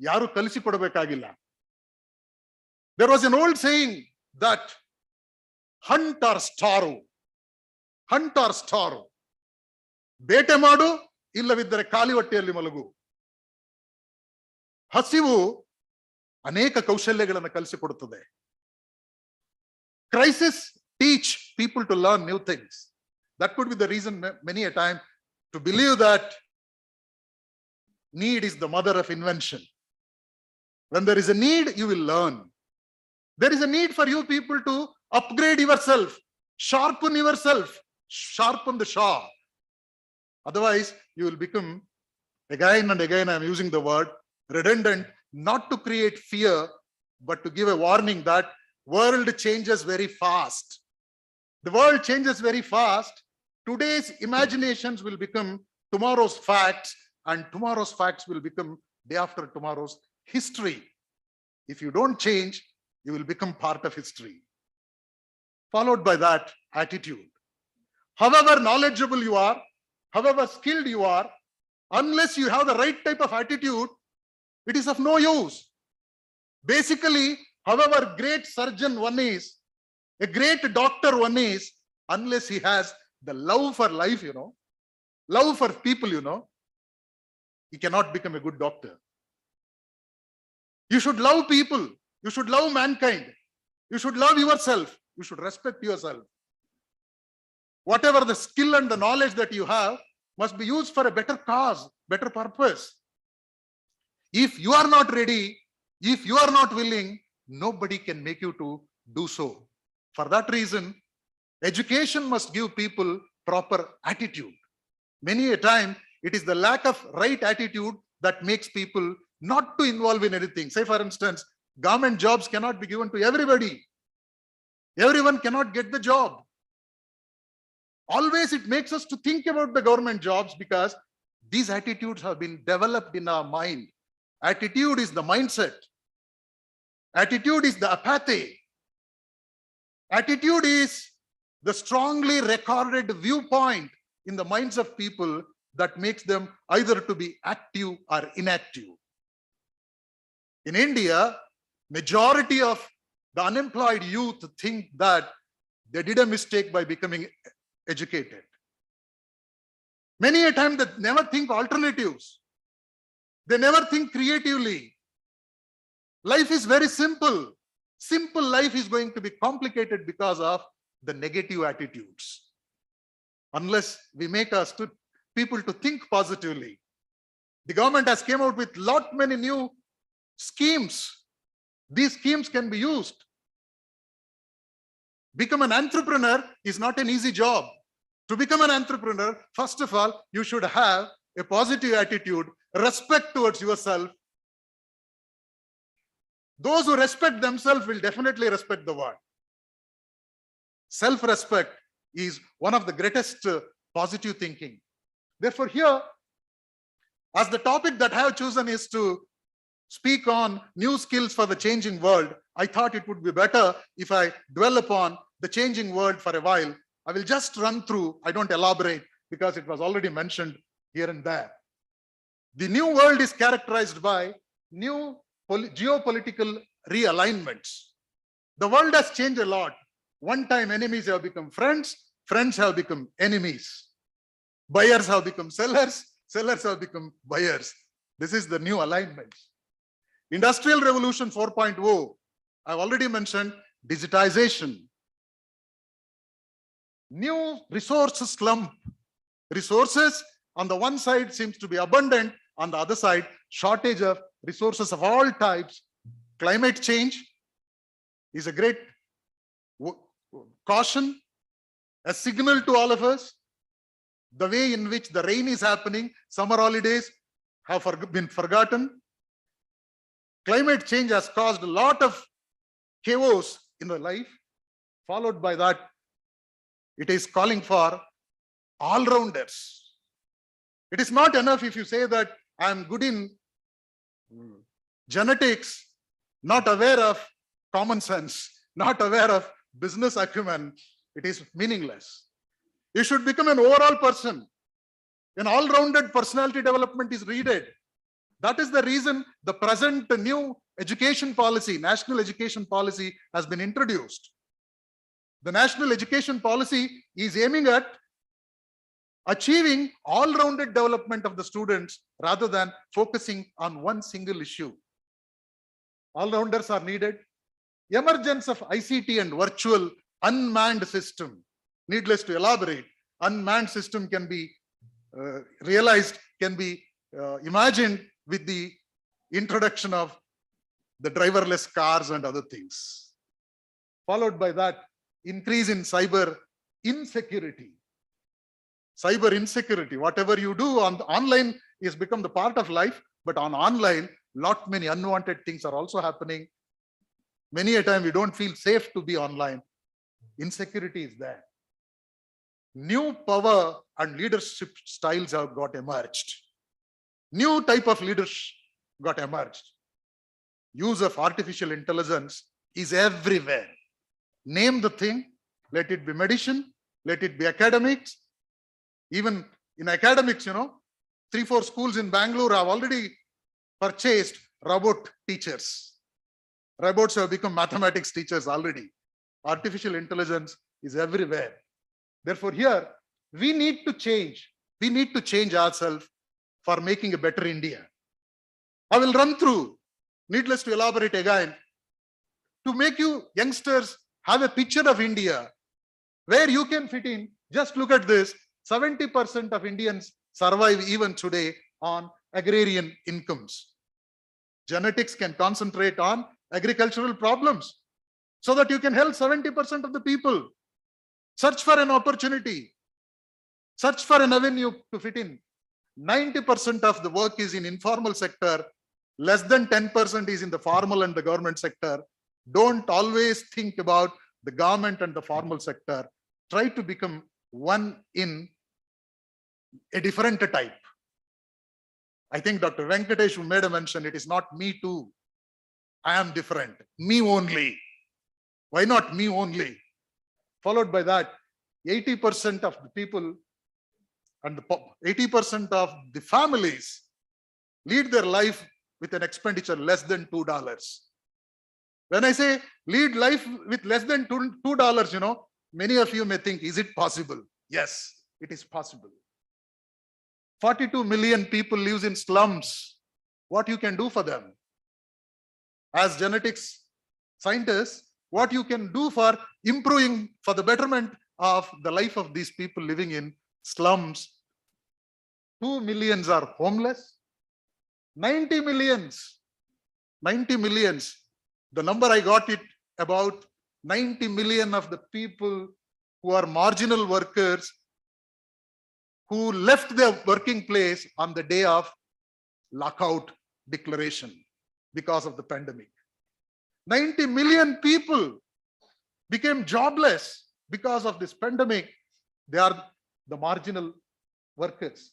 ಯಾರು ಕಲಿಸಿಕೊಡಬೇಕಾಗಿಲ್ಲ. There was an old saying that hunt or starve. Hunt or starve. ಬೇಟೆ ಮಾಡು, ಇಲ್ಲವಿದ್ದರೆ ಖಾಲಿ ಹೊಟ್ಟೆಯಲ್ಲಿ ಮಲಗು. ಹಸಿವು ಅನೇಕ ಕೌಶಲ್ಯಗಳನ್ನು ಕಲಿಸಿಕೊಡುತ್ತದೆ. Crisis teach people to learn new things. That could be the reason many a time to believe that need is the mother of invention. When there is a need, you will learn. There is a need for you people to upgrade yourself, sharpen yourself, sharpen the saw. Otherwise, you will become, again and again, I'm using the word, redundant, not to create fear, but to give a warning that world changes very fast. The world changes very fast. Today's imaginations will become tomorrow's facts, and tomorrow's facts will become day after tomorrow's history. If you don't change, you will become part of history. Followed by that, attitude. However knowledgeable you are, however skilled you are, unless you have the right type of attitude, it is of no use. Basically, however great surgeon one is, a great doctor one is, unless he has the love for life, love for people, he cannot become a good doctor. You should love people. You should love mankind. You should love yourself. You should respect yourself. Whatever the skill and the knowledge that you have must be used for a better cause, better purpose. If you are not ready, if you are not willing, nobody can make you to do so. For that reason, education must give people proper attitude. Many a time, it is the lack of right attitude that makes people not to involve in anything. Say, for instance, government jobs cannot be given to everybody. Everyone cannot get the job. Always it makes us to think about the government jobs because these attitudes have been developed in our mind. Attitude is the mindset. Attitude is the apathy. Attitude is the strongly recorded viewpoint in the minds of people that makes them either to be active or inactive. In India, majority of the unemployed youth think that they did a mistake by becoming educated. Many a time they never think alternatives. They never think creatively. Life is very simple. Simple life is going to be complicated because of the negative attitudes. Unless we make us people to think positively. The government has came out with lot many new schemes. These schemes can be used. Become an entrepreneur is not an easy job. To become an entrepreneur, first of all, you should have a positive attitude, respect towards yourself. Those who respect themselves will definitely respect the world. Self-respect is one of the greatest positive thinking. Therefore, here, as the topic that I have chosen is to speak on new skills for the changing world, I thought it would be better if I dwell upon the changing world for a while. I will just run through, I don't elaborate because it was already mentioned here and there. The new world is characterized by new geopolitical realignments. The world has changed a lot. One time enemies have become friends, friends have become enemies. Buyers have become sellers, sellers have become buyers. This is the new alignment. Industrial Revolution 4.0, I've already mentioned digitization. New resources slump. Resources on the one side seems to be abundant, on the other side, shortage of resources of all types. Climate change is a great caution, a signal to all of us. The way in which the rain is happening, summer holidays have been forgotten. Climate change has caused a lot of chaos in the life. Followed by that, it is calling for all-rounders. It is not enough if you say that I am good in genetics, not aware of common sense, not aware of business acumen. It is meaningless. You should become an overall person. An all-rounded personality development is needed. That is the reason the present new education policy, national education policy, has been introduced. The national education policy is aiming at achieving all-rounded development of the students rather than focusing on one single issue. All-rounders are needed. Emergence of ICT and virtual unmanned system. Needless to elaborate, unmanned system can be realized, can be imagined with the introduction of the driverless cars and other things. Followed by that, increase in cyber insecurity. Cyber insecurity, whatever you do on the online is become the part of life, but on online, lot many unwanted things are also happening. Many a time we don't feel safe to be online. Insecurity is there. New power and leadership styles have got emerged. New type of leaders got emerged. Use of artificial intelligence is everywhere. Name the thing, let it be medicine, let it be academics. Even in academics, 3-4 schools in Bangalore have already purchased robot teachers. Robots have become mathematics teachers already. Artificial intelligence is everywhere. Therefore, here we need to change. We need to change ourselves for making a better India. I will run through, needless to elaborate again, to make you youngsters have a picture of India where you can fit in. Just look at this. 70% of Indians survive even today on agrarian incomes. Genetics can concentrate on agricultural problems so that you can help 70% of the people. Search for an opportunity. Search for an avenue to fit in. 90% of the work is in informal sector. Less than 10% is in the formal and the government sector. Don't always think about the government and the formal sector. Try to become one in a different type. I think Dr. Venkatesh, who made a mention, it is not me too. I am different. Me only. Why not me only? Followed by that, 80% of the people and 80% of the families lead their life with an expenditure less than $2. When I say lead life with less than $2, many of you may think, is it possible? Yes, it is possible. 42 million people live in slums. What you can do for them? As genetics scientists, what you can do for improving, for the betterment of the life of these people living in slums. 2 millions are homeless. 90 millions. 90 millions. The number I got it about 90 million of the people who are marginal workers who left their working place on the day of lockout declaration because of the pandemic. 90 million people became jobless because of this pandemic. They are the marginal workers.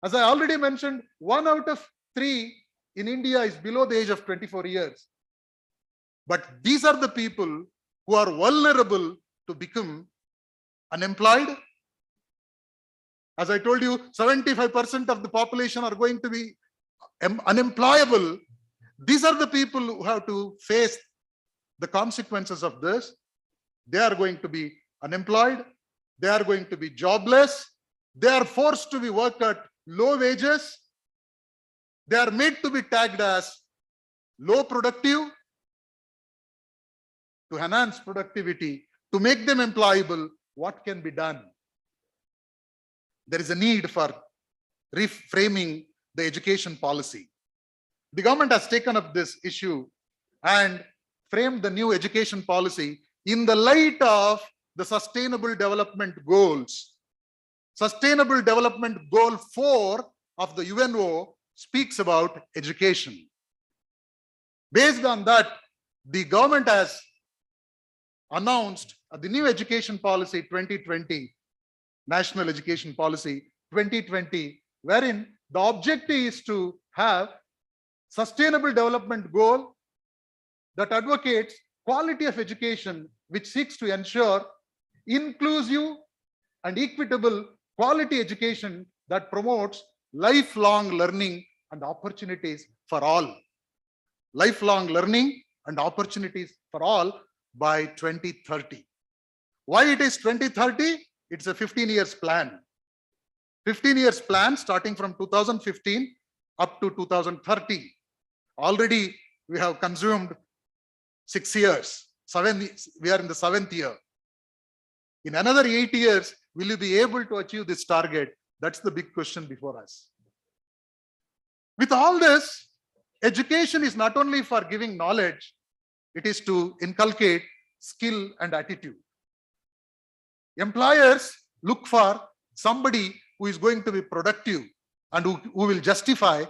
As I already mentioned, 1 out of 3 in India is below the age of 24 years. But these are the people who are vulnerable to become unemployed. As I told you, 75% of the population are going to be unemployable. These are the people who have to face the consequences of this. they are going to be unemployed, they are going to be jobless, they are forced to be work at low wages, they are made to be tagged as low productive. To enhance productivity, to make them employable, what can be done? There is a need for reframing the education policy. The government has taken up this issue and framed the new education policy in the light of the Sustainable Development Goals. Sustainable Development Goal 4 of the UNO speaks about education. Based on that, the government has announced the new education policy 2020, National Education Policy 2020, wherein the objective is to have sustainable development goal that advocates quality of education, which seeks to ensure inclusive and equitable quality education that promotes lifelong learning and opportunities for all. Lifelong learning and opportunities for all by 2030. Why it is 2030? It's a 15 years plan. 15 years plan starting from 2015 up to 2030. Already we have consumed 6 years. We are in the 7th year. In another 8 years, will you be able to achieve this target? That's the big question before us. With all this, education is not only for giving knowledge, it is to inculcate skill and attitude. Employers look for somebody who is going to be productive and who will justify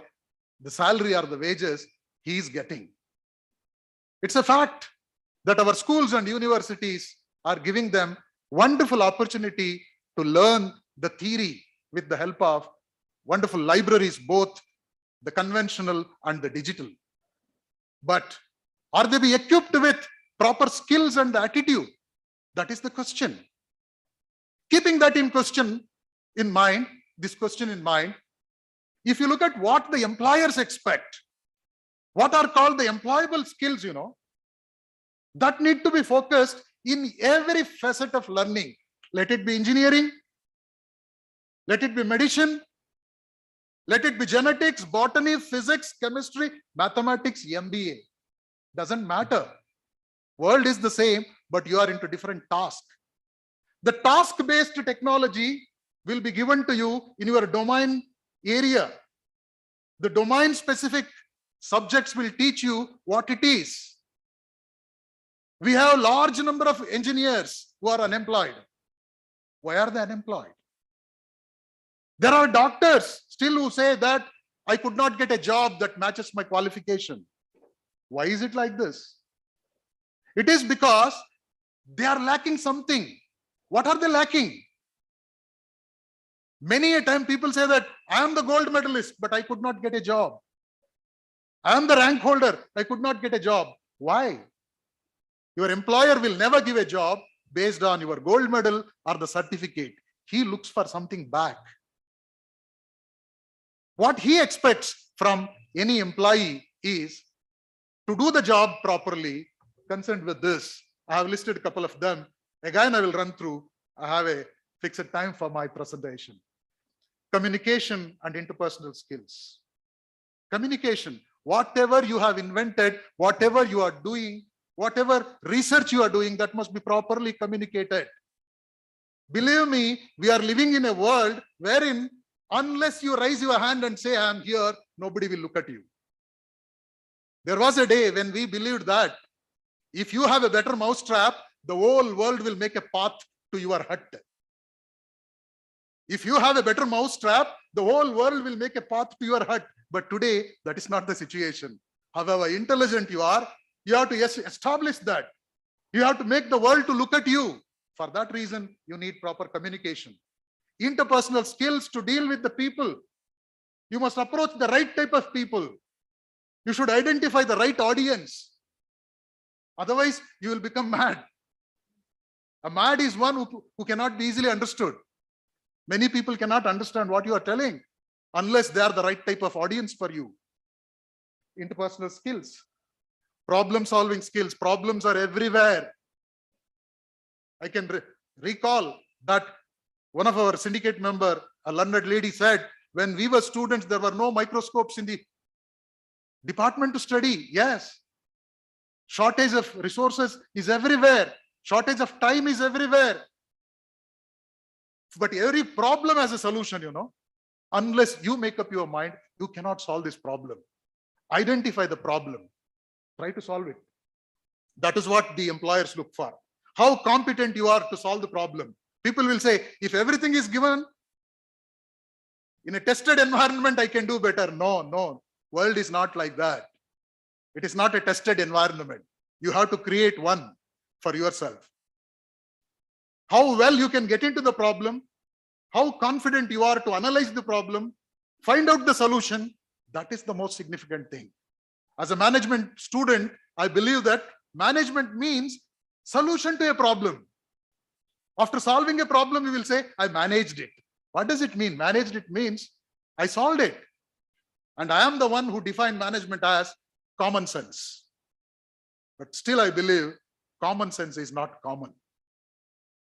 the salary or the wages he is getting. It's a fact that our schools and universities are giving them wonderful opportunity to learn the theory with the help of wonderful libraries, both the conventional and the digital. But are they be equipped with proper skills and attitude? That is the question. Keeping that in mind, if you look at what the employers expect, what are called the employable skills, that need to be focused in every facet of learning. Let it be engineering, let it be medicine, let it be genetics, botany, physics, chemistry, mathematics, MBA. Doesn't matter. World is the same, but you are into different tasks. The task-based technology will be given to you in your domain area. The domain-specific subjects will teach you what it is. We have a large number of engineers who are unemployed. Why are they unemployed? There are doctors still who say that I could not get a job that matches my qualification. Why is it like this? It is because they are lacking something. What are they lacking? Many a time people say that I am the gold medalist, but I could not get a job. I am the rank holder, I could not get a job. Why? Your employer will never give a job based on your gold medal or the certificate. He looks for something back. What he expects from any employee is to do the job properly. Concerned with this, I have listed a couple of them. Again, I will run through. I have a fixed time for my presentation. Communication and interpersonal skills. Communication, whatever you have invented, whatever you are doing, whatever research you are doing, that must be properly communicated. Believe me, we are living in a world wherein unless you raise your hand and say, I am here, nobody will look at you. There was a day when we believed that if you have a better mousetrap, the whole world will make a path to your hut. If you have a better mousetrap, the whole world will make a path to your hut. But today, that is not the situation. However intelligent you are, you have to establish that. You have to make the world to look at you. For that reason, you need proper communication. Interpersonal skills to deal with the people. You must approach the right type of people. You should identify the right audience. Otherwise, you will become mad. A mad is one who cannot be easily understood. Many people cannot understand what you are telling unless they are the right type of audience for you. Interpersonal skills. Problem-solving skills. Problems are everywhere. I can recall that one of our syndicate member, a learned lady, said, when we were students, there were no microscopes in the department to study. Yes. Shortage of resources is everywhere. Shortage of time is everywhere. But every problem has a solution, you know. Unless you make up your mind, you cannot solve this problem. Identify the problem. Try to solve it. That is what the employers look for. How competent you are to solve the problem. People will say, if everything is given in a tested environment, I can do better. No, no. World is not like that. It is not a tested environment. You have to create one for yourself. How well you can get into the problem, how confident you are to analyze the problem, find out the solution, that is the most significant thing. As a management student, I believe that management means solution to a problem. After solving a problem, you will say, I managed it. What does it mean? Managed it means I solved it. And I am the one who defined management as common sense. But still, I believe common sense is not common.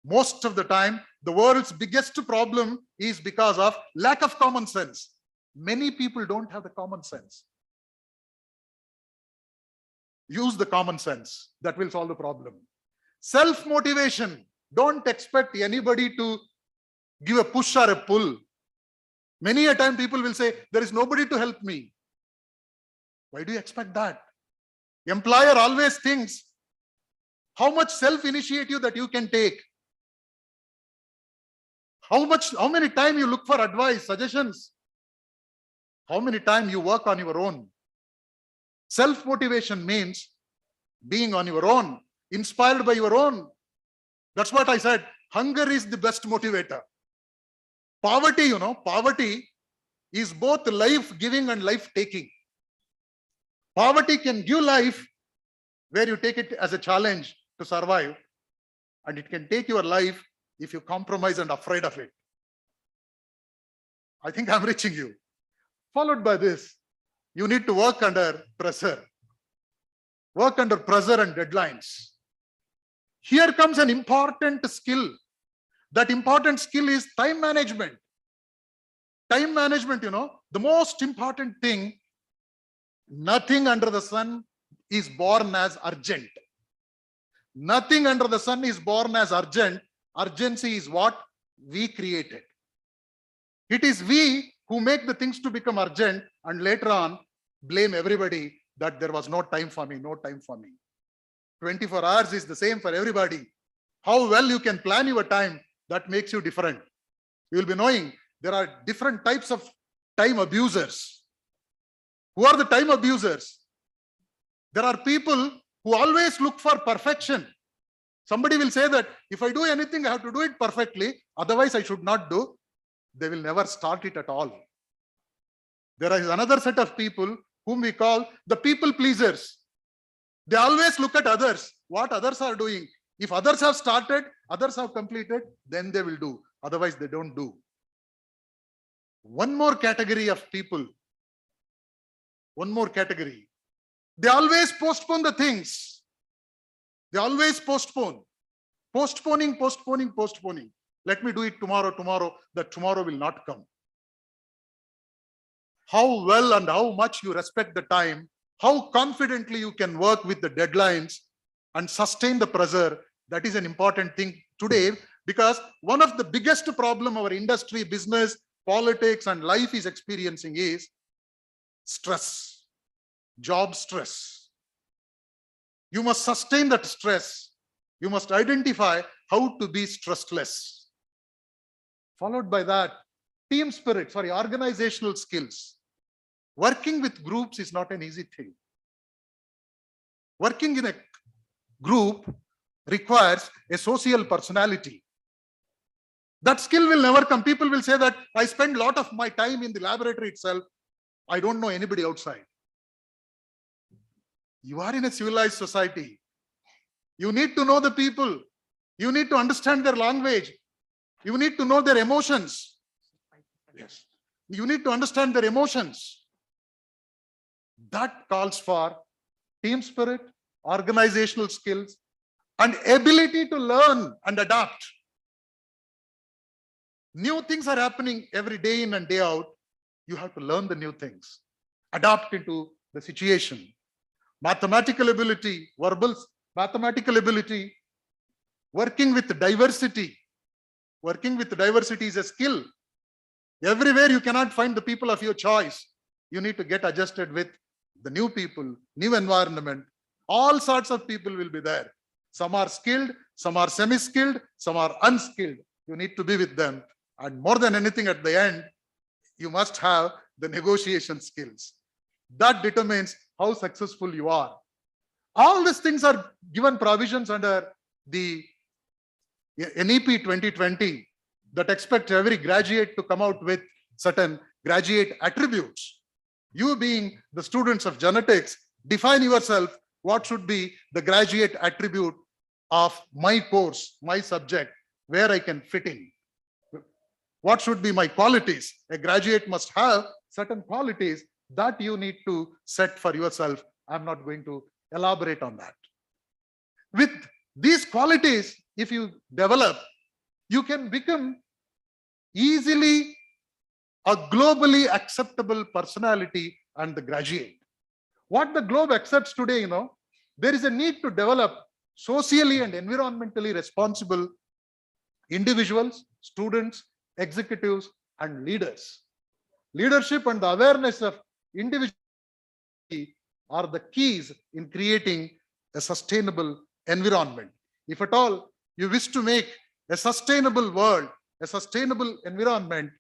Most of the time, the world's biggest problem is because of lack of common sense. Many people don't have the common sense. Use the common sense. That will solve the problem. Self-motivation. Don't expect anybody to give a push or a pull. Many a time people will say, there is nobody to help me. Why do you expect that? Employer always thinks how much self-initiative that you can take. How many times you look for advice, suggestions? How many times you work on your own? Self-motivation means being on your own, inspired by your own. That's what I said. Hunger is the best motivator. Poverty, you know, poverty is both life-giving and life-taking. Poverty can give life where you take it as a challenge to survive, and it can take your life if you compromise and afraid of it. I think I'm reaching you. Followed by this, you need to work under pressure. Work under pressure and deadlines. Here comes an important skill. That important skill is time management. Time management, you know, the most important thing, nothing under the sun is born as urgent. Nothing under the sun is born as urgent. Urgency is what we created. It is we who make the things to become urgent and later on blame everybody that there was no time for me, no time for me. 24 hours is the same for everybody. How well you can plan your time, that makes you different. You will be knowing there are different types of time abusers. Who are the time abusers? There are people who always look for perfection. Somebody will say that if I do anything, I have to do it perfectly. Otherwise, I should not do. They will never start it at all. There is another set of people whom we call the people pleasers. They always look at others, what others are doing. If others have started, others have completed, then they will do. Otherwise, they don't do. One more category of people. One more category. They always postpone the things. They always postpone. Postponing, postponing, postponing. Let me do it tomorrow, tomorrow. That tomorrow will not come. How well and how much you respect the time, how confidently you can work with the deadlines and sustain the pressure, that is an important thing today, because one of the biggest problem our industry, business, politics and life is experiencing is stress, job stress. You must sustain that stress. You must identify how to be stressless. Followed by that, team spirit, organizational skills. Working with groups is not an easy thing. Working in a group requires a social personality. That skill will never come. People will say that I spend a lot of my time in the laboratory itself. I don't know anybody outside. You are in a civilized society. You need to know the people. You need to understand their language. You need to know their emotions. Yes. You need to understand their emotions. That calls for team spirit, organizational skills, and ability to learn and adapt. New things are happening every day in and day out. You have to learn the new things, adapt into the situation. Mathematical ability, verbal mathematical ability, working with diversity. Working with diversity is a skill. Everywhere you cannot find the people of your choice. You need to get adjusted with the new people, new environment. All sorts of people will be there. Some are skilled, some are semi-skilled, some are unskilled. You need to be with them. And more than anything, at the end, you must have the negotiation skills. That determines how successful you are. All these things are given provisions under the NEP 2020 that expect every graduate to come out with certain graduate attributes. You being the students of genetics, define yourself what should be the graduate attribute of my course, my subject, where I can fit in. What should be my qualities? A graduate must have certain qualities that you need to set for yourself. I'm not going to elaborate on that. With these qualities, if you develop, you can become easily a globally acceptable personality and the graduate. What the globe accepts today, there is a need to develop socially and environmentally responsible individuals, students, executives, and leaders. Leadership and the awareness of individuality are the keys in creating a sustainable environment. If at all you wish to make a sustainable world, a sustainable environment,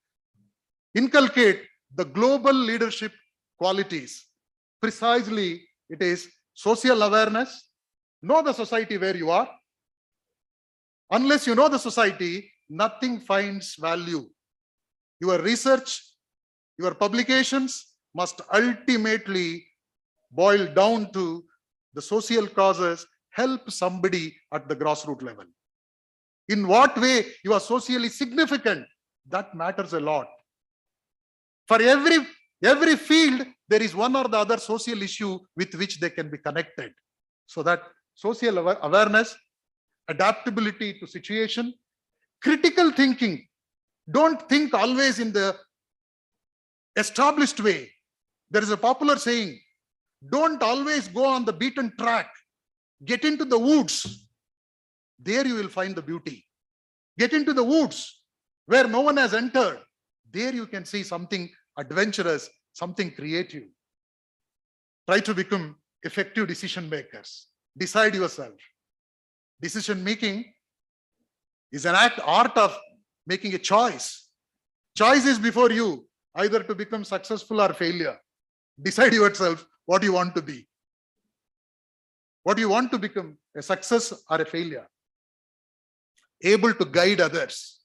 inculcate the global leadership qualities. Precisely, it is social awareness. Know the society where you are. Unless you know the society, nothing finds value. Your research, your publications must ultimately boil down to the social causes, help somebody at the grassroots level. In what way you are socially significant, that matters a lot. For every field, there is one or the other social issue with which they can be connected. So that social awareness, adaptability to situation, critical thinking. Don't think always in the established way. There is a popular saying, don't always go on the beaten track. Get into the woods. There you will find the beauty. Get into the woods where no one has entered. There you can see something adventurous, something creative. Try to become effective decision makers. Decide yourself. Decision making is an art of making a choice. Choice is before you, either to become successful or failure. Decide yourself what you want to be. What you want to become, a success or a failure. Able to guide others.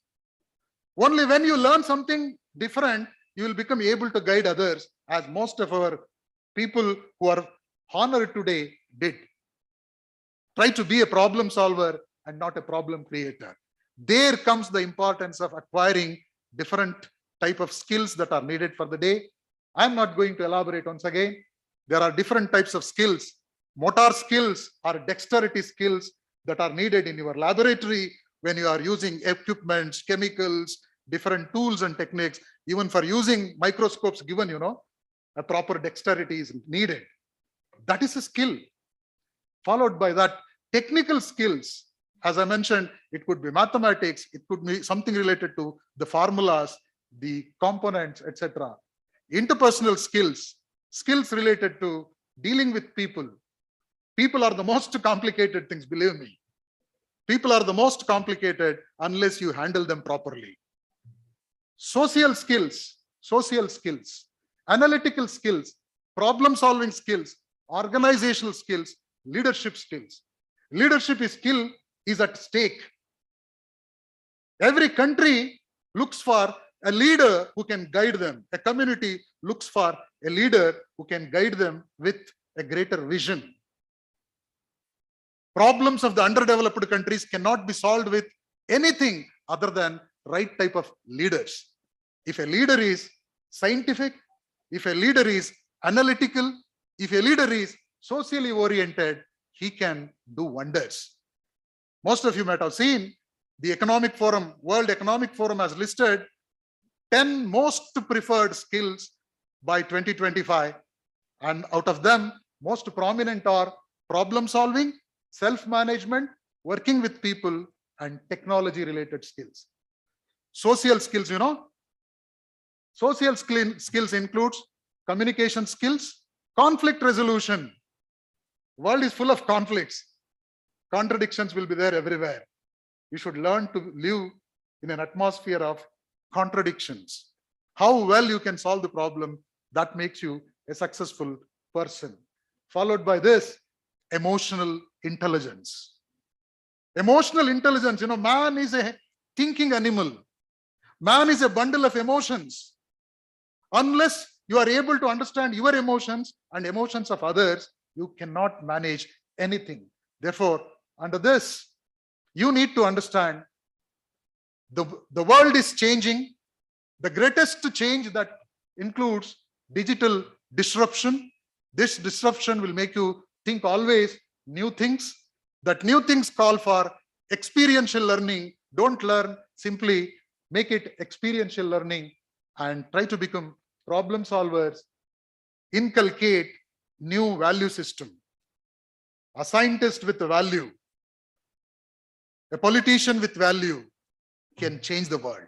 Only when you learn something different, you will become able to guide others, as most of our people who are honored today did. Try to be a problem solver and not a problem creator. There comes the importance of acquiring different type of skills that are needed for the day. I'm not going to elaborate once again. There are different types of skills. Motor skills or dexterity skills that are needed in your laboratory when you are using equipments, chemicals, different tools and techniques. Even for using microscopes given, a proper dexterity is needed. That is a skill. Followed by that, technical skills. As I mentioned, it could be mathematics, it could be something related to the formulas, the components, etc. Interpersonal skills, skills related to dealing with people. People are the most complicated things, believe me. People are the most complicated unless you handle them properly. Social skills, analytical skills, problem-solving skills, organizational skills, leadership skills. Leadership skill is at stake. Every country looks for a leader who can guide them. A community looks for a leader who can guide them with a greater vision. Problems of the underdeveloped countries cannot be solved with anything other than right type of leaders. If a leader is scientific, if a leader is analytical, if a leader is socially oriented, he can do wonders. Most of you might have seen the Economic Forum, World Economic Forum has listed 10 most preferred skills by 2025. And out of them, most prominent are problem solving, self-management, working with people, and technology related skills. Social skills, social skills includes communication skills, conflict resolution. World is full of conflicts. Contradictions will be there everywhere. You should learn to live in an atmosphere of contradictions. How well you can solve the problem, that makes you a successful person. Followed by this, emotional intelligence. Emotional intelligence, man is a thinking animal. Man is a bundle of emotions. Unless you are able to understand your emotions and emotions of others, you cannot manage anything. Therefore, under this, you need to understand the world is changing. The greatest change that includes digital disruption. This disruption will make you think always new things. That new things call for experiential learning. Don't learn simply, make it experiential learning and try to become problem solvers. Inculcate new value system. A scientist with a value, a politician with value can change the world.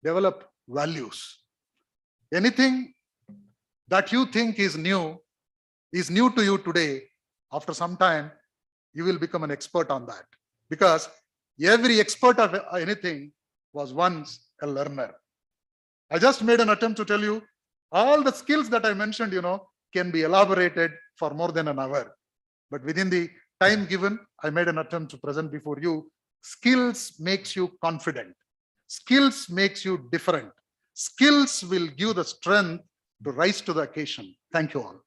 Develop values. Anything that you think is new to you today. After some time, you will become an expert on that, because every expert of anything was once a learner. I just made an attempt to tell you all the skills that I mentioned, can be elaborated for more than an hour. But within the time given, I made an attempt to present before you. Skills makes you confident. Skills makes you different. Skills will give the strength to rise to the occasion. Thank you all.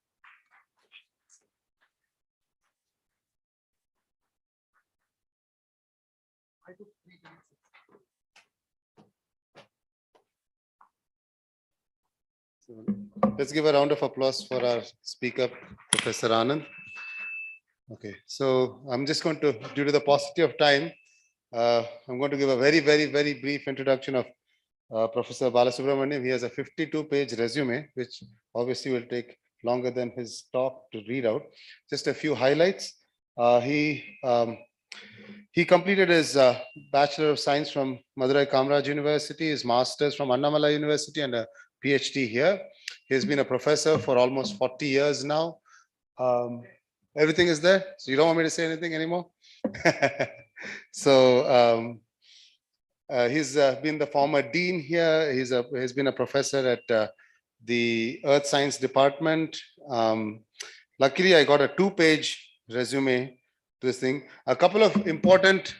So let's give a round of applause for our speaker, Professor Anand. Okay, so I'm just going to, due to the paucity of time, I'm going to give a very, very, very brief introduction of Professor Balasubramaniam. He has a 52-page resume, which obviously will take longer than his talk to read out. Just a few highlights. He completed his Bachelor of Science from Madurai Kamaraj University, his Master's from Annamala University, and a PhD here. He has been a professor for almost 40 years now. Everything is there, so you don't want me to say anything anymore? So he's been the former dean here. He's been a professor at the Earth Science Department. Luckily, I got a 2-page resume to this thing. A couple of important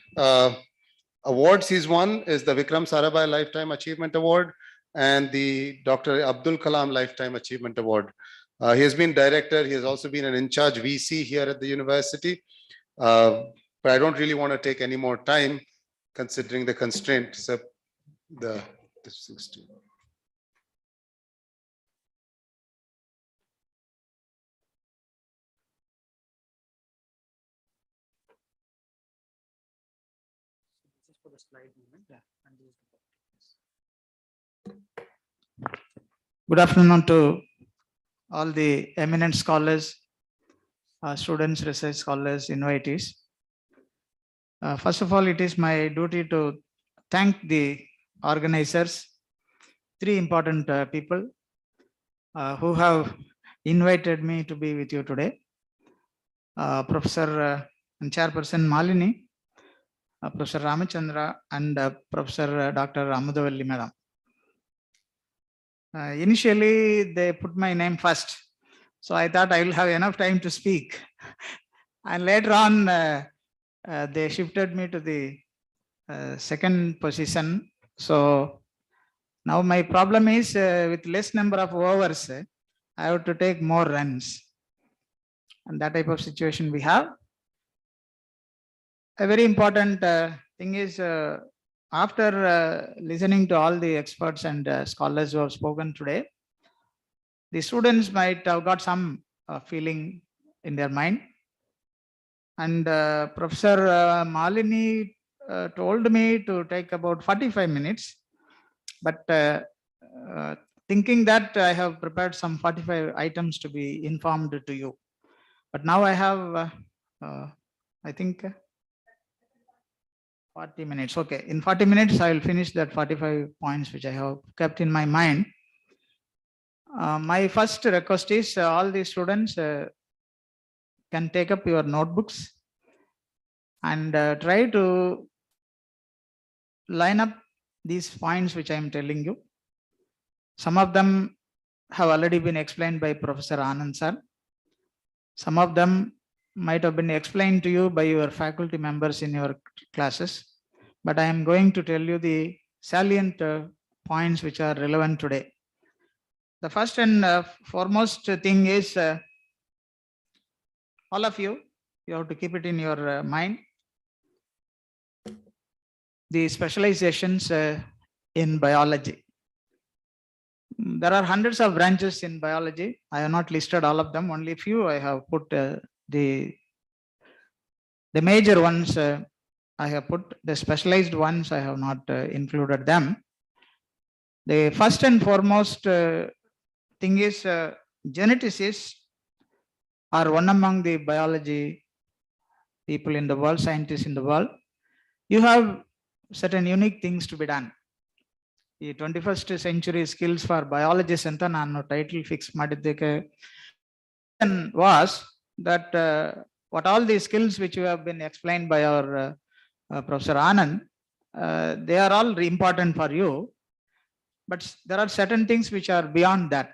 awards he's won is the Vikram Sarabhai Lifetime Achievement Award and the Dr. Abdul Kalam Lifetime Achievement Award. He has been director. He has also been an in-charge VC here at the university. But I don't really want to take any more time considering the constraint. So the 16. Good afternoon to all the eminent scholars, students, research scholars, invitees. First of all, it is my duty to thank the organizers, 3 important people who have invited me to be with you today. Professor and Chairperson Malini, Professor Ramachandra, and Professor Dr. Amudavalli Madam. Initially, they put my name first, so I thought I will have enough time to speak. And later on, they shifted me to the second position. So now my problem is with less number of overs, I have to take more runs. And that type of situation we have. A very important thing is after listening to all the experts and scholars who have spoken today, the students might have got some feeling in their mind. And Professor Malini told me to take about 45 minutes, but thinking that I have prepared some 45 items to be informed to you. But now I have, I think, 40 minutes. Okay, in 40 minutes, I will finish that 45 points which I have kept in my mind. My first request is all the students can take up your notebooks and try to line up these points which I am telling you. Some of them have already been explained by Professor Anand sir. Some of them might have been explained to you by your faculty members in your classes, but I am going to tell you the salient points which are relevant today. The first and foremost thing is all of you have to keep it in your mind. The specializations in biology. There are hundreds of branches in biology. I have not listed all of them, only few I have put the major ones I have put, the specialized ones I have not included them. The first and foremost thing is geneticists are one among the biology people in the world, scientists in the world. You have certain unique things to be done. The 21st century skills for biologists anta nanu title fix ಮಾಡಿದ್ದಕ್ಕೆ was that what all the skills which you have been explained by our Professor Anand, they are all important for you, but there are certain things which are beyond that.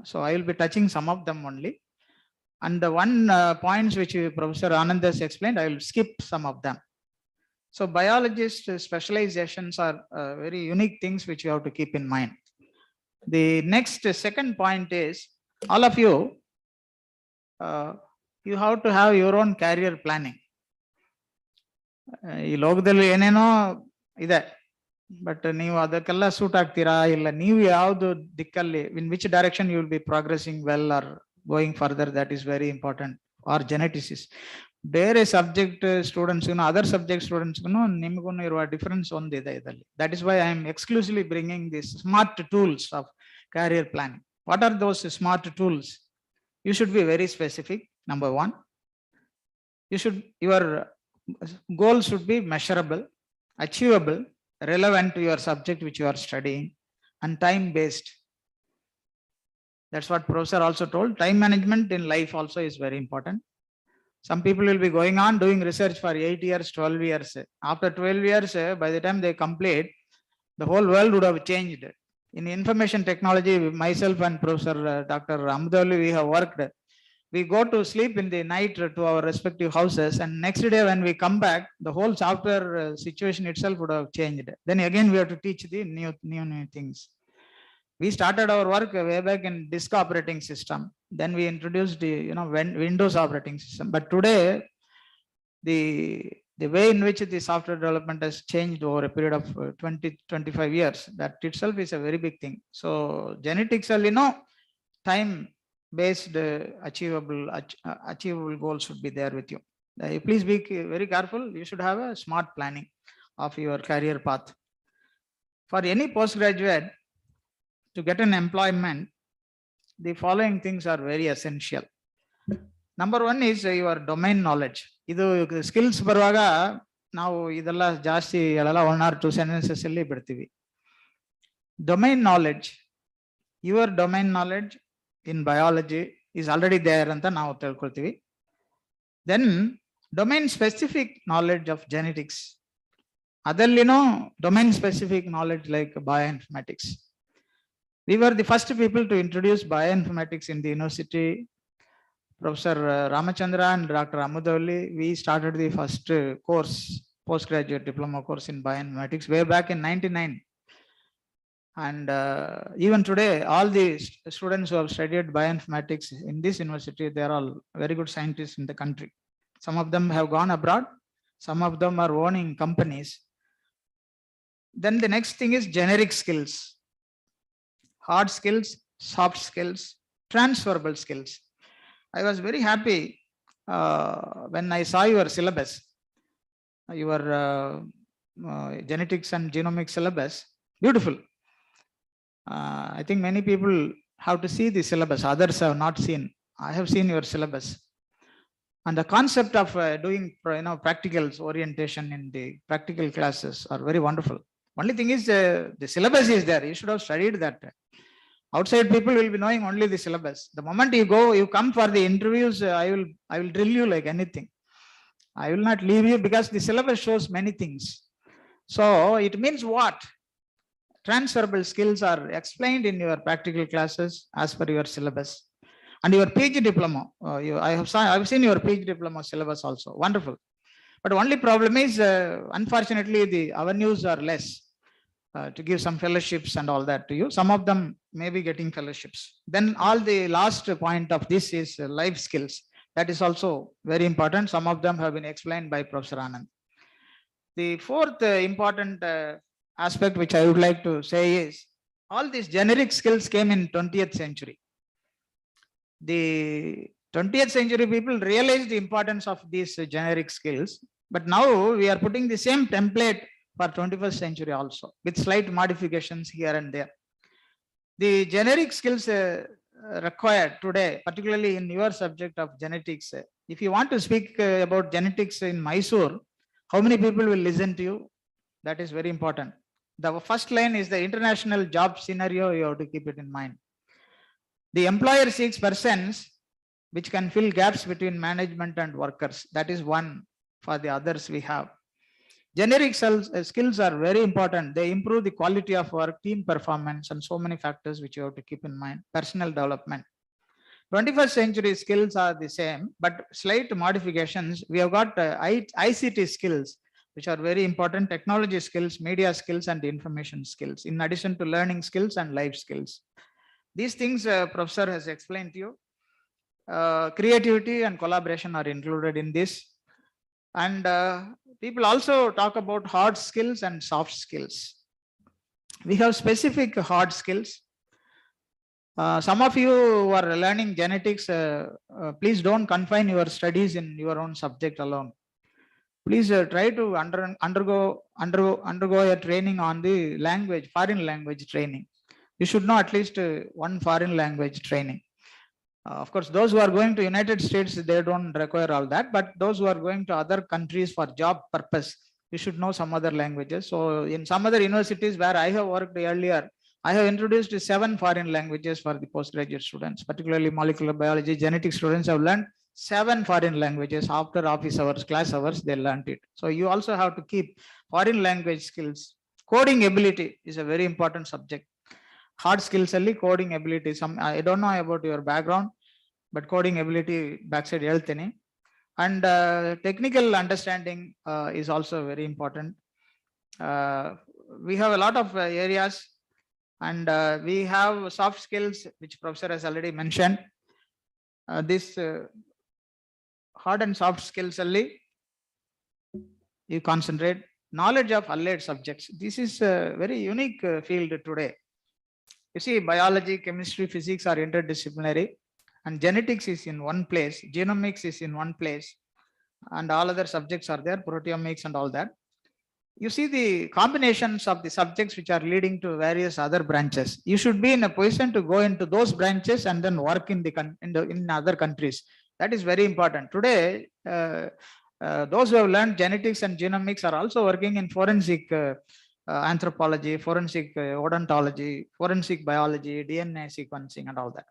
So I will be touching some of them only, and the one points which Professor Anand has explained, I will skip some of them. So biologist specializations are very unique things which you have to keep in mind. The next second point is all of you, you have to have your own career planning. ಈ ಲೋಕದಲ್ಲಿ ಏನೇನೋ ಇದೆ, but ನೀವು ಅದಕ್ಕೆಲ್ಲ suit ಆಗ್ತೀರಾ ಇಲ್ಲ, ನೀವು ಯಾವ್ದು ದಿಕ್ಕಲ್ಲಿ in which direction you will be progressing well are going further, that is very important. Our geneticists ಬೇರೆ ಸಬ್ಜೆಕ್ಟ್ ಸ್ಟೂಡೆಂಟ್ಸ್ಗೂ ಅದರ್ ಸಬ್ಜೆಕ್ಟ್ ಸ್ಟೂಡೆಂಟ್ಸ್ಗೂ ನಿಮ್ಗೂ ಇರುವ ಡಿಫರೆನ್ಸ್ ಒಂದಿದೆ ಇದರಲ್ಲಿ. That is why I am exclusively bringing this smart tools of career planning. What are those smart tools? You should be very specific. Number one, your goal should be measurable, achievable, relevant to your subject which you are studying, and time based. That's what Professor also told. Time management in life also is very important. Some people will be going on doing research for 8 years, 12 years. After 12 years, by the time they complete, the whole world would have changed. In information technology, myself and Professor Dr. Amudali, we have worked. We go to sleep in the night to our respective houses, and next day when we come back, the whole software situation itself would have changed. Then again we have to teach the new things. We started our work way back in disk operating system. Then we introduced the Windows operating system. But today, the way in which the software development has changed over a period of 20-25 years, that itself is a very big thing. So genetics, time based achievable goals should be there with you. Please be very careful. You should have a smart planning of your career path. For any postgraduate to get an employment, the following things are very essential. Number one is your domain knowledge. ಇದು skills ಬರುವಾಗ ನಾವು ಇದೆಲ್ಲ ಜಾಸ್ತಿ ಹೇಳಲ್ಲ, 1 or 2 sentences ಅಲ್ಲಿ ಬಿಡ್ತೀವಿ. Domain knowledge, your domain knowledge in biology is already there ಅಂತ ನಾವು ತಿಳ್ಕೊಳ್ತೀವಿ. Then domain specific knowledge of genetics, ಅದರಲ್ಲಿನೂ domain specific knowledge like bioinformatics. We were the first people to introduce bioinformatics in the university. Professor Ramachandra and Dr. Amudali, we started the first course, postgraduate diploma course in bioinformatics way back in 99. And even today, all the students who have studied bioinformatics in this university, they are all very good scientists in the country. Some of them have gone abroad. Some of them are owning companies. Then the next thing is generic skills. Hard skills, soft skills, transferable skills. I was very happy when I saw your syllabus, your genetics and genomics syllabus, beautiful. I think many people have to see the syllabus. Others have not seen. I have seen your syllabus. And the concept of doing practicals orientation in the practical classes are very wonderful. Only thing is the syllabus is there. You should have studied that. Outside people will be knowing only the syllabus. The moment you come for the interviews, I will drill you like anything. I will not leave you because the syllabus shows many things. So it means what? Transferable skills are explained in your practical classes as per your syllabus. And your PhD diploma, I have seen your PhD diploma syllabus also, wonderful. But only problem is, unfortunately, the avenues are less to give some fellowships and all that to you. Some of them may be getting fellowships. Then all the last point of this is life skills. That is also very important. Some of them have been explained by Professor Anand. The fourth important aspect which I would like to say is all these generic skills came in 20th century. The 20th century people realized the importance of these generic skills, but now we are putting the same template for 21st century also with slight modifications here and there. The generic skills required today, particularly in your subject of genetics, if you want to speak about genetics in Mysore, how many people will listen to you? That is very important. The first line is the international job scenario. You have to keep it in mind. The employer seeks persons which can fill gaps between management and workers. That is one. For the others we have. Generic skills are very important. They improve the quality of work, team performance, and so many factors which you have to keep in mind. Personal development. 21st century skills are the same, but slight modifications. We have got ICT skills, which are very important, technology skills, media skills, and information skills, in addition to learning skills and life skills. These things Professor has explained to you. Creativity and collaboration are included in this. And people also talk about hard skills and soft skills. We have specific hard skills. Some of you who are learning genetics, please don't confine your studies in your own subject alone. Please try to undergo a training on the language, foreign language training. You should know at least one foreign language training. Of course, those who are going to United States, they don't require all that. But those who are going to other countries for job purpose, you should know some other languages. So in some other universities where I have worked earlier, I have introduced 7 foreign languages for the postgraduate students, particularly molecular biology, genetic students have learned 7 foreign languages after office hours, class hours, they learned it. So you also have to keep foreign language skills. Coding ability is a very important subject. Hard skills only, coding ability. I don't know about your background, but coding ability backside health. And technical understanding is also very important. We have a lot of areas, and we have soft skills, which Professor has already mentioned. This hard and soft skills only, you concentrate. Knowledge of allied subjects. This is a very unique field today. You see, biology, chemistry, physics are interdisciplinary, and genetics is in one place, genomics is in one place, and all other subjects are there, proteomics and all that. You see the combinations of the subjects which are leading to various other branches. You should be in a position to go into those branches and then work in other countries. That is very important. Today, those who have learned genetics and genomics are also working in forensic anthropology, forensic odontology, forensic biology, DNA sequencing and all that.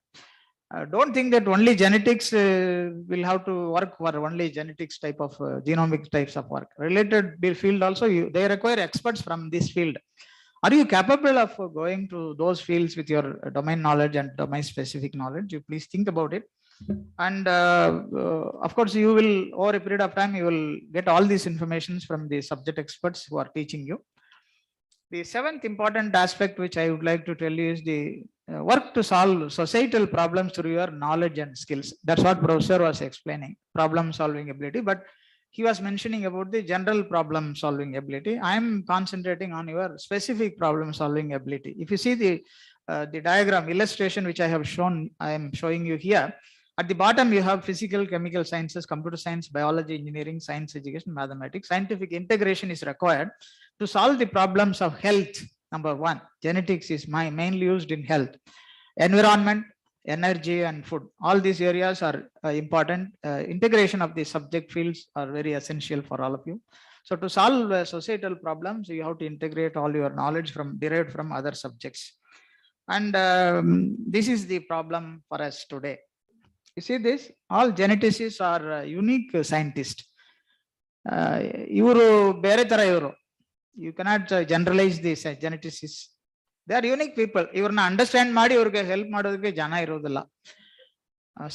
Don't think that only genetics will have to work for only genetics type of genomic types of work. Related field also, they require experts from this field. Are you capable of going to those fields with your domain knowledge and domain specific knowledge? You please think about it. And of course, you will, over a period of time, you will get all these informations from the subject experts who are teaching you. The 7th important aspect which I would like to tell you is the work to solve societal problems through your knowledge and skills. That's what Professor was explaining, problem solving ability, but he was mentioning about the general problem solving ability. I am concentrating on your specific problem solving ability. If you see the diagram illustration which I have shown, I am showing you here. At the bottom, you have physical, chemical sciences, computer science, biology, engineering, science education, mathematics. Scientific integration is required to solve the problems of health. Number one, genetics is mainly used in health, environment, energy, and food. All these areas are important. Integration of the subject fields are very essential for all of you. So to solve societal problems, you have to integrate all your knowledge derived from other subjects. And this is the problem for us today. You see this, all geneticists are unique scientists. You cannot generalize these geneticists. They are unique people. Ivrna understand ಮಾಡಿ ಇವ್ರಿಗೆ help ಮಾಡೋದಕ್ಕೆ ಜನ ಇರೋದಿಲ್ಲ.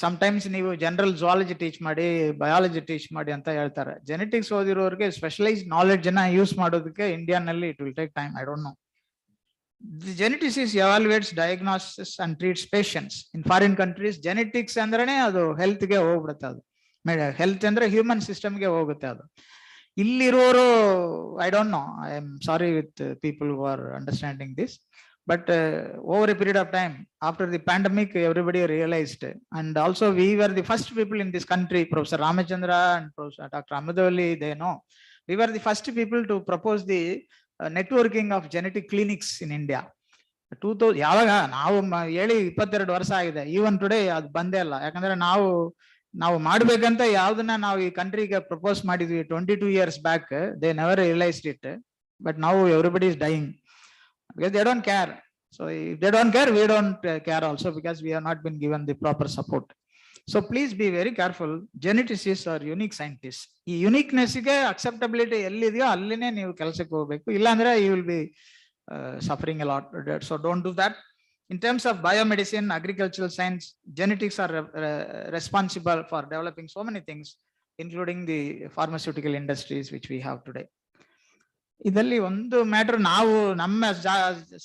Sometimes ನೀವು general zoology teach ಮಾಡಿ biology teach ಮಾಡಿ ಅಂತ ಹೇಳ್ತಾರೆ. ಜೆನೆಟಿಕ್ಸ್ ಓದಿರೋರಿಗೆ ಸ್ಪೆಷಲೈಸ್ಡ್ ನಾಲೆಡ್ಜ್ ಅನ್ನ ಯೂಸ್ ಮಾಡೋದಕ್ಕೆ ಇಂಡಿಯಾನಲ್ಲಿ it will take time. I don't know. The geneticist evaluates, diagnoses and treats patients. In foreign countries, genetics ಅಂದ್ರೇನೆ ಅದು ಹೆಲ್ತ್ ಗೆ ಹೋಗ್ಬಿಡುತ್ತೆ. ಅದು ಹೆಲ್ತ್ ಅಂದ್ರೆ ಹ್ಯೂಮನ್ ಸಿಸ್ಟಮ್ ಗೆ ಹೋಗುತ್ತೆ. ಅದು ಇಲ್ಲಿರೋರು I don't know. I am sorry with people who are understanding this. But over a period of time, after the pandemic, everybody realized, and also we were the first people in this country, Professor Ramachandra and Professor Dr. Amadavali, they know, we were the first people to propose the networking of genetic clinics in India. 2000 ಯಾವಾಗ ನಾವು ಹೇಳಿ 22 ವರ್ಷ ಆಗಿದೆ. Even today ಅದು ಬಂದೇ ಇಲ್ಲ. ಯಾಕಂದ್ರೆ ನಾವು ಮಾಡ್ಬೇಕಂತ ಯಾವ್ದನ್ನ ನಾವು ಈ ಕಂಟ್ರಿಗೆ ಪ್ರಪೋಸ್ ಮಾಡಿದ್ವಿ 22 years back, they never realized it. But now everybody is dying because they don't care. So if they don't care, we don't care also, because we have not been given the proper support. So please be very careful. Geneticists are unique scientists. ಈ uniqueness ಗೆ acceptability ಎಲ್ಲಿದೆಯೋ ಅಲ್ಲಿನೇ ನೀವು ಕೆಲಸಕ್ಕೆ ಹೋಗಬೇಕು. ಇಲ್ಲಾಂದ್ರೆ you will be suffering a lot. So don't do that. In terms of biomedicine, agricultural science, genetics are responsible for developing so many things, including the pharmaceutical industries which we have today. ಇದರಲ್ಲಿ ಒಂದು matter ನಾವು ನಮ್ಮ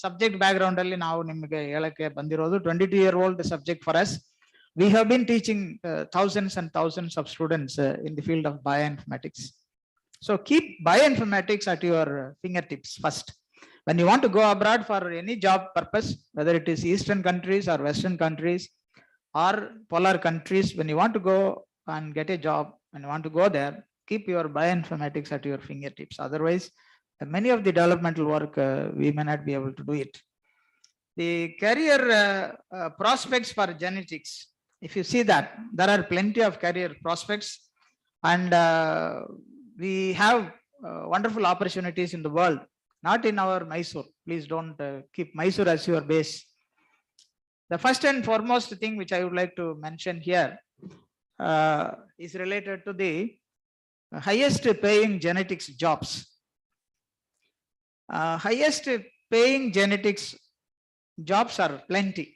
subject back ground ಅಲ್ಲಿ ನಾವು ನಿಮಗೆ ಹೇಳಕ್ಕೆ ಬಂದಿರೋದು 22-year-old subject for us. We have been teaching thousands and thousands of students in the field of bioinformatics. So keep bioinformatics at your fingertips first. When you want to go abroad for any job purpose, whether it is Eastern countries or Western countries or polar countries, when you want to go and get a job and you want to go there, keep your bioinformatics at your fingertips. Otherwise, many of the developmental work, we may not be able to do it. The career prospects for genetics, if you see that, there are plenty of career prospects, and we have wonderful opportunities in the world, not in our Mysore. Please don't keep Mysore as your base. The first and foremost thing which I would like to mention here is related to the highest paying genetics jobs. Highest paying genetics jobs are plenty,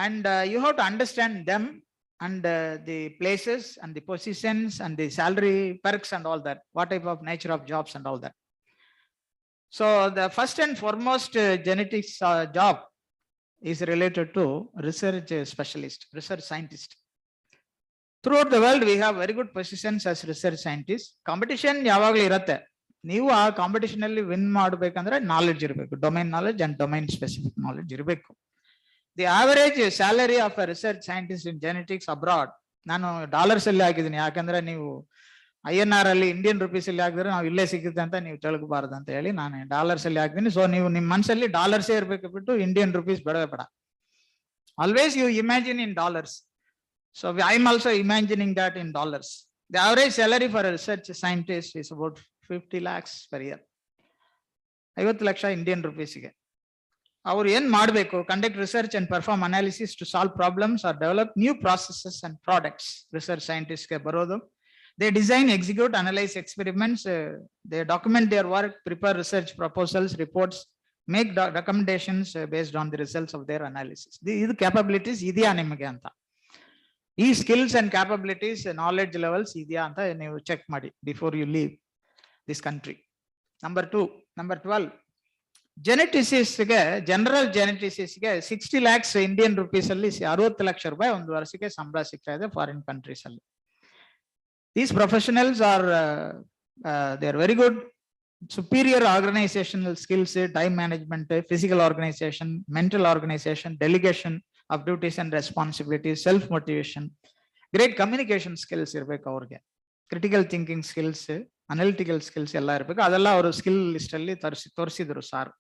and you have to understand them, and the places and the positions and the salary perks and all that, what type of nature of jobs and all that. So the first and foremost genetics job is related to research specialist, research scientist. Throughout the world, we have very good positions as research scientists. Competition ಯಾವಾಗಲೂ ಇರುತ್ತೆ. ನೀವು ಆ competition ಅಲ್ಲಿ win ಮಾಡಬೇಕಂದ್ರೆ knowledge ಇರಬೇಕು, domain knowledge and domain specific knowledge ಇರಬೇಕು. The average salary of a research scientist in genetics abroad, ನಾನು dollars ಅಲ್ಲಿ ಹಾಕಿದ್ದೀನಿ, ಯಾಕಂದ್ರೆ ನೀವು INR ಅಲ್ಲಿ ಇಂಡಿಯನ್ ರುಪೀಸ್ ಅಲ್ಲಿ ಹಾಕಿದ್ರೆ ನಾವು ಇಲ್ಲೇ ಸಿಗುತ್ತೆ ಅಂತ ನೀವು ತಿಳ್ಕಬಾರ್ದು ಅಂತ ಹೇಳಿ ನಾನು ಡಾಲರ್ಸ್ ಅಲ್ಲಿ ಹಾಕ್ತೀನಿ. ಸೊ ನೀವು ನಿಮ್ಮ ಮನಸ್ಸಲ್ಲಿ ಡಾಲರ್ಸೇ ಇರಬೇಕು ಬಿಟ್ಟು ಇಂಡಿಯನ್ ರುಪೀಸ್ ಬೇಡ. Always you imagine in dollars. So I am also imagining that in dollars. The average salary for a research scientist is about 50 lakhs per year. 50 lakh Indian ರುಪೀಸ್ಗೆ. ಅವ್ರು ಏನ್ ಮಾಡಬೇಕು? Conduct research and perform analysis to solve problems or develop new processes and products. Research ಸೈಂಟಿಸ್ಟ್ಗೆ ಬರೋದು, they design, execute, analyse experiments, they document their work, prepare research proposals, reports, make recommendations based on the results of their analysis. ಇದು capabilities ಇದೆಯಾ ನಿಮಗೆ ಅಂತ, ಈ skills and capabilities, knowledge levels ಇದೆಯಾ ಅಂತ ನೀವು ಚೆಕ್ ಮಾಡಿ before you leave this country. Number 12, geneticists ಗೆ, ಜನರಲ್ geneticists ಗೆ 60 lakhs ಇಂಡಿಯನ್ ರುಪೀಸ್ ಅಲ್ಲಿ 60 ಲಕ್ಷ ರೂಪಾಯಿ ಒಂದು ವರ್ಷಕ್ಕೆ ಸಂಬಳ ಸಿಗ್ತಾ ಇದೆ ಫಾರಿನ್ ಕಂಟ್ರೀಸ್ ಅಲ್ಲಿ. These professionals are they are very good, superior organizational skills, time management, physical organization, mental organization, delegation of duties and responsibilities, self motivation, great communication skills ಇರ್ಬೇಕು ಅವ್ರಿಗೆ, critical thinking skills, analytical skills ಎಲ್ಲ ಇರಬೇಕು. ಅದೆಲ್ಲ ಅವರು skill list ಅಲ್ಲಿ ತೋರಿಸಿದ್ರು sir.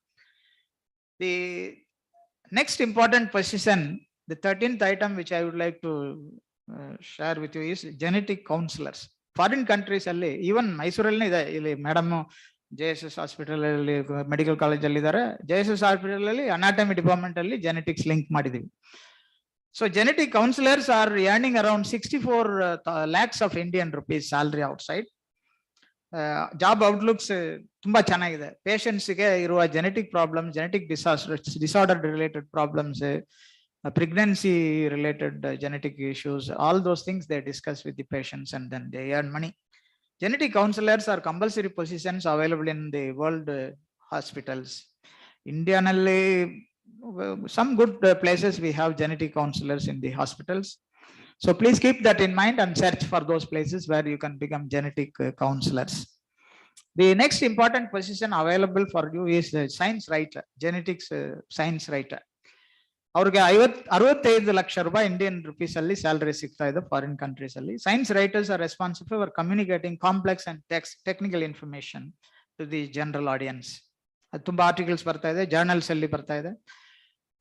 The next important position, the 13th item which I would like to share with you is genetic counselors. Foreign countries ಅಲ್ಲಿ, even ಮೈಸೂರಲ್ಲಿ ಇದೆ, ಇಲ್ಲಿ ಮೇಡಮ್ JSS ಹಾಸ್ಪಿಟಲ್ ಅಲ್ಲಿ ಮೆಡಿಕಲ್ ಕಾಲೇಜ್ ಅಲ್ಲಿ ಇದ್ದಾರೆ. JSS ಹಾಸ್ಪಿಟಲ್ ಅಲ್ಲಿ ಅನಾಟಮಿ ಡಿಪಾರ್ಟ್ಮೆಂಟ್ ಅಲ್ಲಿ genetics link ಮಾಡಿದೀವಿ. So genetic counselors are earning around 64 lakhs of Indian rupees salary outside. Job outlooks ತುಂಬಾ ಚೆನ್ನಾಗಿದೆ. Patients ಗೆ ಇರುವ genetic problem, genetic disorder related problems, pregnancy related genetic issues, all those things they discuss with the patients and then they earn money. Genetic counselors are compulsory positions available in the world hospitals. India nalli some good places we have genetic counselors in the hospitals. So please keep that in mind and search for those places where you can become genetic counselors. The next important position available for you is the science writer, genetics science writer. ಅವ್ರಿಗೆ 65 ಲಕ್ಷ ರೂಪಾಯಿ Indian rupees ಅಲ್ಲಿ salary ಸಿಗ್ತಾ ಇದೆ foreign countries ಅಲ್ಲಿ. Science writers are responsible for communicating complex and technical information to the general audience. ಅದು ತುಂಬಾ articles ಬರ್ತಾ ಇದೆ, ಜರ್ನಲ್ಸ್ ಅಲ್ಲಿ ಬರ್ತಾ ಇದೆ.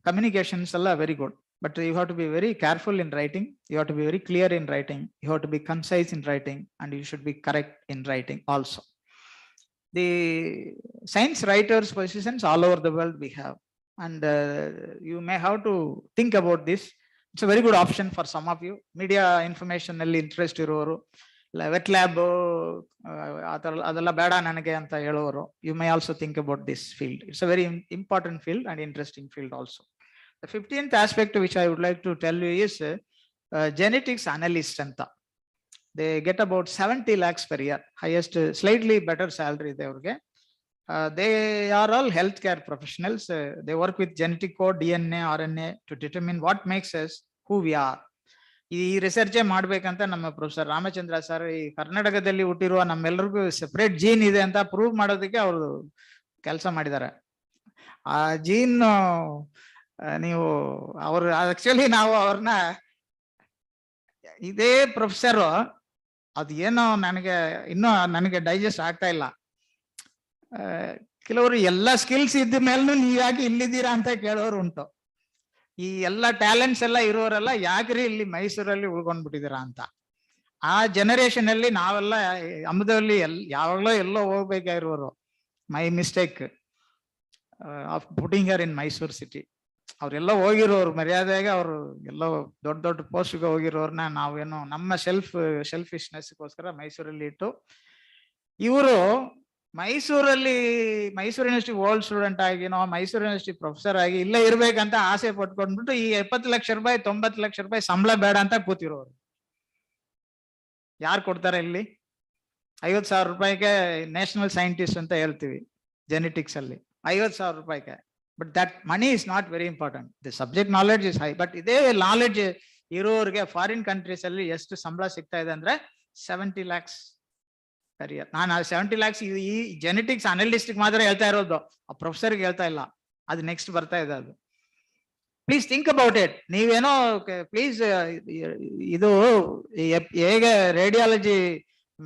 ಕಮ್ಯುನಿಕೇಶನ್ಸ್ ಎಲ್ಲ very good, but you have to be very careful in writing, you have to be very clear in writing, you have to be concise in writing and you should be correct in writing also. The science writers positions all over the world we have. And you may have to think about this. It's a very good option for some of you. Media information alli interest iroru, wet lab adella beda nanage anta heloru, you may also think about this field. It's a very important field and interesting field also. The 15th aspect which I would like to tell you is genetics analyst anta. They get about 70 lakhs per year, highest, slightly better salary they ಅವ್ರಿಗೆ. They are all healthcare professionals. They work with genetic code, DNA, RNA to determine what makes us who we are. ಈ research ಮಾಡ್ಬೇಕಂತ ನಮ್ಮ professor Ramachandra sir ಈ ಕರ್ನಾಟಕದಲ್ಲಿ ಹುಟ್ಟಿರುವ ನಮ್ಮೆಲ್ಲರಿಗೂ separate gene ಇದೆ ಅಂತ prove ಮಾಡೋದಕ್ಕೆ ಅವರು ಕೆಲಸ ಮಾಡಿದ್ದಾರೆ. ಆ ಜೀನ್ ನೀವು ಅವರು ಆಕ್ಚುಲಿ ನಾವು ಅವ್ರನ್ನ ಇದೇ ಪ್ರೊಫೆಸರ್ ಅದು ಏನೋ ನನಗೆ ಡೈಜೆಸ್ಟ್ ಆಗ್ತಾ ಇಲ್ಲ. ಕೆಲವರು ಎಲ್ಲ ಸ್ಕಿಲ್ಸ್ ಇದ್ದ ಮೇಲೂ ನೀವ್ ಯಾಕೆ ಇಲ್ಲಿದ್ದೀರಾ ಅಂತ ಕೇಳೋರು ಉಂಟು. ಈ ಎಲ್ಲ ಟ್ಯಾಲೆಂಟ್ಸ್ ಎಲ್ಲ ಇರೋರೆಲ್ಲ ಯಾಕ್ರಿ ಇಲ್ಲಿ ಮೈಸೂರಲ್ಲಿ ಉಳ್ಕೊಂಡ್ಬಿಟ್ಟಿದ್ದೀರಾ ಅಂತ. ಆ ಜನರೇಷನ್ ಅಲ್ಲಿ ನಾವೆಲ್ಲ ಅಮೃತದಲ್ಲಿ ಯಾವಾಗಲೂ ಎಲ್ಲೋ ಹೋಗ್ಬೇಕಾಗಿರೋರು. My mistake of putting her in Mysuru city. ಅವ್ರೆಲ್ಲ ಹೋಗಿರೋರು ಮರ್ಯಾದೆಗೆ, ಅವರು ಎಲ್ಲೋ ದೊಡ್ಡ ದೊಡ್ಡ ಪೋಸ್ಟ್ಗೆ ಹೋಗಿರೋರ್ನ ನಾವೇನೋ ನಮ್ಮ ಸೆಲ್ಫಿಶ್ನೆಸ್ಗೋಸ್ಕರ ಮೈಸೂರಲ್ಲಿ ಇಟ್ಟು, ಇವರು ಮೈಸೂರು ಯೂನಿವರ್ಸಿಟಿ ಓಲ್ಡ್ ಸ್ಟೂಡೆಂಟ್ ಆಗಿ ಮೈಸೂರು ಯೂನಿವರ್ಸಿಟಿ ಪ್ರೊಫೆಸರ್ ಆಗಿ ಇಲ್ಲೇ ಇರ್ಬೇಕಂತ ಆಸೆ ಪಟ್ಕೊಂಡ್ಬಿಟ್ಟು ಈ 70 ಲಕ್ಷ ರೂಪಾಯಿ 90 ಲಕ್ಷ ರೂಪಾಯಿ ಸಂಬಳ ಬೇಡ ಅಂತ ಕೂತಿರೋರು. ಯಾರು ಕೊಡ್ತಾರೆ ಇಲ್ಲಿ? 50,000 ರೂಪಾಯಿಗೆ ನ್ಯಾಷನಲ್ ಸೈಂಟಿಸ್ಟ್ ಅಂತ ಹೇಳ್ತೀವಿ ಜೆನೆಟಿಕ್ಸ್ ಅಲ್ಲಿ, 50,000 ರೂಪಾಯಿಗೆ. But that money is not very important. The subject knowledge is high. But ಇದೇ ನಾಲೆಡ್ಜ್ ಇರೋರಿಗೆ ಫಾರಿನ್ ಕಂಟ್ರೀಸ್ ಅಲ್ಲಿ ಎಷ್ಟು ಸಂಬಳ ಸಿಗ್ತಾ ಇದೆ ಅಂದ್ರೆ 70 lakhs per year. ನಾನು 70 lakhs ಈ ಜೆನೆಟಿಕ್ಸ್ ಅನಲಿಸ್ಟ್ ಮಾತ್ರ ಹೇಳ್ತಾ ಇರೋದು, ಆ ಪ್ರೊಫೆಸರ್ಗೆ ಹೇಳ್ತಾ ಇಲ್ಲ. ಅದು ನೆಕ್ಸ್ಟ್ ಬರ್ತಾ ಇದೆ. ಅದು ಪ್ಲೀಸ್ ಥಿಂಕ್ ಅಬೌಟ್ ಇಟ್. ನೀವೇನೋ ಪ್ಲೀಸ್ ಇದು ಹೇಗೆ ರೇಡಿಯಾಲಜಿ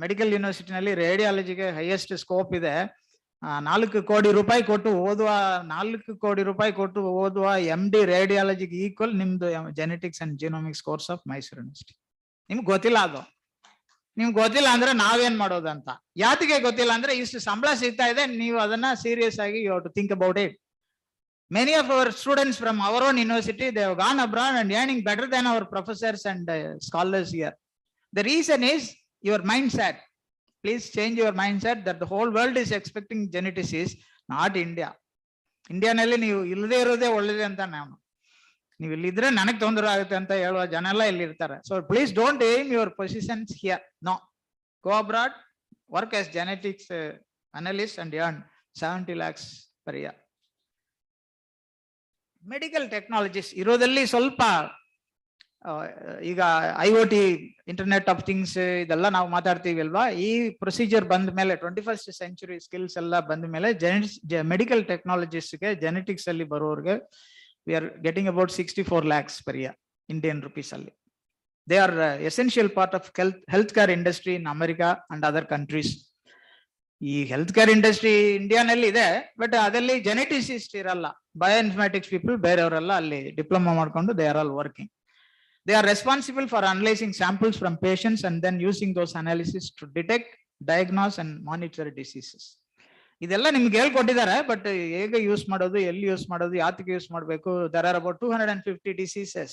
ಮೆಡಿಕಲ್ ಯೂನಿವರ್ಸಿಟಿನಲ್ಲಿ ರೇಡಿಯಾಲಜಿಗೆ ಹೈಯೆಸ್ಟ್ ಸ್ಕೋಪ್ ಇದೆ. 4 ಕೋಟಿ ರೂಪಾಯಿ ಕೊಟ್ಟು ಓದುವ MD ರೇಡಿಯಾಲಜಿಗೆ ಈಕ್ವಲ್ ನಿಮ್ದು genetics and genomics course of Mysuru university. ನಿಮ್ಗೆ ಗೊತ್ತಿಲ್ಲ ಅದು. ನಿಮ್ಗೆ ಗೊತ್ತಿಲ್ಲ ಅಂದ್ರೆ ನಾವೇನ್ ಮಾಡೋದಂತ. ಯಾತಿಗೆ ಗೊತ್ತಿಲ್ಲ ಅಂದ್ರೆ ಇಷ್ಟು ಸಂಬಳ ಸಿಗ್ತಾ ಇದೆ, ನೀವು ಅದನ್ನ ಸೀರಿಯಸ್ ಆಗಿ you have to think about it. Many of our students from our own university, they have gone abroad and earning better than our professors and scholars here. The reason is your mindset. Please change your mindset that the whole world is expecting geneticists, not India. India nalli ನೀವು ಇಲ್ಲದೆ ಇರೋದೇ ಒಳ್ಳೇದೇ ಅಂತ ನಾನು, ನೀವು ಇಲ್ಲಿದ್ರೆ ನನಗೆ ತೊಂದರೆ ಆಗುತ್ತೆ ಅಂತ ಹೇಳುವ ಜನ ಎಲ್ಲ ಇಲ್ಲಿ ಇರ್ತಾರೆ. So please don't aim your positions here. No, go abroad, work as genetics analyst and earn 70 lakhs per year. Medical technologies ಇರೋದಲ್ಲಿ ಸ್ವಲ್ಪ ಈಗ IoT, ಇಂಟರ್ನೆಟ್ ಆಫ್ ಥಿಂಗ್ಸ್ ಇದೆಲ್ಲ ನಾವು ಮಾತಾಡ್ತೀವಿ ಅಲ್ವಾ. ಈ ಪ್ರೊಸೀಜರ್ ಬಂದ ಮೇಲೆ 21st century ಸ್ಕಿಲ್ಸ್ ಎಲ್ಲ ಬಂದ ಮೇಲೆ ಮೆಡಿಕಲ್ ಟೆಕ್ನಾಲಜಿಸ್ಗೆ ಜೆನೆಟಿಕ್ಸ್ ಅಲ್ಲಿ ಬರೋರಿಗೆ we are getting about 64 lakhs per year, Indian rupees only. They are essential part of healthcare industry in America and other countries. ಈ ಹೆಲ್ತ್ ಕೇರ್ ಇಂಡಸ್ಟ್ರಿ ಇಂಡಿಯಾನಲ್ಲಿ ಇದೆ, but ಅದರಲ್ಲಿ ಜೆನೆಟಿಸಿಸ್ಟ್ ಇರಲ್ಲ. Bioinformatics people ಬೇರೆಯವರೆಲ್ಲ ಅಲ್ಲಿ ಡಿಪ್ಲೊಮಾ ಮಾಡ್ಕೊಂಡು they are all working. They are responsible for analyzing samples from patients and then using those analysis to detect, diagnose and monitor diseases. ಇದೆಲ್ಲ ನಿಮ್ಗೆ ಹೇಳ್ಕೊಟ್ಟಿದ್ದಾರೆ, ಬಟ್ ಹೇಗೆ ಯೂಸ್ ಮಾಡೋದು, ಎಲ್ಲಿ ಯೂಸ್ ಮಾಡೋದು, ಯಾತಕ್ಕೆ ಯೂಸ್ ಮಾಡಬೇಕು. There are about 250 diseases.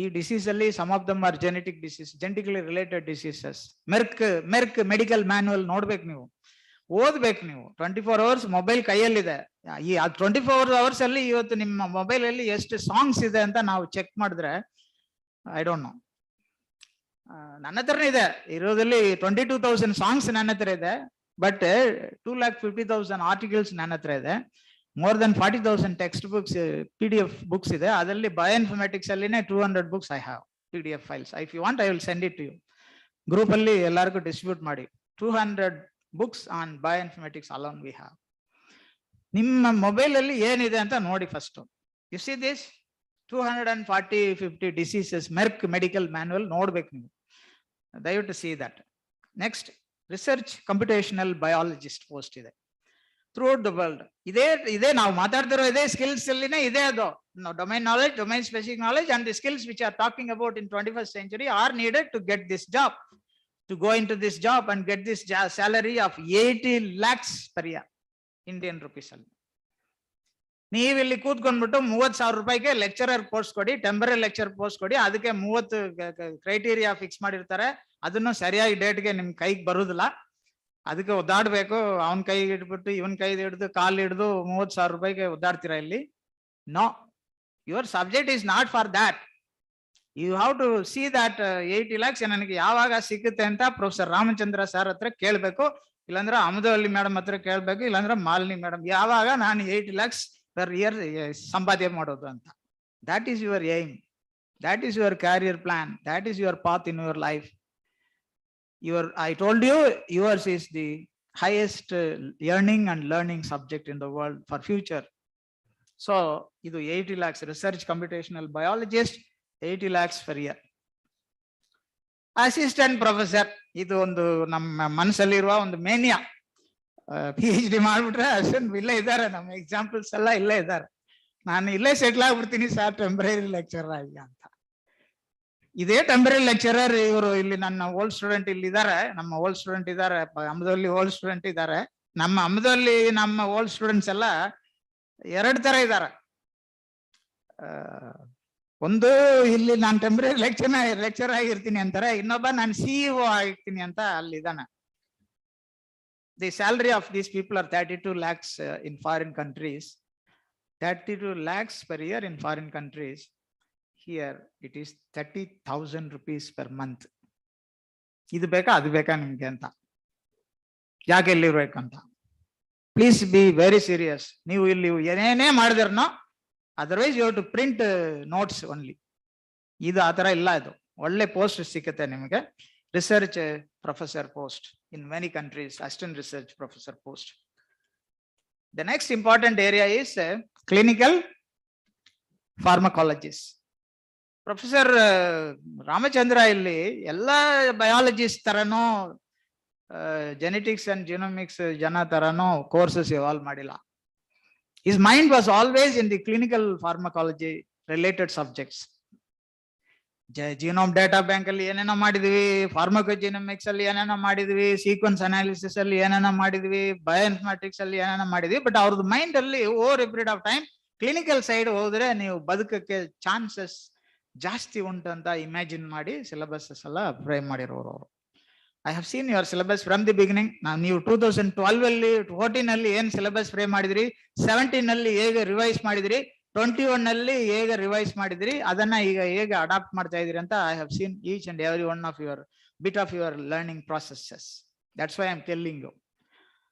ಈ ಡಿಸೀಸ್ ಅಲ್ಲಿ some of them are genetic disease, genetically related diseases. Merck medical manual ನೋಡ್ಬೇಕು, ನೀವು ಓದ್ಬೇಕು. ನೀವು 24 hours ಮೊಬೈಲ್ ಕೈಯಲ್ಲಿದೆ. ಈ 24 hours ಅಲ್ಲಿ ಇವತ್ತು ನಿಮ್ಮ ಮೊಬೈಲ್ ಅಲ್ಲಿ ಎಷ್ಟು ಸಾಂಗ್ಸ್ ಇದೆ ಅಂತ ನಾವು ಚೆಕ್ ಮಾಡಿದ್ರೆ, ಐ ಡೋಂಟ್ ನೋ, ನನ್ನ ಹತ್ರನೇ ಇದೆ ಇರೋದಲ್ಲಿ 22,000 ಸಾಂಗ್ಸ್ ನನ್ನ ಹತ್ರ ಇದೆ, ಬಟ್ 2,50,000 ಆರ್ಟಿಕಲ್ಸ್ ನನ್ನ ಹತ್ರ ಇದೆ. more than 40,000 text books, PDF books ಇದೆ. ಅದರಲ್ಲಿ ಬಯೋಇನ್ಫರ್ಮ್ಯಾಟಿಕ್ಸ್ ಅಲ್ಲಿನೇ 200 books I have, PDF files. If you want I will send it to you. Group ಅಲ್ಲಿ ಎಲ್ಲರಿಗೂ ಡಿಸ್ಟ್ರಿಬ್ಯೂಟ್ ಮಾಡಿ. 200 books on bioinformatics alone we have. ನಿಮ್ಮ ಮೊಬೈಲ್ ಅಲ್ಲಿ ಏನಿದೆ ಅಂತ ನೋಡಿ first. You see this 240-50 diseases, Merck medical manual ನೋಡ್ಬೇಕು ನೀವು, ದಯವಿಟ್ಟು see that. Next, research computational biologist post ಇದೆ ಥ್ರೂಔಟ್ ದ ವರ್ಲ್ಡ್. ಇದೇ ನಾವು ಮಾತಾಡ್ತಿರೋ ಇದೇ ಸ್ಕಿಲ್ಸ್ ಅಲ್ಲಿನೇ ಇದೆ ಅದು. Domain knowledge, domain specific knowledge and the skills which are talking about in 21st century are needed to get this job, to go into this job and get this salary of 80 lakhs per year, Indian rupees ಅಲ್ಲಿ. ನೀವು ಇಲ್ಲಿ ಕೂತ್ಕೊಂಡ್ಬಿಟ್ಟು 30,000 ರೂಪಾಯಿಗೆ lecturer post ಕೊಡಿ, temporary lecture post ಕೊಡಿ, ಅದಕ್ಕೆ 30 criteria fix ಮಾಡಿರ್ತಾರೆ. ಅದನ್ನು ಸರಿಯಾಗಿ ಡೇಟ್ಗೆ ನಿಮ್ ಕೈಗೆ ಬರುದಿಲ್ಲ, ಅದಕ್ಕೆ ಒದ್ದಾಡ್ಬೇಕು. ಅವನ್ ಕೈ ಇಟ್ಬಿಟ್ಟು ಇವನ್ ಕೈ ಹಿಡಿದು ಕಾಲು ಹಿಡಿದು 30,000 ರೂಪಾಯಿಗೆ ಒದ್ದಾಡ್ತೀರಾ ಇಲ್ಲಿ? No, your subject is not for that. You have to see that 80 lakhs ನನಗೆ ಯಾವಾಗ ಸಿಗುತ್ತೆ ಅಂತ ಪ್ರೊಫೆಸರ್ ರಾಮಚಂದ್ರ ಸರ್ ಹತ್ರ ಕೇಳ್ಬೇಕು, ಇಲ್ಲಾಂದ್ರೆ ಅಮದವಲ್ಲಿ ಮೇಡಮ್ ಹತ್ರ ಕೇಳ್ಬೇಕು, ಇಲ್ಲಾಂದ್ರೆ ಮಾಲಿನಿ ಮೇಡಮ್, ಯಾವಾಗ ನಾನು 80 lakhs per year ಸಂಪಾದನೆ ಮಾಡೋದು ಅಂತ. That is your aim, that is your career plan, that is your path in your life. I told you, yours is the highest earning and learning subject in the world for future. So ಇದು 80 lakhs research computational biologist, 80 lakhs per year. Assistant professor, ಇದು ಒಂದು ನಮ್ಮ ಮನಸ್ಸಲ್ಲಿರುವ ಒಂದು mania. PhD ಮಾಡ್ಬಿಟ್ರೆ assistant ಇಲ್ಲೇ ಇದ್ದಾರೆ, ನಮ್ಮ examples ಎಲ್ಲ ಇಲ್ಲೇ ಇದ್ದಾರೆ. ನಾನು ಇಲ್ಲೇ ಸೆಟ್ಲ್ ಆಗ್ಬಿಡ್ತೀನಿ ಸರ್ ಟೆಂಪರರಿ ಲೆಕ್ಚರರ್ ಆಗಿ ಅಂತ. ಇದೇ ಟೆಂಪರರಿ ಲೆಕ್ಚರರ್ ಇವರು ಇಲ್ಲಿ ನನ್ನ ಓಲ್ಡ್ ಸ್ಟೂಡೆಂಟ್ ಇಲ್ಲಿ ಇದ್ದಾರೆ, ನಮ್ಮ ಓಲ್ಡ್ ಸ್ಟೂಡೆಂಟ್ ಇದ್ದಾರೆ, ಅಮದಲ್ಲಿ ಓಲ್ಡ್ ಸ್ಟೂಡೆಂಟ್ ಇದ್ದಾರೆ. ನಮ್ಮ ಅಮದಲ್ಲಿ ನಮ್ಮ ಓಲ್ಡ್ ಸ್ಟೂಡೆಂಟ್ಸ್ ಎಲ್ಲ 2 ತರ ಇದ್ದಾರೆ. ಒಂದು ಇಲ್ಲಿ ನಾನು ಟೆಂಪರರಿ ಲೆಕ್ಚರ್ ಆಗಿರ್ತೀನಿ ಅಂತಾರೆ, ಇನ್ನೊಬ್ಬ ನಾನು CEO ಆಗಿರ್ತೀನಿ ಅಂತ ಅಲ್ಲಿದ್ದಾನೆ. The salary of these people are 32 lakhs in foreign countries. 32 lakhs per year in foreign countries. Here it is 30,000 rupees per month. ಇದು ಬೇಕಾ ಅದು ಬೇಕಾ ನಿಮ್ಗೆ ಅಂತ, ಯಾಕೆ ಎಲ್ಲಿರ್ಬೇಕಂತ. Please be very serious. ನೀವು ಇಲ್ಲಿ ಏನೇನೇ ಮಾಡಿದ್ರನೋ, otherwise you have to print notes only. ಇದು ಆ ಥರ ಇಲ್ಲ. ಇದು ಒಳ್ಳೆ ಪೋಸ್ಟ್ ಸಿಕ್ಕುತ್ತೆ ನಿಮಗೆ, research professor post in many countries, assistant research professor post. The next important area is clinical pharmacologist. Professor Ramachandra ಇಲ್ಲಿ ಎಲ್ಲ ಬಯಾಲಜಿಸ್ಟ್ ತರನೋ ಜೆನೆಟಿಕ್ಸ್ ಅಂಡ್ ಜಿನೋಮಿಕ್ಸ್ ಜನ ತರನೋ ಕೋರ್ಸಸ್ ಇವಾಲ್ವ್ ಮಾಡಿಲ್ಲ. His mind was always in the clinical pharmacology related subjects. Genome data bank ಅಲ್ಲಿ ಏನೇನೋ ಮಾಡಿದ್ವಿ, ಫಾರ್ಮಕೋಜಿನೋಮಿಕ್ಸ್ ಅಲ್ಲಿ ಏನೇನೋ ಮಾಡಿದ್ವಿ, ಸೀಕ್ವೆನ್ಸ್ ಅನಾಲಿಸಿಸ್ ಅಲ್ಲಿ ಏನೇನೋ ಮಾಡಿದ್ವಿ, ಬಯೋಇನ್ಫರ್ಮ್ಯಾಟಿಕ್ಸ್ ಅಲ್ಲಿ ಏನೇನೋ ಮಾಡಿದ್ವಿ. ಬಟ್ ಅವ್ರದ್ದು ಮೈಂಡ್ ಅಲ್ಲಿ over A period of time clinical side ಹೋದ್ರೆ ನೀವು ಬದುಕಕ್ಕೆ ಚಾನ್ಸಸ್ ಜಾಸ್ತಿ ಉಂಟು ಅಂತ ಇಮ್ಯಾಜಿನ್ ಮಾಡಿ ಸಿಲೆಬಸಸ್ ಎಲ್ಲ ಫ್ರೈ ಮಾಡಿರೋರು ಅವರು. I have seen your syllabus from the beginning. ನೀವು 2012 ಅಲ್ಲಿ 14 ಅಲ್ಲಿ ಏನ್ ಸಿಲೆಬಸ್ ಫ್ರೇ ಮಾಡಿದ್ರಿ, 17 ಅಲ್ಲಿ ಹೇಗೆ ರಿವೈಸ್ ಮಾಡಿದ್ರಿ, 21 ಅಲ್ಲಿ ಹೇಗೆ ರಿವೈಸ್ ಮಾಡಿದ್ರಿ, ಅದನ್ನ ಈಗ ಹೇಗೆ ಅಡಾಪ್ಟ್ ಮಾಡ್ತಾ ಇದೀರಿ ಅಂತ I have seen each and every one of your bit of your learning processes. That's why I'm telling you.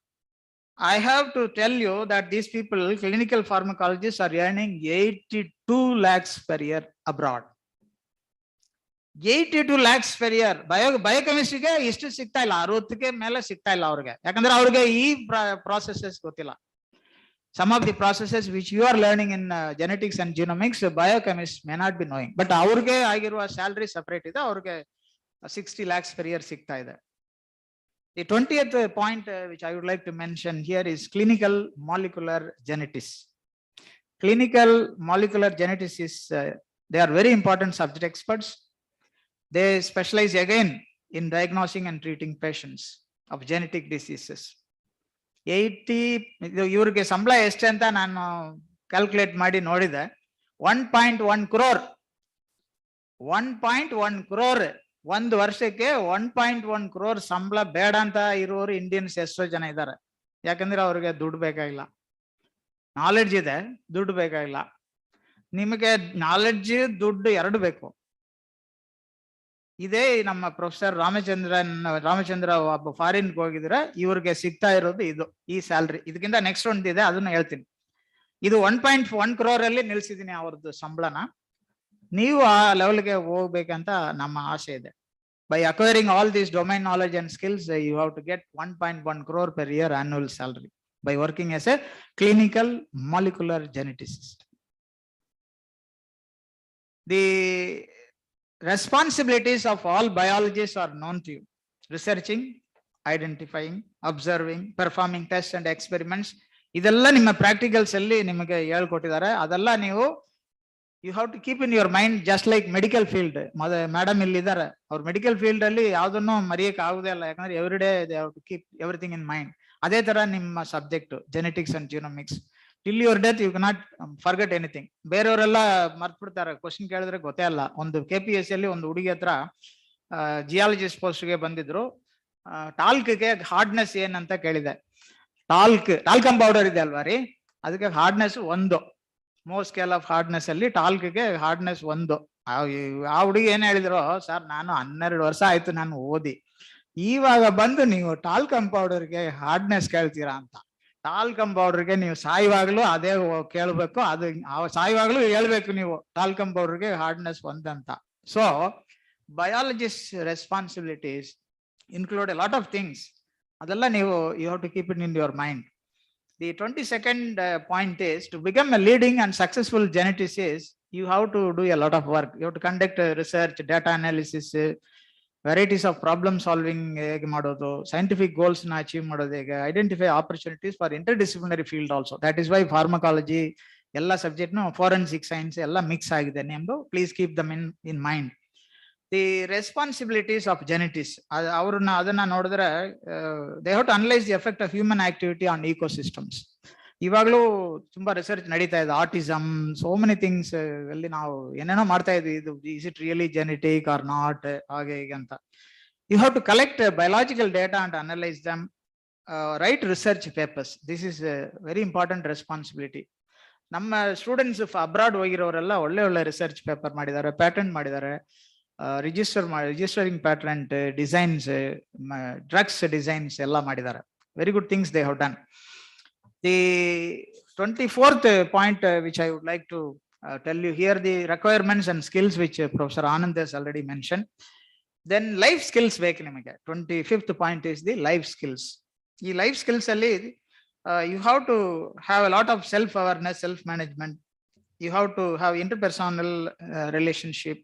I have to tell you that these people, clinical pharmacologists, are earning 82 lakhs per year abroad. 82 lakhs per year. ಬಯೋಕೆಮಿಸ್ಟ್ರಿಗೆ ಇಷ್ಟು ಸಿಗ್ತಾ ಇಲ್ಲ, 60ಕ್ಕೆ ಮೇಲೆ ಸಿಗ್ತಾ ಇಲ್ಲ ಅವ್ರಿಗೆ, ಯಾಕಂದ್ರೆ ಅವ್ರಿಗೆ ಈ ಪ್ರಾಸೆಸಸ್ ಗೊತ್ತಿಲ್ಲ. some of the processes which you are learning in genetics and genomics, biochemists may not be knowing. But ಅವ್ರಿಗೆ ಆಗಿರುವ salary separate ಇದೆ, ಅವ್ರಿಗೆ 60 lakhs per year ಸಿಗ್ತಾ ಇದೆ. The 20th point which I would like to mention here is clinical molecular genetics. Clinical molecular genetics is, they are very important subject experts. They specialize again in diagnosing and treating patients of genetic diseases. 80 ಇವ್ರಿಗೆ ಸಂಬಳ ಎಷ್ಟು ಅಂತ ನಾನು calculate ಮಾಡಿ ನೋಡಿದೆ. 1.1 crore 1.1 crore ಒಂದು ವರ್ಷಕ್ಕೆ 1.1 crore ಸಂಬಳ ಬೇಡ ಅಂತ ಇರೋರು ಇಂಡಿಯನ್ಸ್ ಎಷ್ಟೋ ಜನ ಇದ್ದಾರೆ. ಯಾಕಂದ್ರೆ ಅವ್ರಿಗೆ ದುಡ್ಡು ಬೇಕಾಗಿಲ್ಲ, ನಾಲೆಡ್ಜ್ ಇದೆ, ದುಡ್ಡು ಬೇಕಾಗಿಲ್ಲ. ನಿಮಗೆ ನಾಲೆಡ್ಜ್ ದುಡ್ಡು ಎರಡು ಬೇಕು. ಇದೇ ನಮ್ಮ ಪ್ರೊಫೆಸರ್ ರಾಮಚಂದ್ರ ಒಬ್ಬ ಫಾರಿನ್ಗೆ ಹೋಗಿದ್ರೆ ಇವ್ರಿಗೆ ಸಿಗ್ತಾ ಇರೋದು ಇದು, ಈ ಸ್ಯಾಲ್ರಿ. ಇದಕ್ಕಿಂತ ನೆಕ್ಸ್ಟ್ ಒಂದು ಇದೆ, ಅದನ್ನ ಹೇಳ್ತೀನಿ. ಇದು 1.1 crore ಅಲ್ಲಿ ನಿಲ್ಸಿದೀನಿ ಅವ್ರದ್ದು ಸಂಬಳನ. ನೀವು ಆ ಲೆವೆಲ್ಗೆ ಹೋಗ್ಬೇಕಂತ ನಮ್ಮ ಆಸೆ ಇದೆ. By acquiring all these domain knowledge and skills, you have to get 1.1 crore per year annual salary by working as a clinical molecular geneticist. The responsibilities of all biologists are known to you: researching, identifying, observing, performing tests and experiments. ಇದೆಲ್ಲ ನಿಮ್ಮ practicals ಅಲ್ಲಿ ನಿಮಗೆ ಹೇಳ್ಕೊಟ್ಟಿದ್ದಾರೆ. ಅದೆಲ್ಲ ನೀವು you have to keep in your mind, just like medical field. Madam ಇಲ್ಲಿದ್ದಾರೆ, ಅವ್ರ medical field ಅಲ್ಲಿ ಯಾವ್ದನ್ನು ಮರೆಯಕ್ಕೆ ಆಗುದೇ ಇಲ್ಲ. ಯಾಕಂದ್ರೆ every day they have to keep everything in mind. ಅದೇ ತರ ನಿಮ್ಮ subject genetics and genomics. Till your death you cannot forget anything. ಬೇರೆಯವರೆಲ್ಲ ಮರ್ತ್ಬಿಡ್ತಾರೆ, ಕ್ವಶನ್ ಕೇಳಿದ್ರೆ ಗೊತ್ತೇ ಅಲ್ಲ. ಒಂದು KPSC ಅಲ್ಲಿ ಒಂದು ಹುಡುಗಿ ಹತ್ರ ಜಿಯಾಲಜಿಸ್ಟ್ ಪೋಸ್ಟ್ಗೆ ಬಂದಿದ್ರು. ಟಾಲ್ಕ್ಗೆ ಹಾರ್ಡ್ನೆಸ್ ಏನಂತ ಕೇಳಿದೆ. ಟಾಲ್ಕಮ್ ಪೌಡರ್ ಇದೆ ಅಲ್ವಾ ರೀ, ಅದಕ್ಕೆ ಹಾರ್ಡ್ನೆಸ್ 1. ಮೋ ಸ್ಕೇಲ್ ಆಫ್ ಹಾರ್ಡ್ನೆಸ್ ಅಲ್ಲಿ ಟಾಲ್ಕ್ಗೆ ಹಾರ್ಡ್ನೆಸ್ 1. ಆ ಹುಡುಗಿ ಏನ್ ಹೇಳಿದ್ರು, ಸರ್ ನಾನು 12 ವರ್ಷ ಆಯ್ತು ನಾನು ಓದಿ, ಇವಾಗ ಬಂದು ನೀವು ಟಾಲ್ಕಮ್ ಪೌಡರ್ಗೆ ಹಾರ್ಡ್ನೆಸ್ ಕೇಳ್ತೀರಾ ಅಂತ. ಟಾಲ್ಕಮ್ ಪೌಡರ್ಗೆ ನೀವು ಸಾಯುವಾಗ್ಲೂ ಅದೇ ಕೇಳ್ಬೇಕು, ಅದು ಸಾಯುವಾಗ್ಲೂ ಹೇಳ್ಬೇಕು ನೀವು ಟಾಲ್ಕಮ್ ಪೌಡರ್ಗೆ ಹಾರ್ಡ್ನೆಸ್ 1 ಅಂತ. So biologist responsibilities include a lot of things. ಅದೆಲ್ಲ ನೀವು you have to keep it in your mind. The 22nd point is, to become a leading and successful geneticist, you have to do a lot of work. You have to conduct research, data analysis, varieties of problem solving ಮಾಡೋದು, scientific goals na achieve ಮಾಡೋದು, identify opportunities for interdisciplinary field also. That is why pharmacology ಎಲ್ಲ subject forensic science ಎಲ್ಲ mix ಆಗಿದೆ ನಿಮ್ದು. Please keep them in mind. The responsibilities of genetics, ಅವ್ರನ್ನ ಅದನ್ನ ನೋಡಿದ್ರೆ they have to analyze the effect of human activity on ecosystems. ಇವಾಗಲೂ ತುಂಬಾ research ನಡೀತಾ ಇದೆ. ಆಟಿಸಮ್, ಸೋ ಮೆನಿ ಥಿಂಗ್ಸ್ ಅಲ್ಲಿ ನಾವು ಏನೇನೋ ಮಾಡ್ತಾ ಇದ್ವಿ. ಇದು is it really genetic or not, ಹಾಗೆ ಹೀಗೆ ಅಂತ. You have to collect biological data and analyse them, write research papers. This is very important responsibility. ನಮ್ಮ ಸ್ಟೂಡೆಂಟ್ಸ್ ಅಬ್ರಾಡ್ ಹೋಗಿರೋರೆಲ್ಲ ಒಳ್ಳೆ ರಿಸರ್ಚ್ ಪೇಪರ್ ಮಾಡಿದ್ದಾರೆ, ಪ್ಯಾಟೆಂಟ್ ಮಾಡಿದ್ದಾರೆ, registering patent, designs, drugs designs ಎಲ್ಲ ಮಾಡಿದ್ದಾರೆ. Very good things they have done. The 24th point which I would like to tell you here, the requirements and skills which Professor Anand has already mentioned. Then life skills ಬೇಕು ನಿಮಗೆ. 25th point is the life skills. ಈ life skills ಅಲ್ಲಿ you have to have a lot of self awareness, self management. You have to have interpersonal relationship,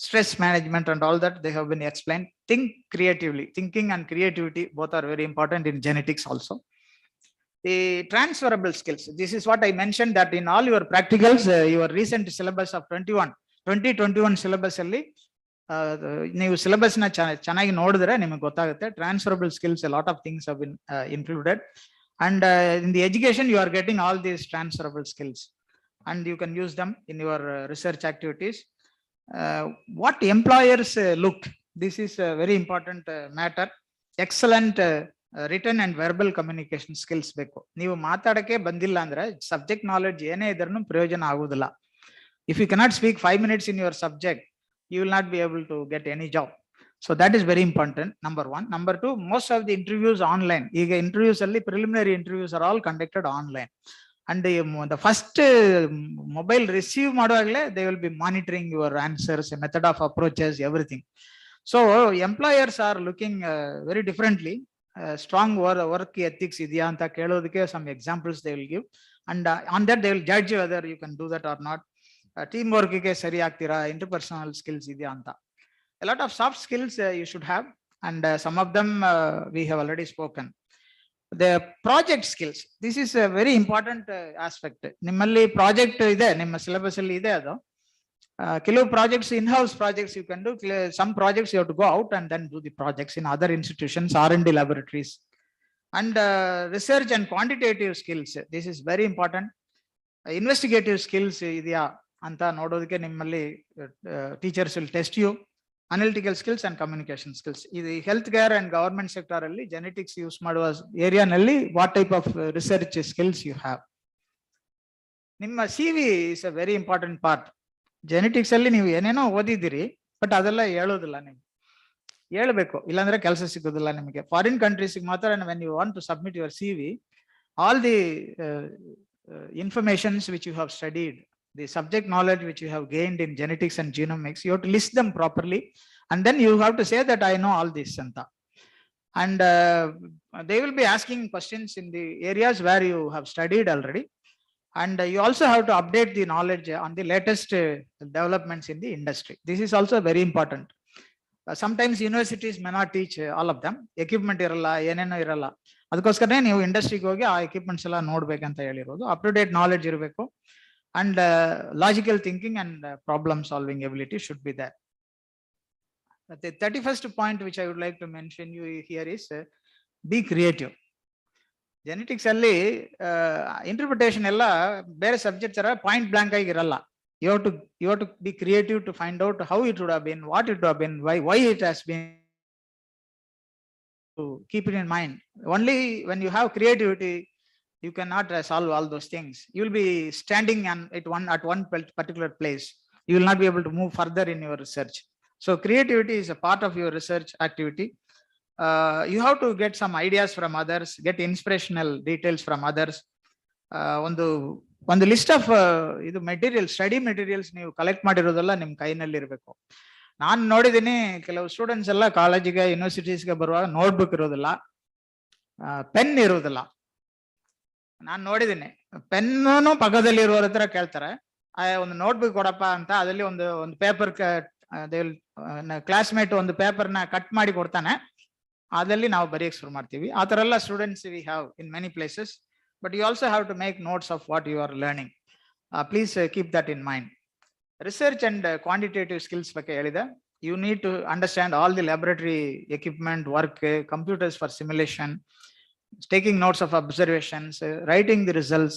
stress management and all that they have been explained. Think creatively. Thinking and creativity both are very important in genetics also. The transferable skills, this is what I mentioned, that in all your practicals, your recent syllabus of 2021 syllabus ಅಲ್ಲಿ ನೀವು syllabus ನ ಚೆನ್ನಾಗಿ ನೋಡಿದ್ರೆ ನಿಮಗೆ ಗೊತ್ತಾಗುತ್ತೆ. Transferable skills, a lot of things have been included, and in the education you are getting all these transferable skills and you can use them in your research activities. What employers look, this is a very important matter. Excellent return and verbal communication skills ಬೇಕು. ನೀವು ಮಾತಾಡಕ್ಕೆ ಬಂದಿಲ್ಲ ಅಂದ್ರೆ subject knowledge ಏನೇ ಇದ್ರೂ ಪ್ರಯೋಜನ ಆಗುದಿಲ್ಲ. If you cannot speak 5 minutes in your subject, you will not be able to get any job. So that is very important, number 1. Number 2, most of the interviews online. ಈಗ interviews ಅಲ್ಲಿ preliminary interviews are all conducted online, and the first mobile receive ಮಾಡುವಾಗಲೇ they will be monitoring your answers, method of approaches, everything. So employers are looking very differently. Strong work ethics ಇದೆಯಾ ಅಂತ ಕೇಳೋದಕ್ಕೆ some examples they will give. And on that, they will judge whether you can do that or not. Teamwork ಗೆ ಸರಿ ಆಗ್ತೀರಾ, interpersonal skills ಇದೆಯಾ ಅಂತ. A lot of soft skills you should have, and some of them we have already spoken. The project skills, this is a very important aspect. ನಿಮ್ಮಲ್ಲಿ project ಇದೆ, ನಿಮ್ಮ syllabus ಅಲ್ಲಿ ಇದೆ ಅದು. ಕೆಲವು projects in-house projects you can do. Some projects you have to go out and then do the projects in other institutions, R&D laboratories. And research and quantitative skills, this is very important. Investigative skills ಇದೆಯಾ ಅಂತ ನೋಡೋದಕ್ಕೆ ನಿಮ್ಮಲ್ಲಿ teachers will test you. Analytical skills and communication skills. In the healthcare and government sector, genetics use ಮಾಡುವ area ನಲ್ಲಿ what type of research skills you have. ನಿಮ್ಮ CV is a very important part. Genetics ಅಲ್ಲಿ ನೀವು ಏನೇನೋ ಓದಿದಿರಿ, but ಅದೆಲ್ಲ ಹೇಳೋದಿಲ್ಲ ನೀವು. ಹೇಳಬೇಕು, ಇಲ್ಲಾಂದ್ರೆ ಕೆಲಸ ಸಿಗೋದಿಲ್ಲ ನಿಮಗೆ. ಫಾರಿನ್ ಕಂಟ್ರೀಸ್ ಮಾತ್ರ when you want to submit your CV, all the informations which you have studied, the subject knowledge which you have gained in genetics and genomics, you have to list them properly, and then you have to say that I know all this anta. And they will be asking questions in the areas where you have studied already, and you also have to update the knowledge on the latest developments in the industry. This is also very important. Sometimes universities may not teach all of them. Equipment ಇರಲ್ಲ, ಏನೇನೋ ಇರಲ್ಲ. ಅದಕ್ಕೋಸ್ಕರ ನೀವು ಇಂಡಸ್ಟ್ರಿಗೆ ಹೋಗಿ ಆ equipments ಎಲ್ಲ ನೋಡ್ಬೇಕಂತ ಹೇಳಿರೋದು. ಅಪ್ ಟು ಡೇಟ್ ನಾಲೆಡ್ಜ್ ಇರಬೇಕು. And logical thinking and problem solving ability should be there. The 31st point which I would like to mention you here is be creative. Genetics alli interpretation ella bere subjects are point blank agi iralla. You have to be creative to find out how it would have been, what it would have been, why it has been. To keep it in mind. Only when you have creativity, you cannot solve all those things. You will be standing at one particular place. You will not be able to move further in your research. So creativity is a part of your research activity. You have to get some ideas from others, get inspirational details from others. ಒಂದು list of ಇದು material, study materials ನೀವು collect ಮಾಡಿರೋದೆಲ್ಲ ನಿಮ್ಮ ಕೈನಲ್ಲಿ ಇರಬೇಕು. ನಾನು ನೋಡಿದ್ದೀನಿ ಕೆಲವು students ಎಲ್ಲ ಕಾಲೇಜಿಗೆ, ಯೂನಿವರ್ಸಿಟೀಸ್ಗೆ ಬರುವಾಗ ನೋಟ್ಬುಕ್ ಇರೋದಿಲ್ಲ, ಪೆನ್ ಇರೋದಿಲ್ಲ. ನಾನು ನೋಡಿದ್ದೀನಿ, ಪೆನ್ನು ಪಕ್ಕದಲ್ಲಿ ಇರೋರ ಹತ್ರ ಕೇಳ್ತಾರೆ, ಒಂದು ನೋಟ್ಬುಕ್ ಕೊಡಪ್ಪ ಅಂತ. ಅದರಲ್ಲಿ ಒಂದು ಪೇಪರ್, ಕ್ಲಾಸ್ಮೇಟ್ ಒಂದು ಪೇಪರ್ನ ಕಟ್ ಮಾಡಿ ಕೊಡ್ತಾನೆ, ಅದರಲ್ಲಿ ನಾವು ಬರೆಯಕ್ಕೆ ಶುರು ಮಾಡ್ತೀವಿ. ಆ ಥರ ಎಲ್ಲ students we have in many places. But you also have to make notes of what you are learning. Please keep that in mind. Research and quantitative skills ಬಗ್ಗೆ ಹೇಳಿದೆ. You need to understand all the laboratory equipment, work, computers for simulation, taking notes of observations, writing the results,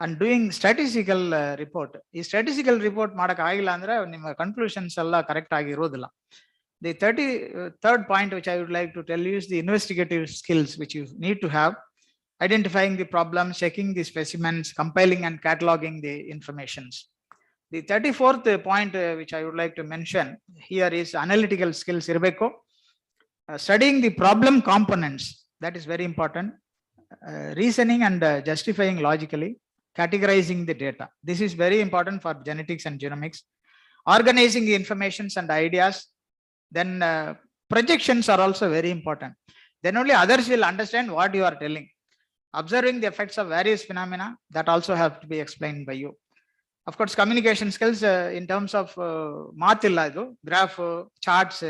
and doing statistical report. ಈ statistical report ಮಾಡಕ್ ಆಗಿಲ್ಲ ಅಂದ್ರೆ ನಿಮ್ಮ conclusions ಎಲ್ಲ correct ಆಗಿ ಇರೋದಿಲ್ಲ. The 33rd point which I would like to tell you is the investigative skills which you need to have. Identifying the problems, checking the specimens, compiling and cataloging the informations. The 34th point which I would like to mention here is analytical skills ಇರಬೇಕು. Studying the problem components, that is very important. Reasoning and justifying logically, categorizing the data. This is very important for genetics and genomics. Organizing the informations and ideas. Then projections are also very important. Then only others will understand what you are telling. Observing the effects of various phenomena, that also have to be explained by you. Of course, communication skills in terms of math illa idu, graph, charts,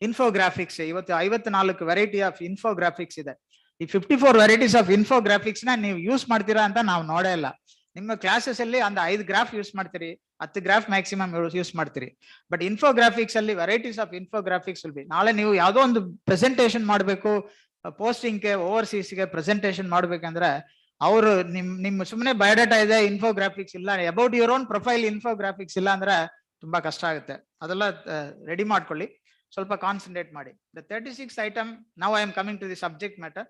infographics. ಇವತ್ತು 54 variety of infographics ಇದೆ. ಈ 54 varieties of infographics ನ ನೀವು use ಮಾಡ್ತೀರಾ ಅಂತ ನಾವು ನೋಡೇ ಇಲ್ಲ. ನಿಮ್ಮ ಕ್ಲಾಸಸ್ ಅಲ್ಲಿ ಒಂದು 5 ಗ್ರಾಫ್ ಯೂಸ್ ಮಾಡ್ತೀರಿ, 10 ಗ್ರಾಫ್ ಮ್ಯಾಕ್ಸಿಮಮ್ ಯೂಸ್ ಮಾಡ್ತೀರಿ. ಬಟ್ ಇನ್ಫೋಗ್ರಾಫಿಕ್ಸ್ ಅಲ್ಲಿ varieties of infographics will be. ನಾಳೆ ನೀವು ಯಾವುದೋ ಒಂದು ಪ್ರೆಸೆಂಟೇಷನ್ ಮಾಡಬೇಕು, ಪೋಸ್ಟಿಂಗ್ಗೆ, ಓವರ್ಸೀಸ್ಗೆ ಪ್ರೆಸೆಂಟೇಷನ್ ಮಾಡ್ಬೇಕಂದ್ರೆ ಅವರು ನಿಮ್ಮ ಸುಮ್ಮನೆ ಬಯೋಡಾಟಾ ಇದೆ, ಇನ್ಫೋಗ್ರಾಫಿಕ್ಸ್ ಇಲ್ಲ, about your own profile infographics ಇಲ್ಲ ಅಂದ್ರೆ ತುಂಬಾ ಕಷ್ಟ ಆಗುತ್ತೆ. ಅದೆಲ್ಲ ರೆಡಿ ಮಾಡ್ಕೊಳ್ಳಿ, ಸ್ವಲ್ಪ ಕಾನ್ಸಂಟ್ರೇಟ್ ಮಾಡಿ. The 36th item, now I am coming to the subject matter.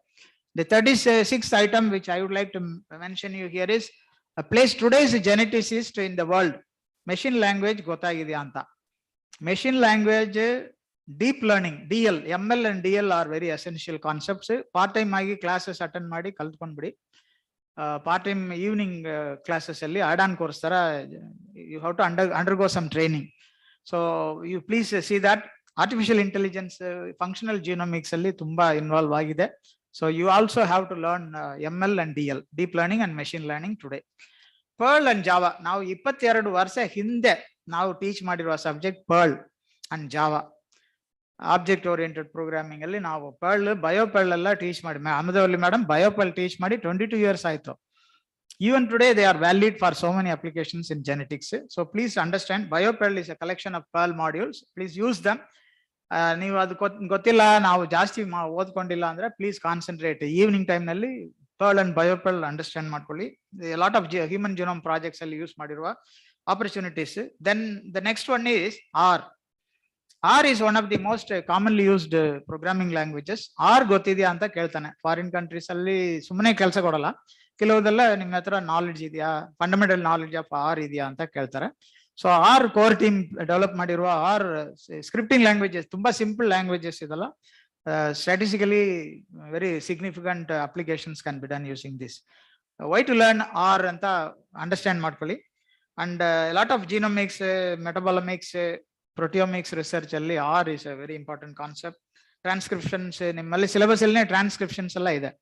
The 36th item which I would like to mention you here is a place today's geneticist in the world. Machine language ಗೊತ್ತಾಗಿದೆ ಅಂತ. Machine language, deep learning, DL, ML and DL are very essential concepts. Part time ಆಗಿ classes attend ಮಾಡಿ ಕಲ್ತ್ಕೊಂಡ್ಬಿಡಿ. Part time evening classes ಅಲ್ಲಿ add on course ತರ you have to undergo some training. So you please see that. Artificial intelligence, functional genomics ಅಲ್ಲಿ ತುಂಬಾ involve ಆಗಿದೆ. So you also have to learn ML and DL, deep learning and machine learning today. Perl and Java. Now 22 ವರ್ಷ ಹಿಂದೆ ನಾವು teach ಮಾಡಿರುವ subject pearl and Java. Object oriented programming ಅಲ್ಲಿ ನಾವು ಬಯೋಪರ್ಲ್ ಎಲ್ಲ ಟೀಚ್ ಮಾಡಿ ಅಹಮದವಲ್ಲಿ ಮೇಡಮ್ ಬಯೋಪರ್ಲ್ ಟೀಚ್ ಮಾಡಿ 22 years ಆಯ್ತು. Even today they are valid for so many applications in genetics. So please understand, biopearl is a collection of Perl modules. Please use them. ನೀವು ಅದು ಗೊತ್ತಿಲ್ಲ, ನಾವು ಜಾಸ್ತಿ ಓದ್ಕೊಂಡಿಲ್ಲ ಅಂದ್ರೆ ಪ್ಲೀಸ್ ಕಾನ್ಸಂಟ್ರೇಟ್. ಈವ್ನಿಂಗ್ ಟೈಮ್ ನಲ್ಲಿ ಪರ್ಲ್ ಅಂಡ್ ಬಯೋಪರ್ಲ್ ಅಂಡರ್ಸ್ಟ್ಯಾಂಡ್ ಮಾಡ್ಕೊಳ್ಳಿ. Lot of human genome projects ಅಲ್ಲಿ ಯೂಸ್ ಮಾಡಿರುವ opportunities. Then the next one is R. R is one of the most commonly used programming languages. R ಗೊತ್ತಿದೆಯಾ ಅಂತ ಕೇಳ್ತಾನೆ. Foreign countries ಅಲ್ಲಿ ಸುಮ್ಮನೆ ಕೆಲಸ ಕೊಡಲ್ಲ, ಕೆಲವುದೆಲ್ಲ ನಿಮ್ಮ ಹತ್ರ ನಾಲೆಡ್ಜ್ ಇದೆಯಾ, ಫಂಡಮೆಂಟಲ್ ನಾಲೆಡ್ಜ್ ಆಫ್ ಆರ್ ಇದೆಯಾ ಅಂತ ಕೇಳ್ತಾರೆ. So R core team develop ಮಾಡಿರುವ ಆರ್ ಸ್ಕ್ರಿಪ್ಟಿಂಗ್ ಲ್ಯಾಂಗ್ವೇಜಸ್, ತುಂಬಾ ಸಿಂಪಲ್ ಲ್ಯಾಂಗ್ವೇಜಸ್ ಇದಲ್ಲ. Strategically very significant applications can be done using this. Why to learn R ಅಂತ ಅಂಡರ್ಸ್ಟ್ಯಾಂಡ್ ಮಾಡ್ಕೊಳ್ಳಿ. And lot of genomics, metabolomics, proteomics research ಅಲ್ಲಿ R is a very important concept. Transcriptions ನಿಮ್ಮಲ್ಲಿ syllabus ಅಲ್ಲೇ ಟ್ರಾನ್ಸ್ಕ್ರಿಪ್ಷನ್ಸ್ ಎಲ್ಲ ಇದೆ.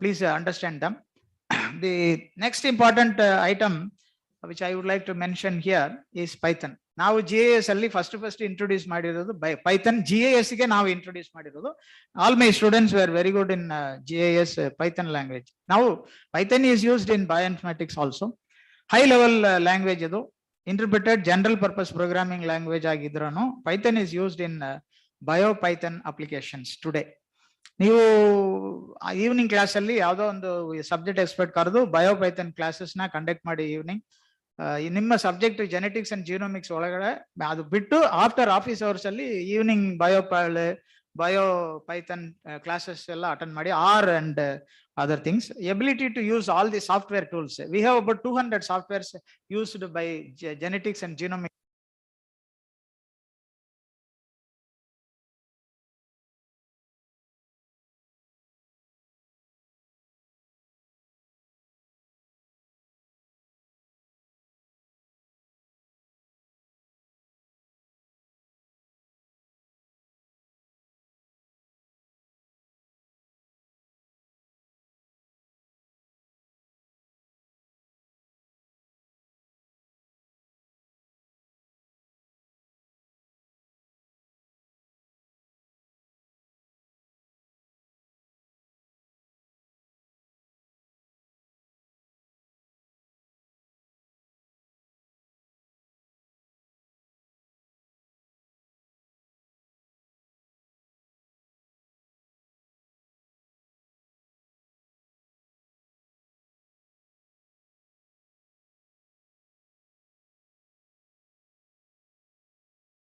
Please understand them. The next important item which I would like to mention here is Python. ನಾವು GIS ಅಲ್ಲಿ first introduce ಮಾಡಿರೋದು Python. GIS ಗೆ ನಾವು ಇಂಟ್ರೊಡ್ಯೂಸ್ ಮಾಡಿರೋದು. All my students were very good in GIS Python language. Now Python is used in bioinformatics also. High level language ಇದು. Interpreted general purpose programming language ಆಗಿದ್ರೂ Python is used in BioPython applications today. ನೀವು evening class ಅಲ್ಲಿ ಯಾವುದೋ ಒಂದು subject expert ಕರೆದು BioPython classes ನ conduct ಮಾಡಿ evening. ನಿಮ್ಮ ಸಬ್ಜೆಕ್ಟ್ ಜೆನೆಟಿಕ್ಸ್ ಅಂಡ್ ಜೀನೋಮಿಕ್ಸ್ ಒಳಗಡೆ ಅದು ಬಿಟ್ಟು ಆಫ್ಟರ್ ಆಫೀಸ್ ಅವರ್ಸ್ ಅಲ್ಲಿ ಈವ್ನಿಂಗ್ ಬಯೋಪೈಥನ್ ಕ್ಲಾಸಸ್ ಎಲ್ಲ ಅಟೆಂಡ್ ಮಾಡಿ. R and other things. Ability to use all the software tools. We have about 200 softwares used by genetics and genomics.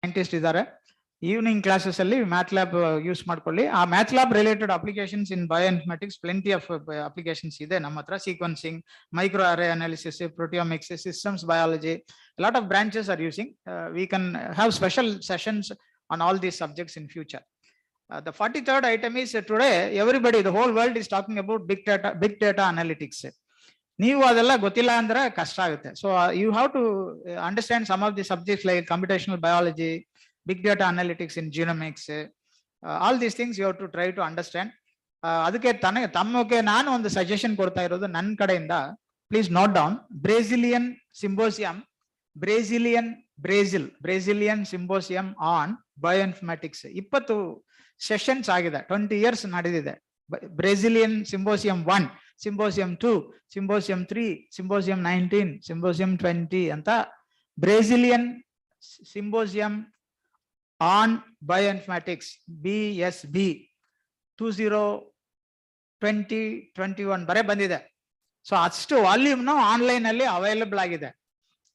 Scientist ಇದ್ದಾರೆ. Evening classes ಅಲ್ಲಿ MATLAB use ಮಾಡ್ಕೊಳ್ಳಿ. ಆ MATLAB related applications in bioinformatics plenty of applications ಇದೆ ನಮ್ಮ ಹತ್ರ. Sequencing, micro array analysis, proteomics, systems biology, lot of branches are using. We can have special sessions on all these subjects in future. The 43rd item is today everybody, the whole world is talking about big data analytics. ನೀವು ಅದೆಲ್ಲ ಗೊತ್ತಿಲ್ಲ ಅಂದ್ರೆ ಕಷ್ಟ ಆಗುತ್ತೆ. So you have to understand some of the subjects like computational biology, big data analytics in genomics. All these things you have to try to understand. ಅದಕ್ಕೆ ತಮಗೆ ನಾನು ಒಂದು ಸಜೆಷನ್ ಕೊಡ್ತಾ ಇರೋದು ನನ್ನ ಕಡೆಯಿಂದ. Please note down. Brazilian symposium on bioinformatics 20 sessions ಆಗಿದೆ. 20 years ನಡೆದಿದೆ. ಬ್ರೆಜಿಲಿಯನ್ ಸಿಂಬೋಸಿಯಂ 1, ಸಿಂಬೋಸಿಯಂ 2, ಸಿಂಬೋಸಿಯಂ 3, ಸಿಂಬೋಸಿಯಂ 19, ಸಿಂಬೋಸಿಯಂ 20 ಅಂತ Brazilian symposium on bioinformatics BSB 2020-21 ಬರೇ ಬಂದಿದೆ. ಸೊ ಅಷ್ಟು ವಾಲ್ಯೂಮ್ನು ಆನ್ಲೈನ್ ಅಲ್ಲಿ ಅವೈಲಬಲ್ ಆಗಿದೆ.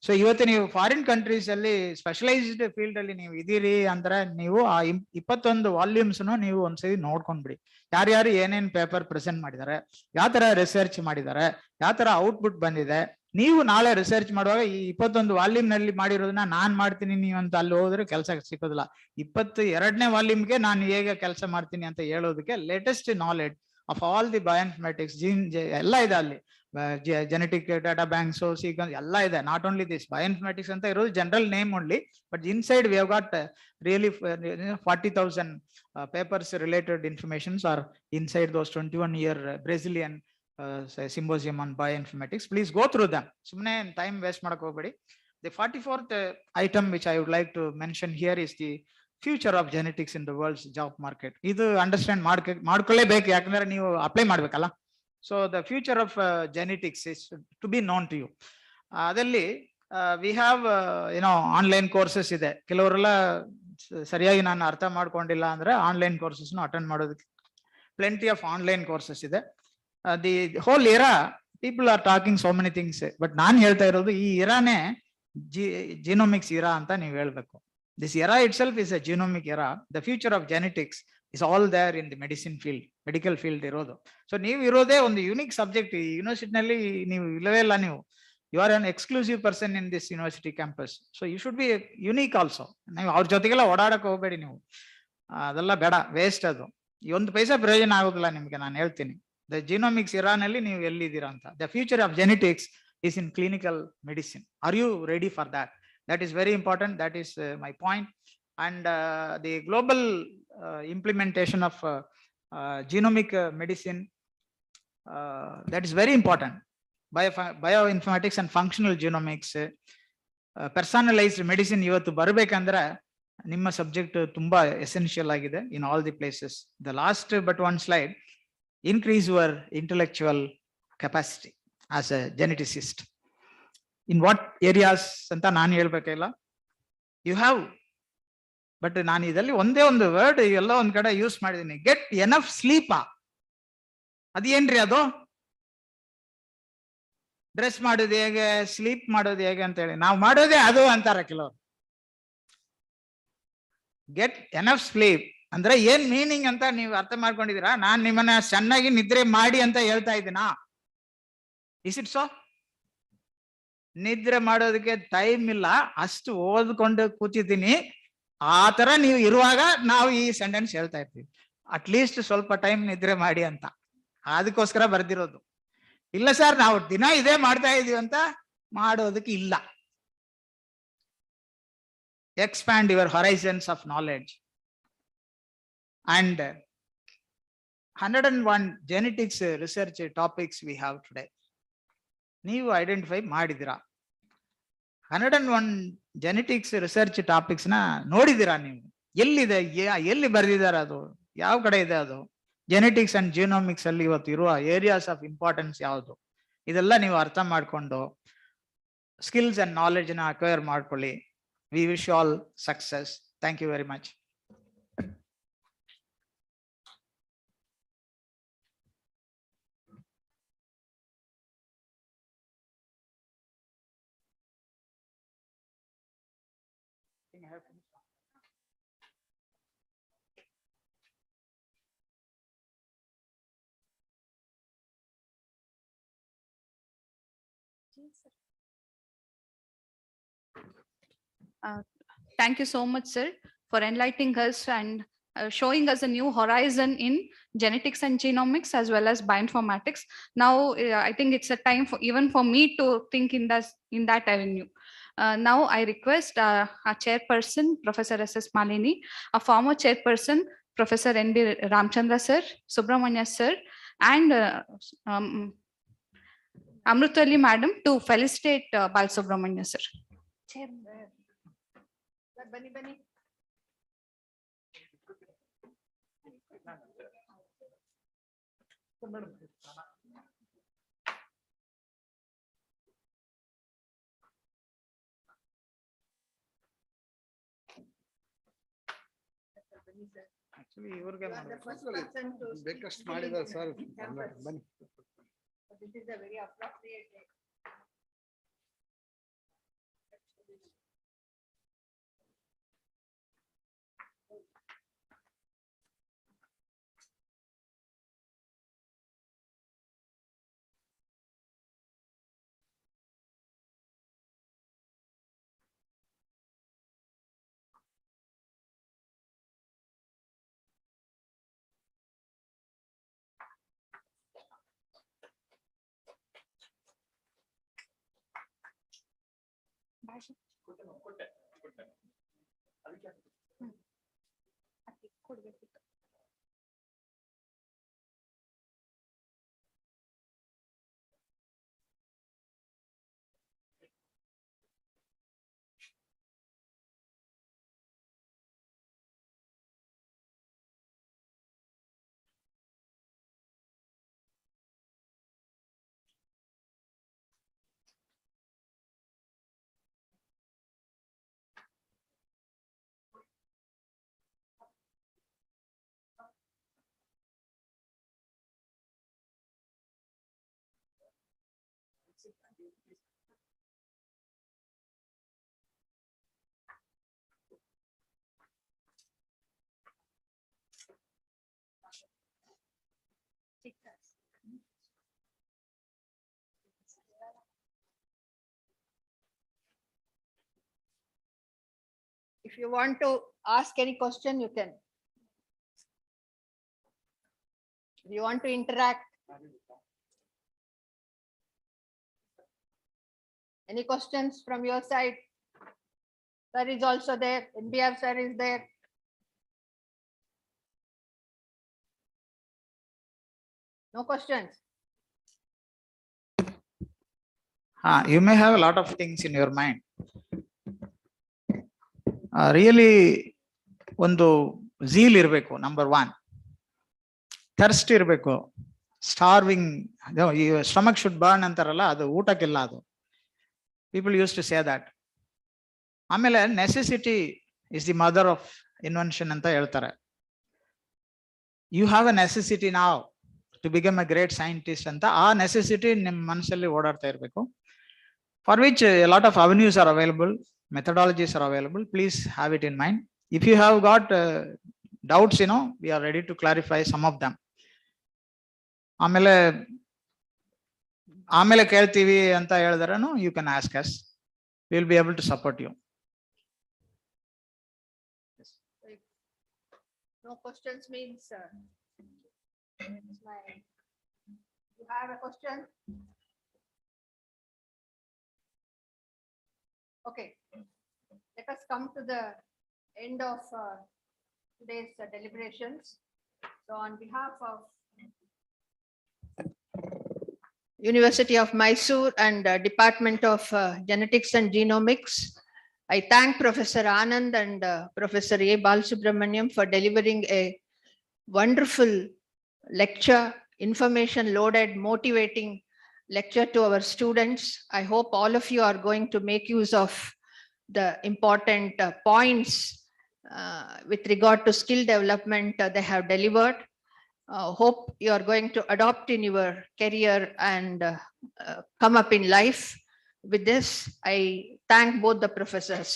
ಸೊ ಇವತ್ತು ನೀವು ಫಾರಿನ್ ಕಂಟ್ರೀಸ್ ಅಲ್ಲಿ ಸ್ಪೆಷಲೈಸ್ಡ್ ಫೀಲ್ಡ್ ಅಲ್ಲಿ ನೀವು ಇದೀರಿ ಅಂದ್ರೆ ನೀವು ಆ 21 ವಾಲ್ಯೂಮ್ಸ್ ನೀವು ಒಂದ್ಸರಿ ನೋಡ್ಕೊಂಡ್ಬಿಡಿ. ಯಾರ್ಯಾರು ಏನೇನ್ ಪೇಪರ್ ಪ್ರೆಸೆಂಟ್ ಮಾಡಿದ್ದಾರೆ, ಯಾವ ತರ ರಿಸರ್ಚ್ ಮಾಡಿದ್ದಾರೆ, ಯಾವ ತರ ಔಟ್ಪುಟ್ ಬಂದಿದೆ. ನೀವು ನಾಳೆ ರಿಸರ್ಚ್ ಮಾಡುವಾಗ ಈ 21 ವಾಲ್ಯೂಮ್ ನಲ್ಲಿ ಮಾಡಿರೋದನ್ನ ನಾನ್ ಮಾಡ್ತೀನಿ ನೀವು ಅಂತ ಅಲ್ಲಿ ಹೋದ್ರೆ ಕೆಲಸ ಸಿಕ್ಕೋದಿಲ್ಲ. 22ನೇ ವಾಲ್ಯೂಮ್ಗೆ ನಾನು ಹೇಗೆ ಕೆಲಸ ಮಾಡ್ತೀನಿ ಅಂತ ಹೇಳೋದಕ್ಕೆ latest knowledge of all the bioinformatics, ಎಲ್ಲ ಇದೆ ಅಲ್ಲಿ. genetic data bank, so sequence, alla ide. Not only this, bioinformatics anta irodu general name only, but inside we have got really 40,000 papers related informations are inside those 21-year Brazilian symposium on bioinformatics. Please go through them. Sumne time waste madak hogಬೇಡಿ. The 44th item which I would like to mention here is the future of genetics in the world's job market. Idu understand ಮಾಡ್ಕೊಳ್ಳೇಬೇಕು, ಯಾಕಂದ್ರೆ ನೀವು apply ಮಾಡ್ಬೇಕಲ್ಲ. So the future of genetics is to be known to you. Aದಲ್ಲಿ we have online courses ಇದೆ. ಕೆಲವರೆಲ್ಲ ಸರಿಯಾಗಿ ನಾನು ಅರ್ಥ ಮಾಡ್ಕೊಂಡಿಲ್ಲ ಅಂದ್ರೆ ಆನ್ಲೈನ್ ಕೋರ್ಸಸ್ ಅಟೆಂಡ್ ಮಾಡೋದಕ್ಕೆ plenty of online courses ಇದೆ. The whole era people are talking so many things, but ನಾನು ಹೇಳ್ತಾ ಇರೋದು ಈ ಇರಾನೇ genomics era ಅಂತ ನೀವು ಹೇಳ್ಬೇಕು. This era itself is a genomic era. The future of genetics is all there in the medicine field, medical field ಇರೋದು. So ನೀವು ಇರೋದೇ ಒಂದು ಯುನಿಕ್ ಸಬ್ಜೆಕ್ಟ್ ಈ ಯೂನಿವರ್ಸಿಟಿನಲ್ಲಿ, ನೀವು ಇಲ್ಲವೇ ಇಲ್ಲ. ನೀವು you are an exclusive person in this university campus. So you should be unique also. ನೀವು ಅವ್ರ ಜೊತೆಗೆಲ್ಲ ಓಡಾಡಕ್ಕೆ ಹೋಗಬೇಡಿ, ನೀವು ಅದೆಲ್ಲ ಬೇಡ, ವೇಸ್ಟ್ ಅದು. ಒಂದು ಪೈಸಾ ಪ್ರಯೋಜನ ಆಗೋದಿಲ್ಲ ನಿಮ್ಗೆ, ನಾನು ಹೇಳ್ತೀನಿ. ದ ಜಿನೋಮಿಕ್ಸ್ ಇರಾನಲ್ಲಿ ನೀವು ಎಲ್ಲಿದ್ದೀರಾ ಅಂತ. The future of genetics is in clinical medicine. Are you ready for that? That is very important. That is my point. And the global implementation of genomic medicine, that is very important. Bioinformatics and functional genomics, personalized medicine ಇವತ್ತು ಬರಬೇಕಂದ್ರೆ ನಿಮ್ಮ subject ತುಂಬಾ essential ಆಗಿದೆ in all the places. The last but one slide, increase your intellectual capacity as a geneticist. In what areas ಅಂತ ನಾನು ಹೇಳ್ಬೇಕಿಲ್ಲ, you have, but ನಾನು ಇದರಲ್ಲಿ ಒಂದೇ ಒಂದು ವರ್ಡ್ ಎಲ್ಲ ಒಂದ್ ಕಡೆ ಯೂಸ್ ಮಾಡಿದ್ದೀನಿ, ಗೆಟ್ ಎನಫ್ ಸ್ಲೀಪ್. ಅದೇನ್ರಿ ಅದು? ಡ್ರೆಸ್ ಮಾಡೋದು ಹೇಗೆ, ಸ್ಲೀಪ್ ಮಾಡೋದು ಹೇಗೆ ಅಂತ ಹೇಳಿ ನಾವು ಮಾಡೋದೇ ಅದು ಅಂತಾರ ಕೆಲವರು. ಗೆಟ್ ಎನಫ್ ಸ್ಲೀಪ್ ಅಂದ್ರೆ ಏನ್ ಮೀನಿಂಗ್ ಅಂತ ನೀವು ಅರ್ಥ ಮಾಡ್ಕೊಂಡಿದೀರಾ? ನಾನ್ ನಿಮ್ಮನ್ನ ಚೆನ್ನಾಗಿ ನಿದ್ರೆ ಮಾಡಿ ಅಂತ ಹೇಳ್ತಾ ಇದ್ದೀನಾ? Is it so? ನಿದ್ರೆ ಮಾಡೋದಕ್ಕೆ ಟೈಮ್ ಇಲ್ಲ, ಅಷ್ಟು ಓದ್ಕೊಂಡು ಕೂತಿದ್ದೀನಿ. ಆ ತರ ನೀವು ಇರುವಾಗ ನಾವು ಈ ಸೆಂಟೆನ್ಸ್ ಹೇಳ್ತಾ ಇರ್ತೀವಿ, ಅಟ್ಲೀಸ್ಟ್ ಸ್ವಲ್ಪ ಟೈಮ್ ನಿದ್ರೆ ಮಾಡಿ ಅಂತ. ಅದಕ್ಕೋಸ್ಕರ ಬರ್ದಿರೋದು. ಇಲ್ಲ ಸರ್ ನಾವು ದಿನ ಇದೇ ಮಾಡ್ತಾ ಇದೀವಿ ಅಂತ ಮಾಡೋದಕ್ಕೆ ಇಲ್ಲ. Expand your horizons of knowledge. And 101 genetics research topics we have today. ನೀವು ಐಡೆಂಟಿಫೈ ಮಾಡಿದಿರಾ? 101 ಜೆನೆಟಿಕ್ಸ್ ರಿಸರ್ಚ್ ಟಾಪಿಕ್ಸ್ ನ ನೋಡಿದಿರಾ ನೀವು? ಎಲ್ಲಿದೆ, ಎಲ್ಲಿ ಬರೆದಿದ್ದಾರೆ, ಅದು ಯಾವ ಕಡೆ ಇದೆ? ಅದು ಜೆನೆಟಿಕ್ಸ್ ಅಂಡ್ ಜಿನೋಮಿಕ್ಸ್ ಅಲ್ಲಿ ಇವತ್ತು ಇರುವ ಏರಿಯಾಸ್ ಆಫ್ ಇಂಪಾರ್ಟೆನ್ಸ್ ಯಾವುದು? ಇದೆಲ್ಲ ನೀವು ಅರ್ಥ ಮಾಡ್ಕೊಂಡು ಸ್ಕಿಲ್ಸ್ ಅಂಡ್ ನಾಲೆಡ್ಜ್ ನ ಅಕ್ವೈರ್ ಮಾಡ್ಕೊಳ್ಳಿ. We wish all success. Thank you very much. Thank you so much, sir, for enlightening us and showing us a new horizon in genetics and genomics as well as bioinformatics. Now, I think it's a time for even for me to think in that avenue. Now, I request our chairperson, Professor S.S. Malini, a former chairperson, Professor N.B. Ramchandra sir, Subramanya sir, and Amrutali madam to felicitate Balasubramanya sir. Chair. Bani. Actually, ಇವ್ರಿಗೆ ಬೇಕಷ್ಟು ಮಾಡಿದ್ದಾರೆ sir. ಬನ್ನಿ. This is a very appropriate day. If you want to ask any question, you can. If you want to interact. Any questions from your side? Sir is also there. NBR sir is there. No questions. You may have a lot of things in your mind. Really, ಒಂದು zeal ಇರಬೇಕು, number one. Thirst ಇರಬೇಕು. Starving, your stomach should burn ಅಂತಾರಲ್ಲ, ಅದು ಊಟಕ್ಕಿಲ್ಲ ಅದು. People used to say that. ಆಮೇಲೆ necessity is the mother of invention ಅಂತ ಹೇಳ್ತಾರೆ. You have a necessity now to become a great scientist ಅಂತ, ಆ necessity ನಿಮ್ಮ ಮನಸ್ಸಲ್ಲಿ ಓಡಾಡ್ತಾ ಇರಬೇಕು. For which a lot of avenues are available, methodologies are available. Please have it in mind. If you have got doubts, we are ready to clarify some of them. ಆಮೇಲೆ ಕೇಳ್ತೀವಿ ಅಂತ ಹೇಳಿದ್ರೂ you can ask us. We will be able to support you. No questions means you have a question? Okay, let us come to the end of today's deliberations. So on behalf of University of Mysore and Department of Genetics and Genomics, I thank Professor Anand and Professor A. Balasubramaniam for delivering a wonderful lecture, information loaded, motivating lecture to our students. I hope all of you are going to make use of the important points with regard to skill development they have delivered. Hope you are going to adopt in your career and come up in life. With this, I thank both the professors.